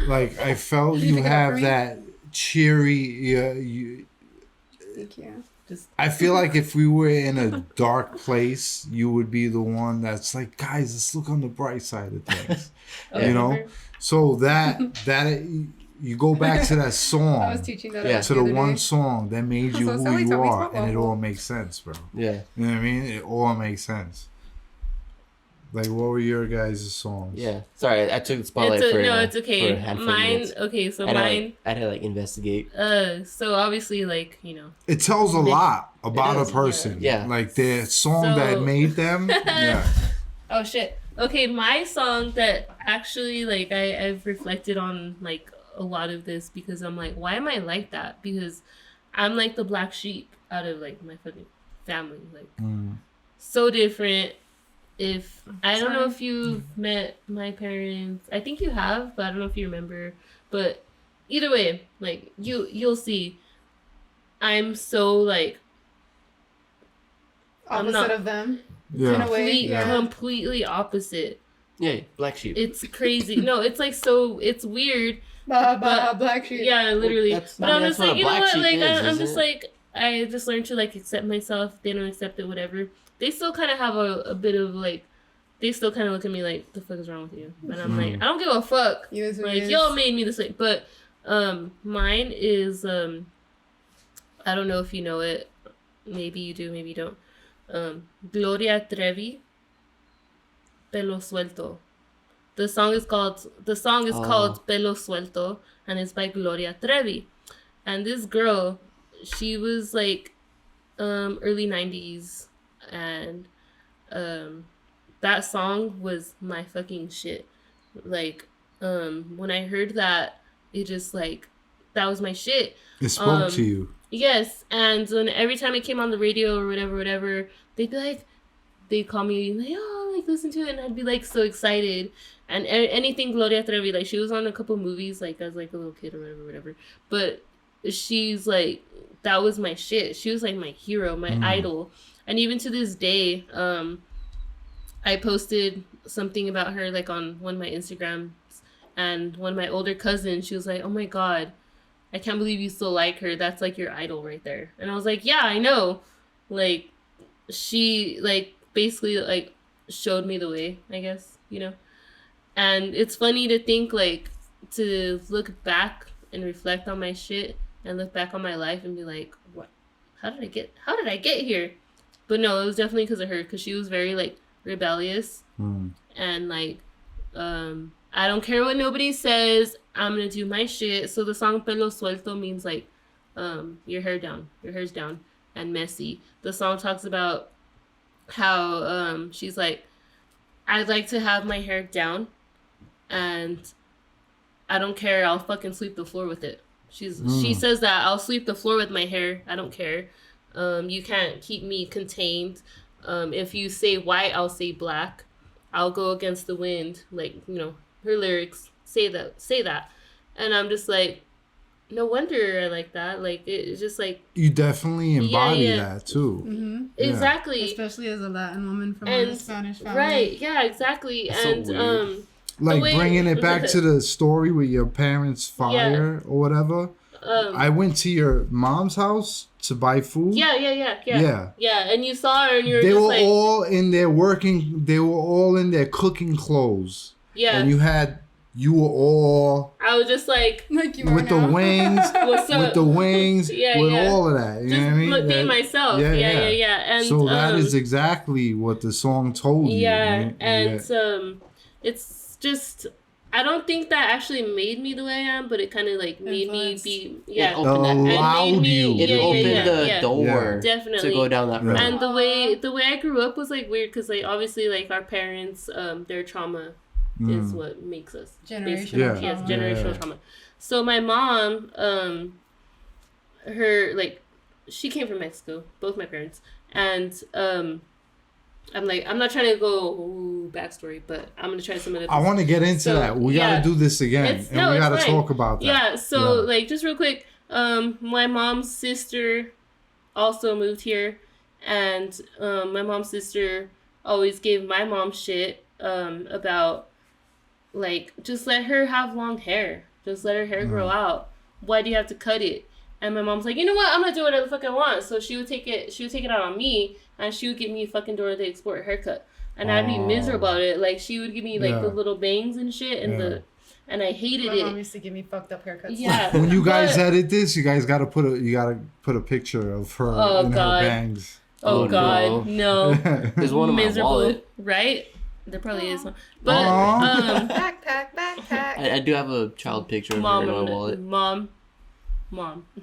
like I felt Did you you pick it up have for me? that cheery. You. Thank you. I feel like if we were in a dark place, you would be the one that's like, guys, let's look on the bright side of things. Okay, You know, remember? so that you go back to that I was song, teaching that. Yeah. to the one song that made you So who Sally you told me are, it's and it awful. all makes sense, bro. yeah. You know what I mean? It all makes sense. Like, what were your guys' songs? Yeah. Sorry, I took the spotlight It's for no, for it's a okay. handful of Mine, minutes. okay, so I mine. had to like investigate. So obviously, like, It tells a lot about a does, person. yeah. Like their song So- that made them. Yeah. Oh shit. Okay, my song that actually like I've reflected on like a lot of this because I'm like, why am I like that? Because I'm like the black sheep out of like my fucking family. Like so different. If I don't know if you've met my parents. I think you have, but I don't know if you remember. But either way, like you'll see. I'm so like I'm Opposite not- of them. Yeah. In a way. completely opposite. Yeah, black sheep. It's crazy. No, it's like so. It's weird. But black sheep. Yeah, literally. that's- But I I'm mean, just that's like, what a you know black what? sheep Like, is, I'm isn't just it? like, I just learned to like accept myself. They don't accept it, whatever. They still kind of have a bit of like, they still kind of look at me like, the fuck is wrong with you? And I'm like, I don't give a fuck. You is who Like, you is. y'all made me this way. But mine is I don't know if you know it. Maybe you do, maybe you don't. Gloria Trevi, Pelo Suelto. The song is called Pelo Suelto, and it's by Gloria Trevi. And this girl, she was like early 90s, and that song was my fucking shit. Like when I heard that, it just like that was my shit. It spoke to you. Yes, and when every time it came on the radio or whatever, they'd be like, they'd call me like, oh, like listen to it, and I'd be like so excited. And anything Gloria Trevi, like she was on a couple movies, like as like a little kid or whatever. But she's like, that was my shit. She was like my hero, my idol, and even to this day, I posted something about her like on one of my Instagrams, and one of my older cousins, she was like, oh my god, I can't believe you still like her. That's like your idol right there. And I was like, yeah, I know. Like, she like basically like showed me the way, I guess, you know. And it's funny to think like to look back and reflect on my shit and look back on my life and be like, what? How did I get here? But no, it was definitely because of her, because she was very like rebellious and like I don't care what nobody says, I'm gonna do my shit. So the song Pelo Suelto means like your hair's down and messy. The song talks about how she's like, I'd like to have my hair down and I don't care, I'll fucking sweep the floor with it. She says that I'll sweep the floor with my hair, I don't care. You can't keep me contained. If you say white, I'll say black. I'll go against the wind. Like, you know, her lyrics say that. And I'm just like, no wonder I like that. Like, it's just like, You definitely embody yeah. that too. Mm-hmm. Yeah. exactly. Especially as a Latin woman from And- a Spanish family. Right, yeah, exactly. That's so And weird. Like way- bringing it back to the story with your parents' fire or whatever. I went to your mom's house to buy food. yeah. Yeah, and you saw her and you were They just were like, all in their working. They were all in their cooking clothes. yeah. And you were all I was just like, Like you are with the now. wings, what's up? with the wings, Yeah, with yeah. all of that. You know Just what I mean? being That- myself. yeah, Yeah. yeah. And So that is exactly what the song told you. yeah, right? and it's just, I don't think that actually made me the way I am, but it kind of like made me Influenced. be, It yeah, opened that, and made allowed me, you. it yeah, opened yeah, the yeah. door Definitely. to go down that road. Yeah. And the way I grew up was like weird because like obviously like our parents, their trauma is what makes us Generational basically. Yeah. Yes, trauma. generational trauma. So my mom, her like, she came from Mexico, both my parents, and I'm like, I'm not trying to go backstory, but I'm gonna try some of it. I want to get into So, that. We yeah. gotta do this again, It's- and no, we it's gotta fine. talk about that. Yeah, so Yeah. like just real quick, my mom's sister also moved here, and my mom's sister always gave my mom shit about like, just let her have long hair, just let her hair grow out. Why do you have to cut it? And my mom's like, you know what? I'm gonna do whatever the fuck I want. So she would take it out on me, and she would give me a fucking Dora the Explorer haircut, and I'd be miserable about it. Like she would give me like Yeah. the little bangs and shit, and and I hated My it. mom used to give me fucked up haircuts. Yeah. When you guys But- edit this, you guys gotta put a picture of her Oh, in God. her bangs. Oh Oh, God, no. There's one in my Miserable, wallet. right? There probably is one. But Aw. Backpack. I do have a child picture of her in my wallet. Mom.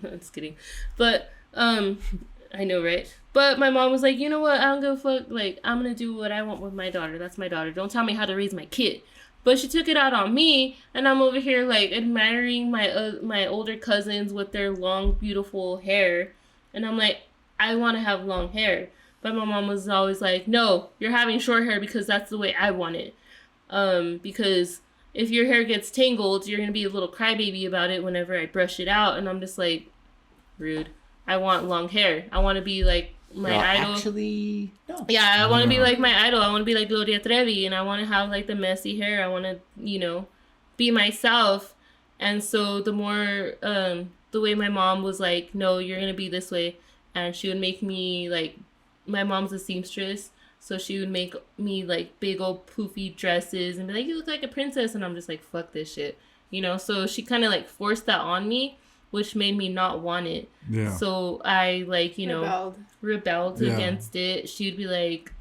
Just kidding. But I know, right? But my mom was like, you know what? I don't give a fuck. Like, I'm gonna do what I want with my daughter. That's my daughter. Don't tell me how to raise my kid. But she took it out on me, and I'm over here like admiring my older cousins with their long, beautiful hair, and I'm like, I want to have long hair. But my mom was always like, no, you're having short hair because that's the way I want it. Because if your hair gets tangled, you're going to be a little crybaby about it whenever I brush it out. And I'm just like, rude. I want long hair. I want to be like my idol. Actually, no. Yeah, I want to be like my idol. I want to be like Gloria Trevi. And I want to have like the messy hair. I want to, be myself. And so the more, the way my mom was like, no, you're going to be this way. And she would make me like, my mom's a seamstress, so she would make me like big old poofy dresses and be like, you look like a princess, and I'm just like, fuck this shit, so she kind of like forced that on me, which made me not want it. Yeah. So I like rebelled Yeah. against it. She'd be like,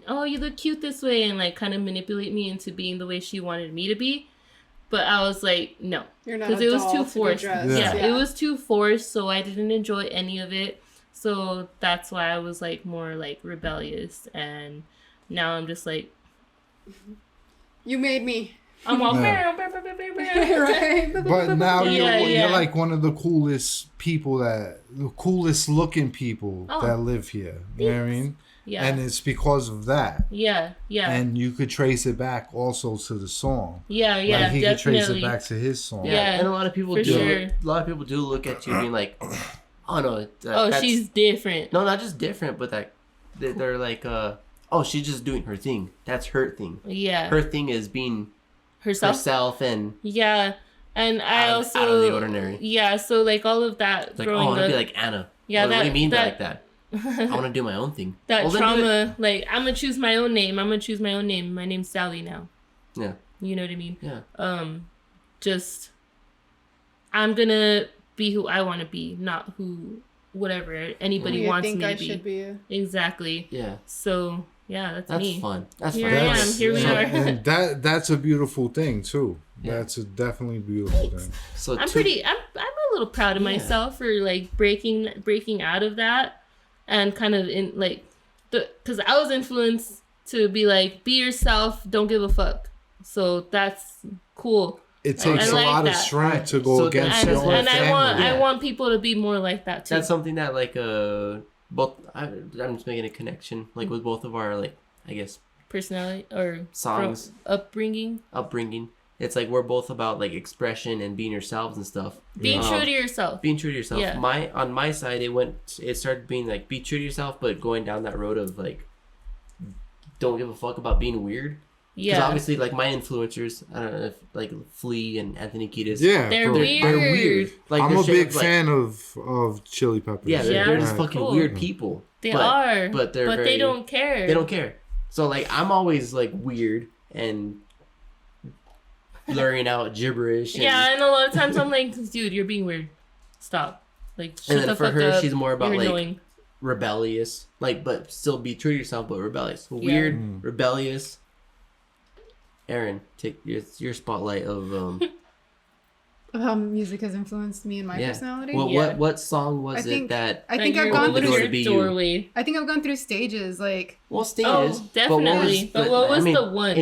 oh, you look cute this way, and like kind of manipulate me into being the way she wanted me to be. But I was like, no, because it was too forced. Yeah, it was too forced, so I didn't enjoy any of it. So that's why I was like more like rebellious, and now I'm just like, You made me. I'm all Yeah. Right? But now Yeah, you're yeah. like one of the coolest looking people Oh. that live here. You know what I mean? yeah, And it's because of that. yeah, And you could trace it back also to the song. yeah, Like he could trace definitely. it back to his song. Yeah, and a lot of people for do. sure. A lot of people do look at you being like, oh no, Oh, that's, she's different. no, not just different, but that they're like, oh, she's just doing her thing. That's her thing. Yeah, Her thing is being herself. herself and Yeah, and I out also of the ordinary. Yeah, so like all of that Like, oh, I growing want to up, be like Anna. Yeah, what do you mean by like that- that? I want to do my own thing. that Well, then do it. trauma. Like I'm gonna choose my own name. My name's Sally now. Yeah. You know what I mean? Yeah. Just I'm gonna be who I want to be, not who whatever anybody You wants think me I to be. should be. Exactly. Yeah. So yeah, that's That's me. fun. That's Here fun. I am. That's- Here we are. And that's a beautiful thing too. Yeah. That's a definitely beautiful thing. So I'm a little proud of Yeah. myself for like breaking out of that, and kind of in like because I was influenced to be like, be yourself, don't give a fuck. So that's cool. It I takes a like lot of that. strength to go So against And, your own and family. I Yeah. want people to be more like that too. That's something that like both I'm just making a connection like with both of our like I guess Personality or songs upbringing. It's like we're both about like expression and being yourselves and stuff. Being true to yourself. Being true to yourself. Yeah. On my side it started being like be true to yourself, but going down that road of like don't give a fuck about being weird. Because Yeah. obviously like my influencers, I don't know if like Flea and Anthony Kiedis. Yeah, They're bro. weird. They're weird. Like I'm they're a straight big up, like- fan of Chili Peppers. Yeah, they're Yeah. just fucking Cool. weird people. They but, are. but they're they very- don't care. They don't care. So like I'm always like weird and blurring out gibberish. And, Yeah, and a lot of times I'm like, dude, you're being weird. Stop. Like, shut and then the for fuck her, up. she's more about You're like annoying. rebellious, like but still be true to yourself, but rebellious. Weird, rebellious. Erin, take your spotlight of How music has influenced me and my yeah. personality. Well, Yeah. what song was I it think- that? I think Like, I've you're gone opening opening door through. to be your you. doorway. I think I've gone through stages. Like Well, stages. Oh, definitely. But what was the one?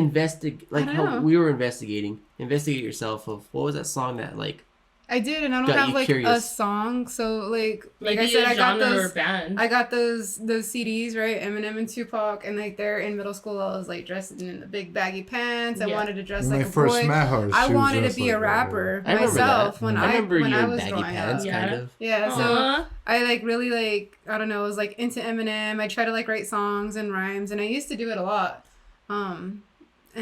Like I don't how know. we were investigating. Investigate yourself. Of what was that song that like? I did, and I don't Got have you like a curious. song. So like Maybe I said, a I got genre those. or band. I got those CDs, right? Eminem and Tupac, and like they're in middle school. I was like dressed in the big baggy pants. I Yeah. wanted to dress When like I a first boy. met her, I she was wanted to dressed be like a that. rapper I remember myself that. when I remember when you I in was baggy growing pants, up. kind Yeah. of. Yeah, so Aw. I like really like I don't know, I was like into Eminem. I try to like write songs and rhymes, and I used to do it a lot. And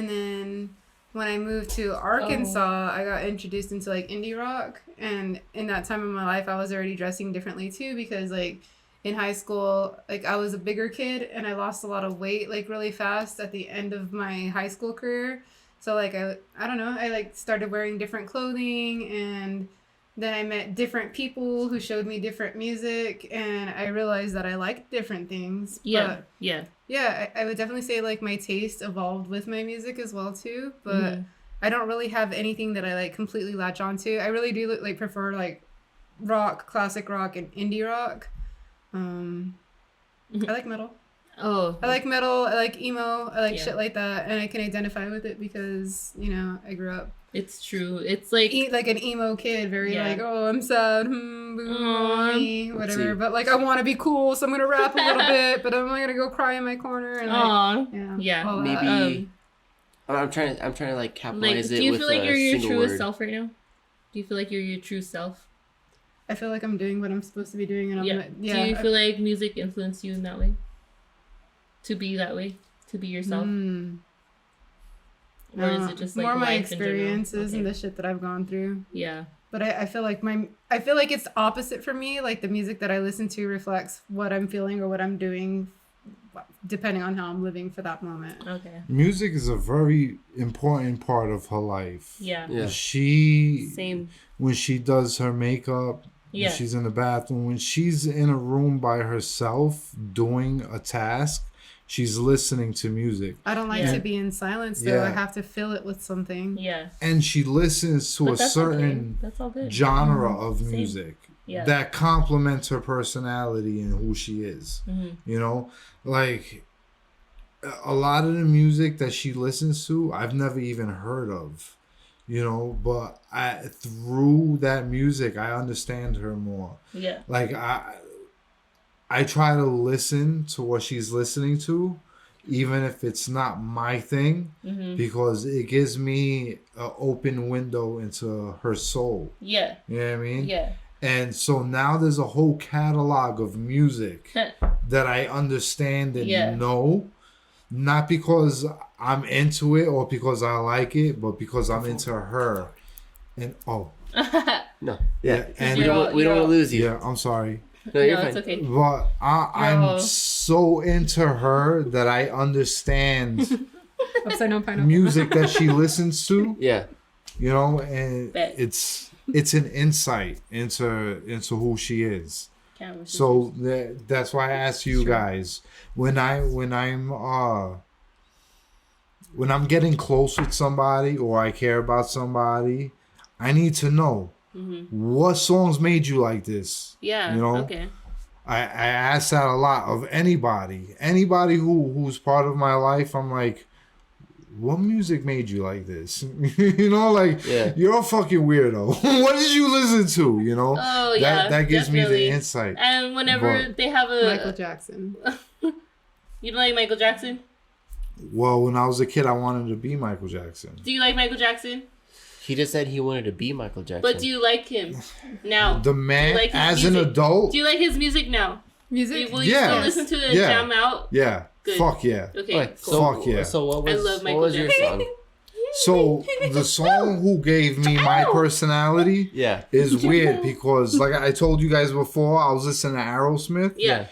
then when I moved to Arkansas, I got introduced into like indie rock, and in that time of my life, I was already dressing differently too because like in high school, like I was a bigger kid and I lost a lot of weight like really fast at the end of my high school career. So like I don't know, I like started wearing different clothing and then I met different people who showed me different music, and I realized that I like different things. Yeah. But Yeah. yeah, I would definitely say like my taste evolved with my music as well too. But Mm-hmm. I don't really have anything that I like completely latch onto. I really do like prefer like rock, classic rock, and indie rock. I like metal. Oh. I like metal. I like emo. I like Yeah. shit like that, and I can identify with it because I grew up It's true. It's like like an emo kid, very Yeah. like, oh, I'm sad, boo, Aw. me, whatever. See. But like, I want to be cool, so I'm gonna rap a little bit, but I'm not gonna go cry in my corner. And like, aw. yeah, Yeah. all Maybe that. I'm trying to like capitalize Like, it do you with feel like a you're your single truest word. self right now? Do you feel like you're your true self? I feel like I'm doing what I'm supposed to be doing, and I'm not, Do you feel like music influenced you in that way? To be that way? To be yourself? Or is it just like more my life in general? experiences and Okay. the shit that I've gone through? Yeah. But I feel like I feel like it's opposite for me. Like the music that I listen to reflects what I'm feeling or what I'm doing, depending on how I'm living for that moment. Okay. Music is a very important part of her life. Yeah. Yeah. Same. When she does her makeup, Yeah. when she's in the bathroom, when she's in a room by herself doing a task, she's listening to music. I don't like Yeah. to be in silence though. I Yeah. have to fill it with something. Yeah. And she listens to But a that's certain okay. That's all good. genre of Same. music Yeah. that complements her personality and who she is. Mm-hmm. Like a lot of the music that she listens to, I've never even heard of. But through that music, I understand her more. Yeah. Like I try to listen to what she's listening to, even if it's not my thing, Mm-hmm. because it gives me an open window into her soul. Yeah. You know what I mean? Yeah. And so now there's a whole catalog of music that I understand and Yeah. know, not because I'm into it or because I like it, but because I'm into her. And No. Yeah. and we don't want to lose you. yeah, I'm sorry. No, you're No, fine. it's okay. But I'm Yo. so into her that I understand Upside down pineapple. music that she listens to, Yeah. and Bet. it's an insight into who she is. Can't So that's why I asked you guys when I'm getting close with somebody or I care about somebody, I need to know what songs made you like this. Yeah. Okay. I ask that a lot of anybody who's part of my life. I'm like, what music made you like this? Yeah. You're a fucking weirdo. What did you listen to? Oh yeah. that gives me definitely. the insight. And whenever But- they have Michael Jackson. you don't like Michael Jackson? Well, when I was a kid, I wanted to be Michael Jackson. Do you like Michael Jackson? He just said he wanted to be Michael Jackson. But do you like him now? The man, like his as music? an adult, Do you like his music now? Music? Will you Yeah. still listen to it and Yeah. jam out? yeah, Good. fuck yeah. Okay. Okay, Cool. Fuck yeah. So what I was love Michael your Jackson. song? So the song who gave me my personality Yeah. is weird because, like I told you guys before, I was listening to Aerosmith. Yeah.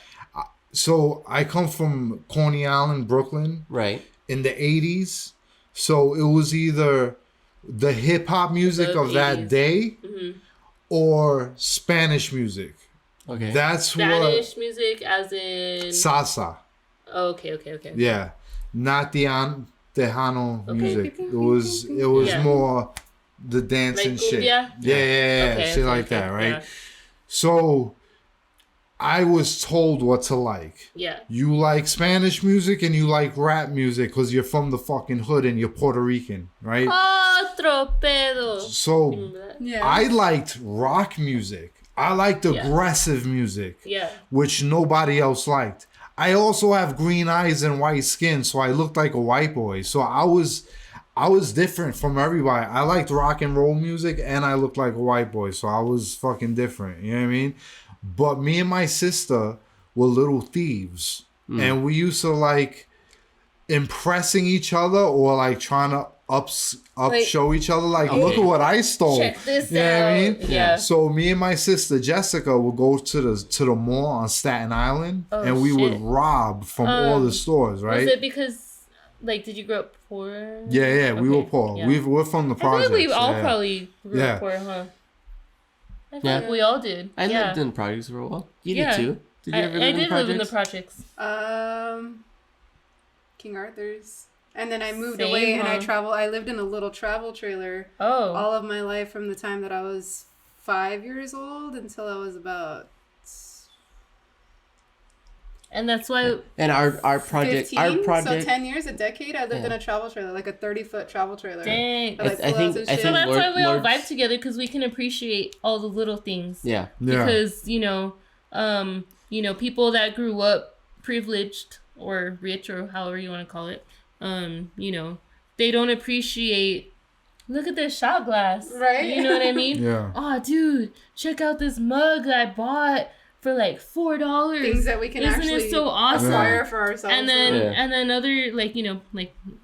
So I come from Coney Island, Brooklyn, Right. in the 80s. So it was either the hip hop music The of that 80s. day Mm-hmm. or Spanish music. Okay. That's Spanish music, as in. what salsa. Oh, okay. Yeah, not the Tejano Okay. music. It was Yeah. more the dancing Like shit. cumbia? Yeah, Okay, shit okay, like that, okay, right? yeah. So I was told what to like. Yeah. You like Spanish music and you like rap music because you're from the fucking hood and you're Puerto Rican, right? Otro pedo. So Remember that? Yeah. I liked rock music. I liked Yeah. aggressive music, Yeah. which nobody else liked. I also have green eyes and white skin, so I looked like a white boy. So I was different from everybody. I liked rock and roll music and I looked like a white boy, so I was fucking different. You know what I mean? But me and my sister were little thieves. And we used to like impressing each other or like trying to show each other like, look at what I stole. Check this You know what out. I mean? Yeah. So me and my sister Jessica would go to the mall on Staten Island Oh, and we would shit. rob from all the stores, right? Was it because, like, did you grow up poor? Yeah, we were Okay, poor. yeah. We're from the I feel projects. like we all yeah. probably grew Yeah. up poor, huh? I Yeah. think we all did. I yeah. lived in projects for a while. You Yeah. did too. Did you ever I live in did live in the projects? projects. King Arthur's. And then I moved Same, away and huh? I lived in a little travel trailer Oh. all of my life from the time that I was 5 years old until I was about And that's why. And our project, 15. So 10 years, a decade, I lived in a travel trailer, like a 30-foot travel trailer. Dang. With, like, I think- pull-outs and I shit. So think that's why we all Lord's- vibe together, because we can appreciate all the little things. Yeah. Yeah. Because people that grew up privileged or rich or however you want to call it, they don't appreciate. Look at this shot glass, Right? You know what I mean? Yeah. Oh, dude, check out this mug that I bought for like $4. Things that we can Isn't actually it so awesome? acquire for ourselves. And then Yeah. and then other like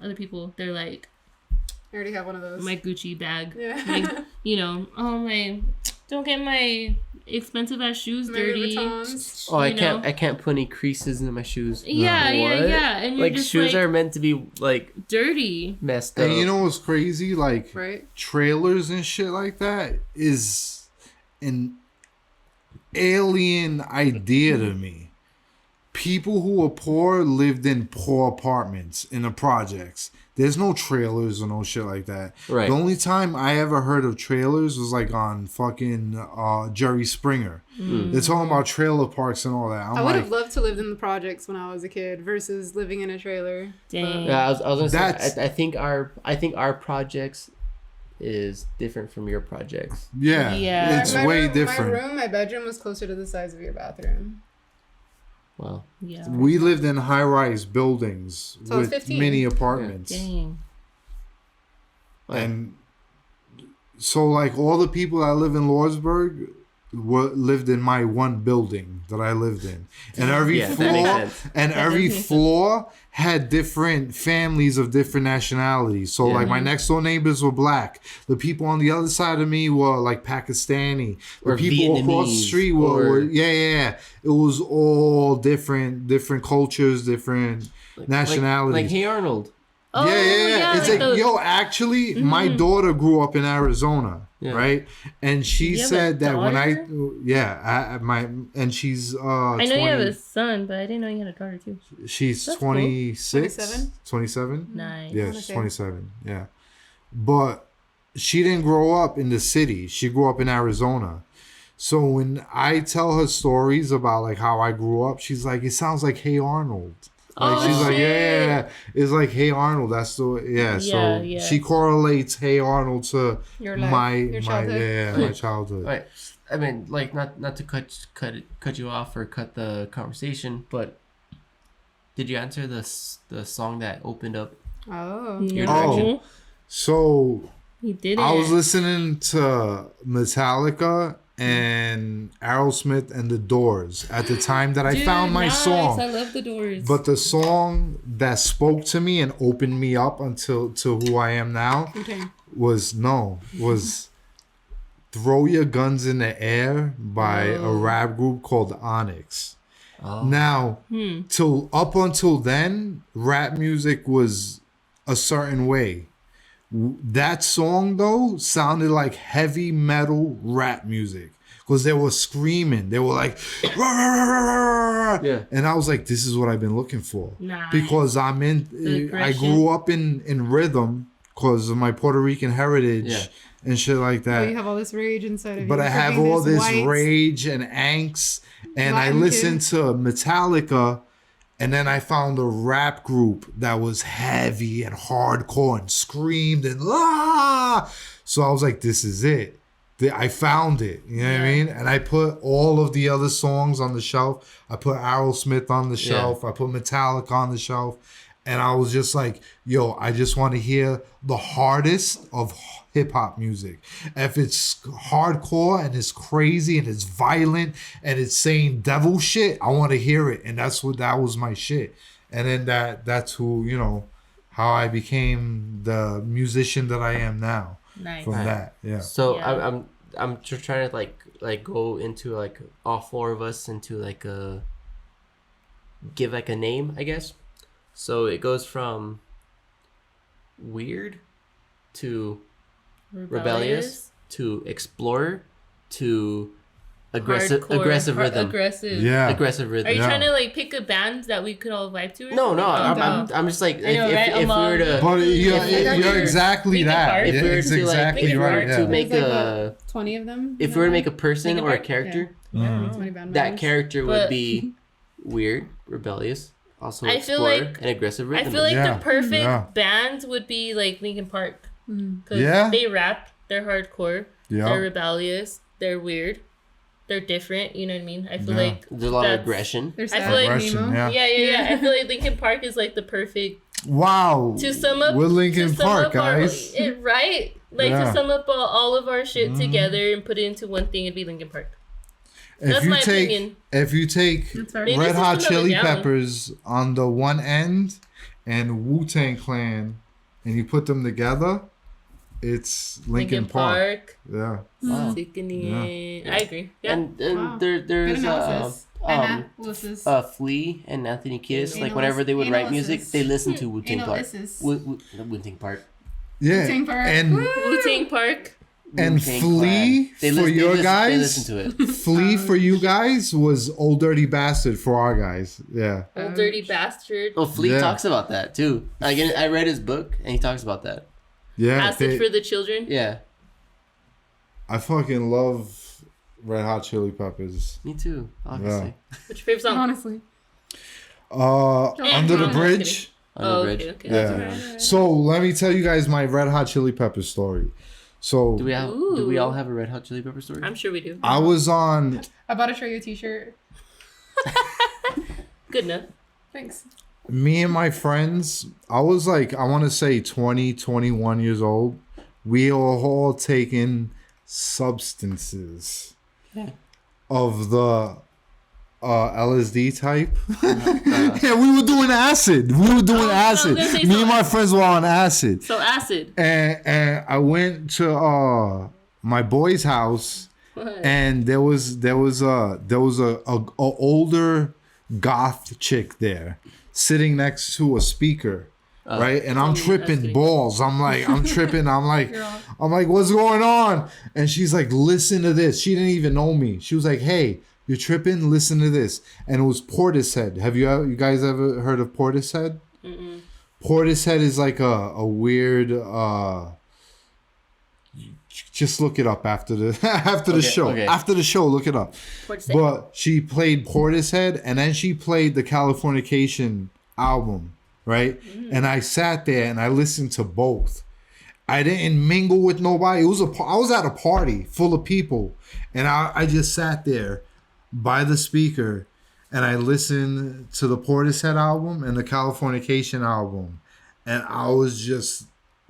other people, they're like, I already have one of those. my Gucci bag. Yeah. Like, don't get my expensive ass shoes My dirty. Louis Vuittons. Oh, I you know? can't put any creases in my shoes. Yeah, What? yeah. And you're Like just shoes like are meant to be like dirty. messed up. And you know what's crazy? Like Right? trailers and shit like that is an alien idea to me. People who are poor lived in poor apartments in the projects. There's no trailers or no shit like that. Right. The only time I ever heard of trailers was like on fucking Jerry Springer. They're talking about trailer parks and all that. I'm I would like, have loved to live in the projects when I was a kid versus living in a trailer. Dang. Yeah, I was gonna That's- say. I think our projects is different from your projects. yeah, Yeah. it's My way room, different. My bedroom was closer to the size of your bathroom. Wow. Yeah. We lived in high-rise buildings So it's with 15. mini apartments. Dang. And so, like, all the people that live in Lordsburg lived in my one building that I lived in, and every Yeah, that makes floor sense. and That every does make floor had different families of different nationalities. So, Yeah. like, my next door neighbors were black. The people on the other side of me were like Pakistani. The Or people across the Vietnamese, street were yeah. It was all different cultures, different nationalities. Like Hey Arnold. Oh, Yeah. It's like like, those- yo, actually, my daughter grew up in Arizona, Yeah. right? And she You have said a that when daughter? she's I know you have a son, but I didn't know you had a daughter too. she's That's cool. 26, 27? 27. Nice. Yeah, wanna she's say. 27. Yeah, but she didn't grow up in the city. She grew up in Arizona. So when I tell her stories about like how I grew up, she's like, it sounds like Hey Arnold. Like Oh, she's like, shit. yeah, it's like Hey Arnold. That's the Yeah, So yeah. she correlates Hey Arnold to Your life, my your childhood. my childhood. Right. I mean, like not to cut you off or cut the conversation, but did you answer the song that opened up? Oh. Your No, direction. So he didn't. I was listening to Metallica and Aerosmith and The Doors at the time that I Dude, found my nice. song. I love the Doors. But the song that spoke to me and opened me up to who I am now Okay. was Throw Your Guns in the Air by a rap group called Onyx. Oh. Now, up until then, rap music was a certain way. That song though sounded like heavy metal rap music because they were screaming. They were like, "Rah, rah, rah, rah, rah, rah." Yeah. And I was like, this is what I've been looking for. Nice. Because I aggression. grew up in rhythm because of my Puerto Rican heritage Yeah. and shit like Oh, that. you have all this rage inside of But you. I for have being all this white. rage and angst, and I Latin listened kid. to Metallica, and then I found a rap group that was heavy and hardcore and screamed and la. So I was like, "This is it. I found it." You know what I mean? And I put all of the other songs on the shelf. I put Aerosmith on the shelf. I put Metallica on the shelf, and I was just like, "Yo, I just want to hear the hardest of hip hop music. If it's hardcore and it's crazy and it's violent and it's saying devil shit, I want to hear it." And that was my shit. And then that's who, how I became the musician that I am now nice. from that. Yeah. So Yeah. I'm just trying to like go into like all four of us into like give like a name, I guess. So it goes from weird to rebellious to explorer to aggressive rhythm. Aggressive. Yeah. Aggressive rhythm. Are you Yeah. trying to like pick a band that we could all vibe to? Or No, something? no. I'm just like I know, right? if we were to But Yeah. you're exactly Linkin that. Park. If we were It's to, like, exactly if we were right. to Yeah. make There's, like, a 20 of them. if we were to make a person Linkin or a Park? character, Yeah, 20 band that members. character would But- be weird, rebellious, also I feel explore, like- and aggressive rhythm. I feel like Yeah. the perfect Yeah. band would be like Linkin Park. Because Yeah. they rap, they're hardcore, they're Yeah. rebellious, they're weird, they're different. You know what I mean? I feel Yeah. like There's a lot of that's- aggression. There's I sad feel like- Aggression, emo. yeah. yeah. I feel like Linkin Park is like the perfect Wow. to sum up. We're Linkin to sum Park, up guys. right? Like Yeah. to sum up all of our shit together and put it into one thing, it'd be Linkin Park. That's my opinion. If you take That's fair. Maybe Red it's Hot just another Chili down. Peppers on the one end and Wu-Tang Clan and you put them together, it's Linkin Park. Yeah. Wow. Sickening. I agree. Yeah. And Wow. there's Good analysis. Analysis. Flea and Anthony Kiedis, like Analysis. whenever they would write music, Analysis. they listened to Wu-Tang Park. Analysis. Wu-Tang Park. Yeah. Wu-Tang Park. And Wu-Tang Park. And Wu-Tang Flea Clan. for your They guys? listen to it. Flea for you guys was Old Dirty Bastard for our guys. Yeah. Old dirty bastard. Oh, Flea Yeah. talks about that too. I read his book and he talks about that. Yeah. Acid for the children. Yeah, I fucking love Red Hot Chili Peppers. me too. Obviously, What's your favorite song? Honestly. Under the I'm Bridge. on the Oh, bridge. okay. Yeah. So let me tell you guys my Red Hot Chili Pepper story. So Do we Ooh. all have a Red Hot Chili Pepper story? I'm sure we do. I was on I bought a Show You t-shirt. Good enough. Thanks. me and my friends. I was like, I want to say 20, 21 years old. We were all taking substances of the LSD type. Yeah, we were doing acid. We were doing I was acid. gonna say Me so and my friends were on acid. So acid. And I went to my boy's house, What? and there was a older goth chick there sitting next to a speaker, right? And I'm that's tripping kidding. balls. I'm tripping. I'm like, what's going on? And she's like, listen to this. She didn't even know me. She was like, hey, you're tripping. Listen to this. And it was Portishead. Have you guys ever heard of Portishead? Mm-mm. Portishead is like a weird. Just look it up after the show. okay. After the show, look it up. Portishead. But she played Portishead, and then she played the Californication album, right? And I sat there and I listened to both. I didn't mingle with nobody. I was at a party full of people, and I just sat there by the speaker, and I listened to the Portishead album and the Californication album, and I was just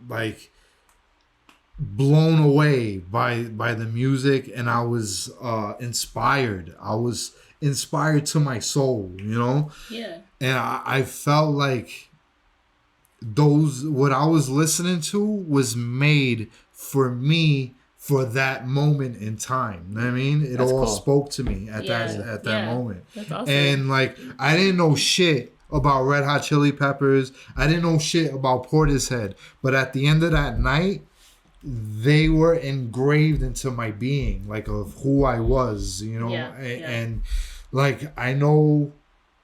like blown away by the music, and I was inspired. I was inspired to my soul, you know? Yeah. And I felt like what I was listening to was made for me for that moment in time. You know what I mean? It That's all cool. spoke to me at Yeah. that Yeah. moment. That's awesome. And like, I didn't know shit about Red Hot Chili Peppers. I didn't know shit about Portishead. But at the end of that night, they were engraved into my being, like of who I was, you know. Yeah, And like, I know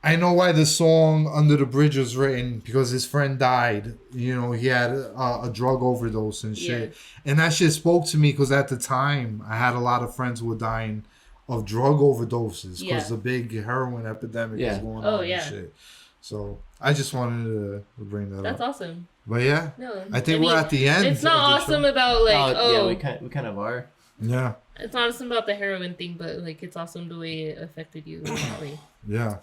why the song Under the Bridge was written, because his friend died. You know, he had a drug overdose and shit. And that shit spoke to me, because at the time I had a lot of friends who were dying of drug overdoses because Yeah. the big heroin epidemic was going Oh, on yeah. and shit. So I just wanted to bring that That's up. awesome. But yeah, No, I think mean, we're at the end. It's not of the awesome show. about like yeah, we kind of are. Yeah, it's not awesome about the heroin thing, but like it's awesome the way it affected you. Like, yeah.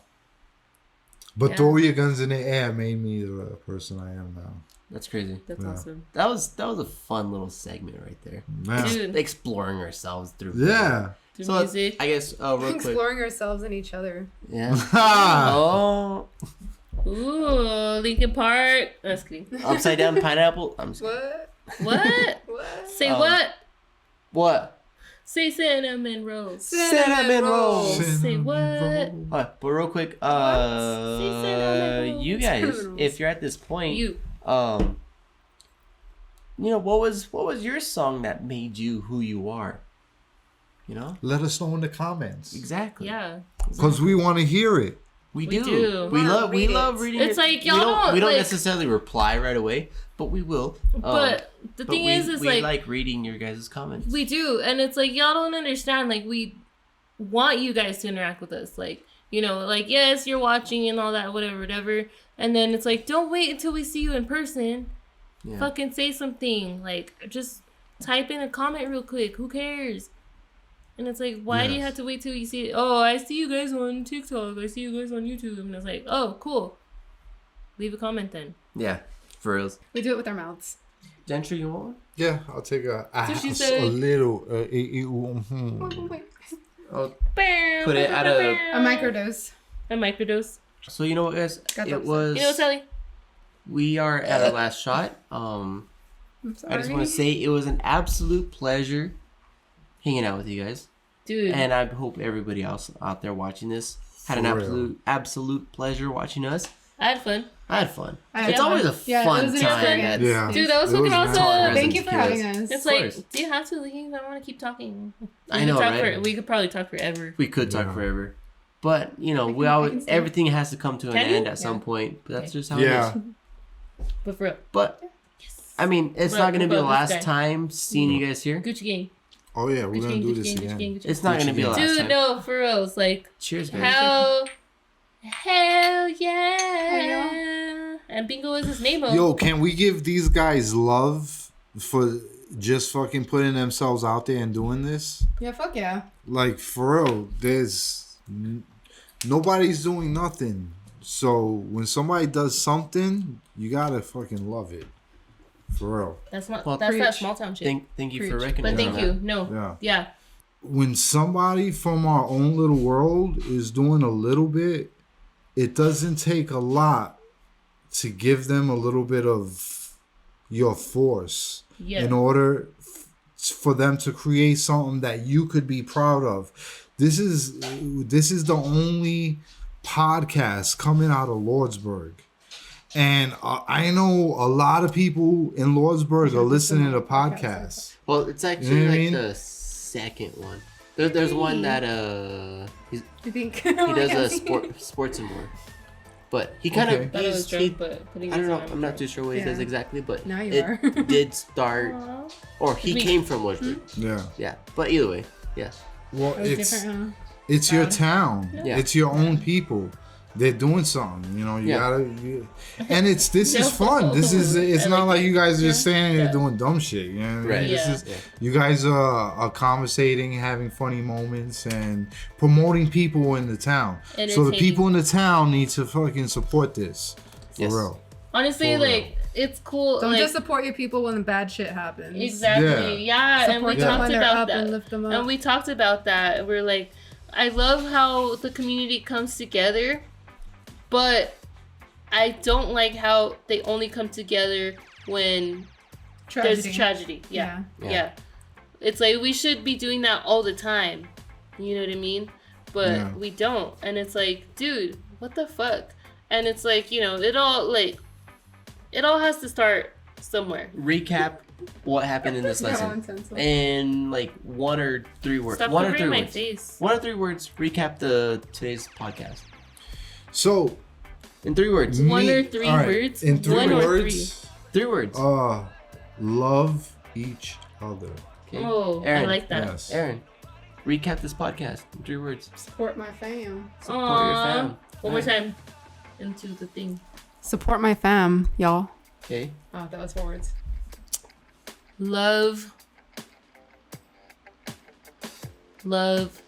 But Yeah. throw your guns in the air made me the person I am now. That's crazy. that's Yeah. awesome. That was a fun little segment right there. Man. Dude, Exploring ourselves through. Yeah. through So music. I guess real quick. Exploring ourselves and each other. Yeah. Ha! Oh, Ooh, Linkin Park. No, just kidding. upside down pineapple. I'm just, What? What? What? Say Um, what? what? Say cinnamon rolls. Cinnamon rolls. Say what? Alright, but real quick, Say cinnamon rolls. you guys, Cinnamon rolls. if you're at this point, You. you know, what was your song that made you who you are? You know? Let us know in the comments. Exactly. Yeah. Because we want to hear it. We We do. do. We love Read reading It's it. like, y'all we don't like- necessarily reply right away, but we will. But the thing is we like reading your guys' comments. we do, and it's like y'all don't understand. Like we want you guys to interact with us. Like, you know, like yes, you're watching and all that, whatever. And then it's like, don't wait until we see you in person. Yeah. Fucking say something. Like just type in a comment real quick. Who cares? And it's like, why do you Yes. have to wait till you see it? Oh, I see you guys on TikTok. I see you guys on YouTube. And it's like, oh, cool. Leave a comment then. Yeah, for reals. We do it with our mouths. Gentry, you want one? Yeah, I'll take a she said. little. I'll put it at a. A microdose. A microdose. So you know what, guys? Got It that was. You know, Sally? We are at our last shot. I'm sorry. I just want to say it was an absolute pleasure hanging out with you guys, Dude. and I hope everybody else out there watching this had an For real. absolute pleasure watching us. I had fun. I had fun. I had It's fun. always a Yeah, it fun was an time. experience. Yeah. Dude, that was It fucking nice. awesome. Thank you for Tequilas. having us. It's Of like, course. do you have to leave? I want to keep talking. I know, right? We could probably talk forever. We could talk Yeah. forever, but you know, we I always can stay. everything has to come to an Can you? end at some Yeah. point. But that's Okay. just how Yeah. it is. But for real. But I mean, it's But- not gonna be the but last this guy- time seeing you guys here. Gucci gang. Oh yeah, we're Gucci gonna gang, do Gucci this gang, Gucci again. gang, Gucci It's not gonna be the last Dude, time. no, for real. It's like, Cheers, guys. hell yeah. And Bingo is his name. Yo, can we give these guys love for just fucking putting themselves out there and doing this? Yeah, fuck yeah. Like for real, nobody's doing nothing. So when somebody does something, you gotta fucking love it. For real. That's not. Well, that's that preach. small town shit. Thank you for Preach. recognizing But thank that. you. No. Yeah. Yeah. When somebody from our own little world is doing a little bit, it doesn't take a lot to give them a little bit of your force Yeah. in order for them to create something that you could be proud of. This is the only podcast coming out of Lordsburg. And I know a lot of people in Lordsburg are listening to podcasts. Well, it's actually You know what I like mean? the second one. There's one that You think? he does sports and more, but he kind Okay. of Thought I was drunk, but putting I don't it know. on, I'm not too sure what he Yeah. does exactly, but Now you it are. did start, Aw. or he Me. came from Lordsburg. Yeah. Yeah, but either way, yeah. Well, It was it's different, it's your Proud. town. Yeah. It's your own people. They're doing something, you know. You Yeah. gotta, and this is No. fun. It's I not like like you guys are just standing there Yeah. doing dumb shit. You know what I mean? Right. This Yeah. is Yeah. you guys are conversating, having funny moments, and promoting people in the town. So the Entertaining. people in the town need to fucking support this for Yes. real. Honestly, For real. like, it's cool. Don't like, just support your people when the bad shit happens. Exactly. Yeah. And we Support them talked when they're about up that. and lift them up. And we talked about that. We're like, I love how the community comes together, but I don't like how they only come together when there's tragedy. Yeah. Yeah. Yeah. It's like we should be doing that all the time. You know what I mean? But Yeah. we don't. And it's like, dude, what the fuck? And it's like, you know, it all has to start somewhere. Recap what happened in this Yeah, lesson intense. in like 1 or 3 words. Stop 1 or covering 3 my words. face. 1 or 3 words. Recap today's podcast So in 3 words. One me- or three all right, words? In 3 One or words. 3 words. Love each other. Okay. Oh, Aaron, I like that. Yes. Aaron, recap this podcast in 3 words. Support my fam. Support your Aw. fam. One more time. Into the thing. Support my fam, y'all. Okay. Oh, that was 4 words. Love. Love.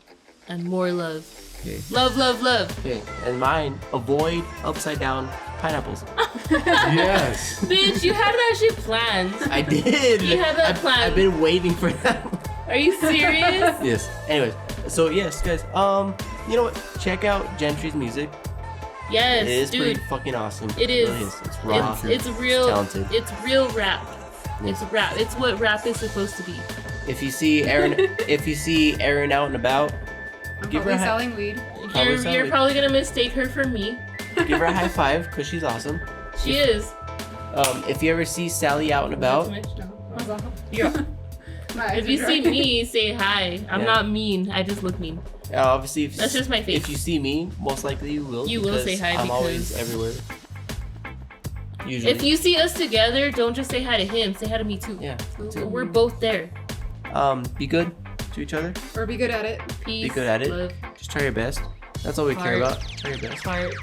And more love. Okay. Love, love, love. Okay. And mine, avoid upside down pineapples. Yes. Bitch, you had that shit planned. I did. You had that plan. I've been waiting for that. Are you serious? Yes. Anyways, so yes, guys. You know what? Check out Gentry's music. Yes, It is dude. pretty fucking awesome. It is. really is. It's raw. It's real. talented. It's real rap. Yes. It's rap. It's what rap is supposed to be. If you see Erin out and about, I'm Give her probably a ha- selling weed. Probably You're solid. probably gonna mistake her for me. give her a high five because she's awesome. She is. If you ever see Sally out and about, No, I was off. You're If you see me, say hi. I'm Yeah. not mean. I just look mean. Obviously, if That's just my face. If you see me, most likely you will. You will say hi I'm because- always everywhere. Usually. If you see us together, don't just say hi to him. Say hi to me too. Yeah. Me too. We're both there. Be good to each other. Or be good at it. Peace. Be good at it. Love, Just try your best. That's all we care Heart. about. Try your best. heart.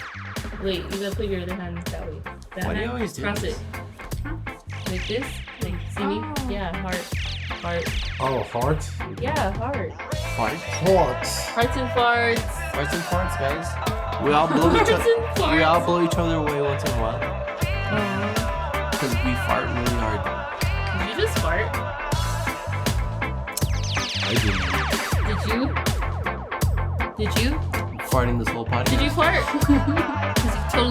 Wait, you gotta put your other hand that way. That Why do you hand, always do cross this? it. Like this? Like, see me? Oh. Yeah, heart. Heart. Oh, heart. Yeah, heart. Fart. Hearts. Hearts and farts. Farts and farts, guys. We all blow each Farts other. and farts. We all blow each other away once in a while Oh. because we fart really hard. Did you just fart? I didn't. Did you? Farting this whole podcast. Did you fart? Because you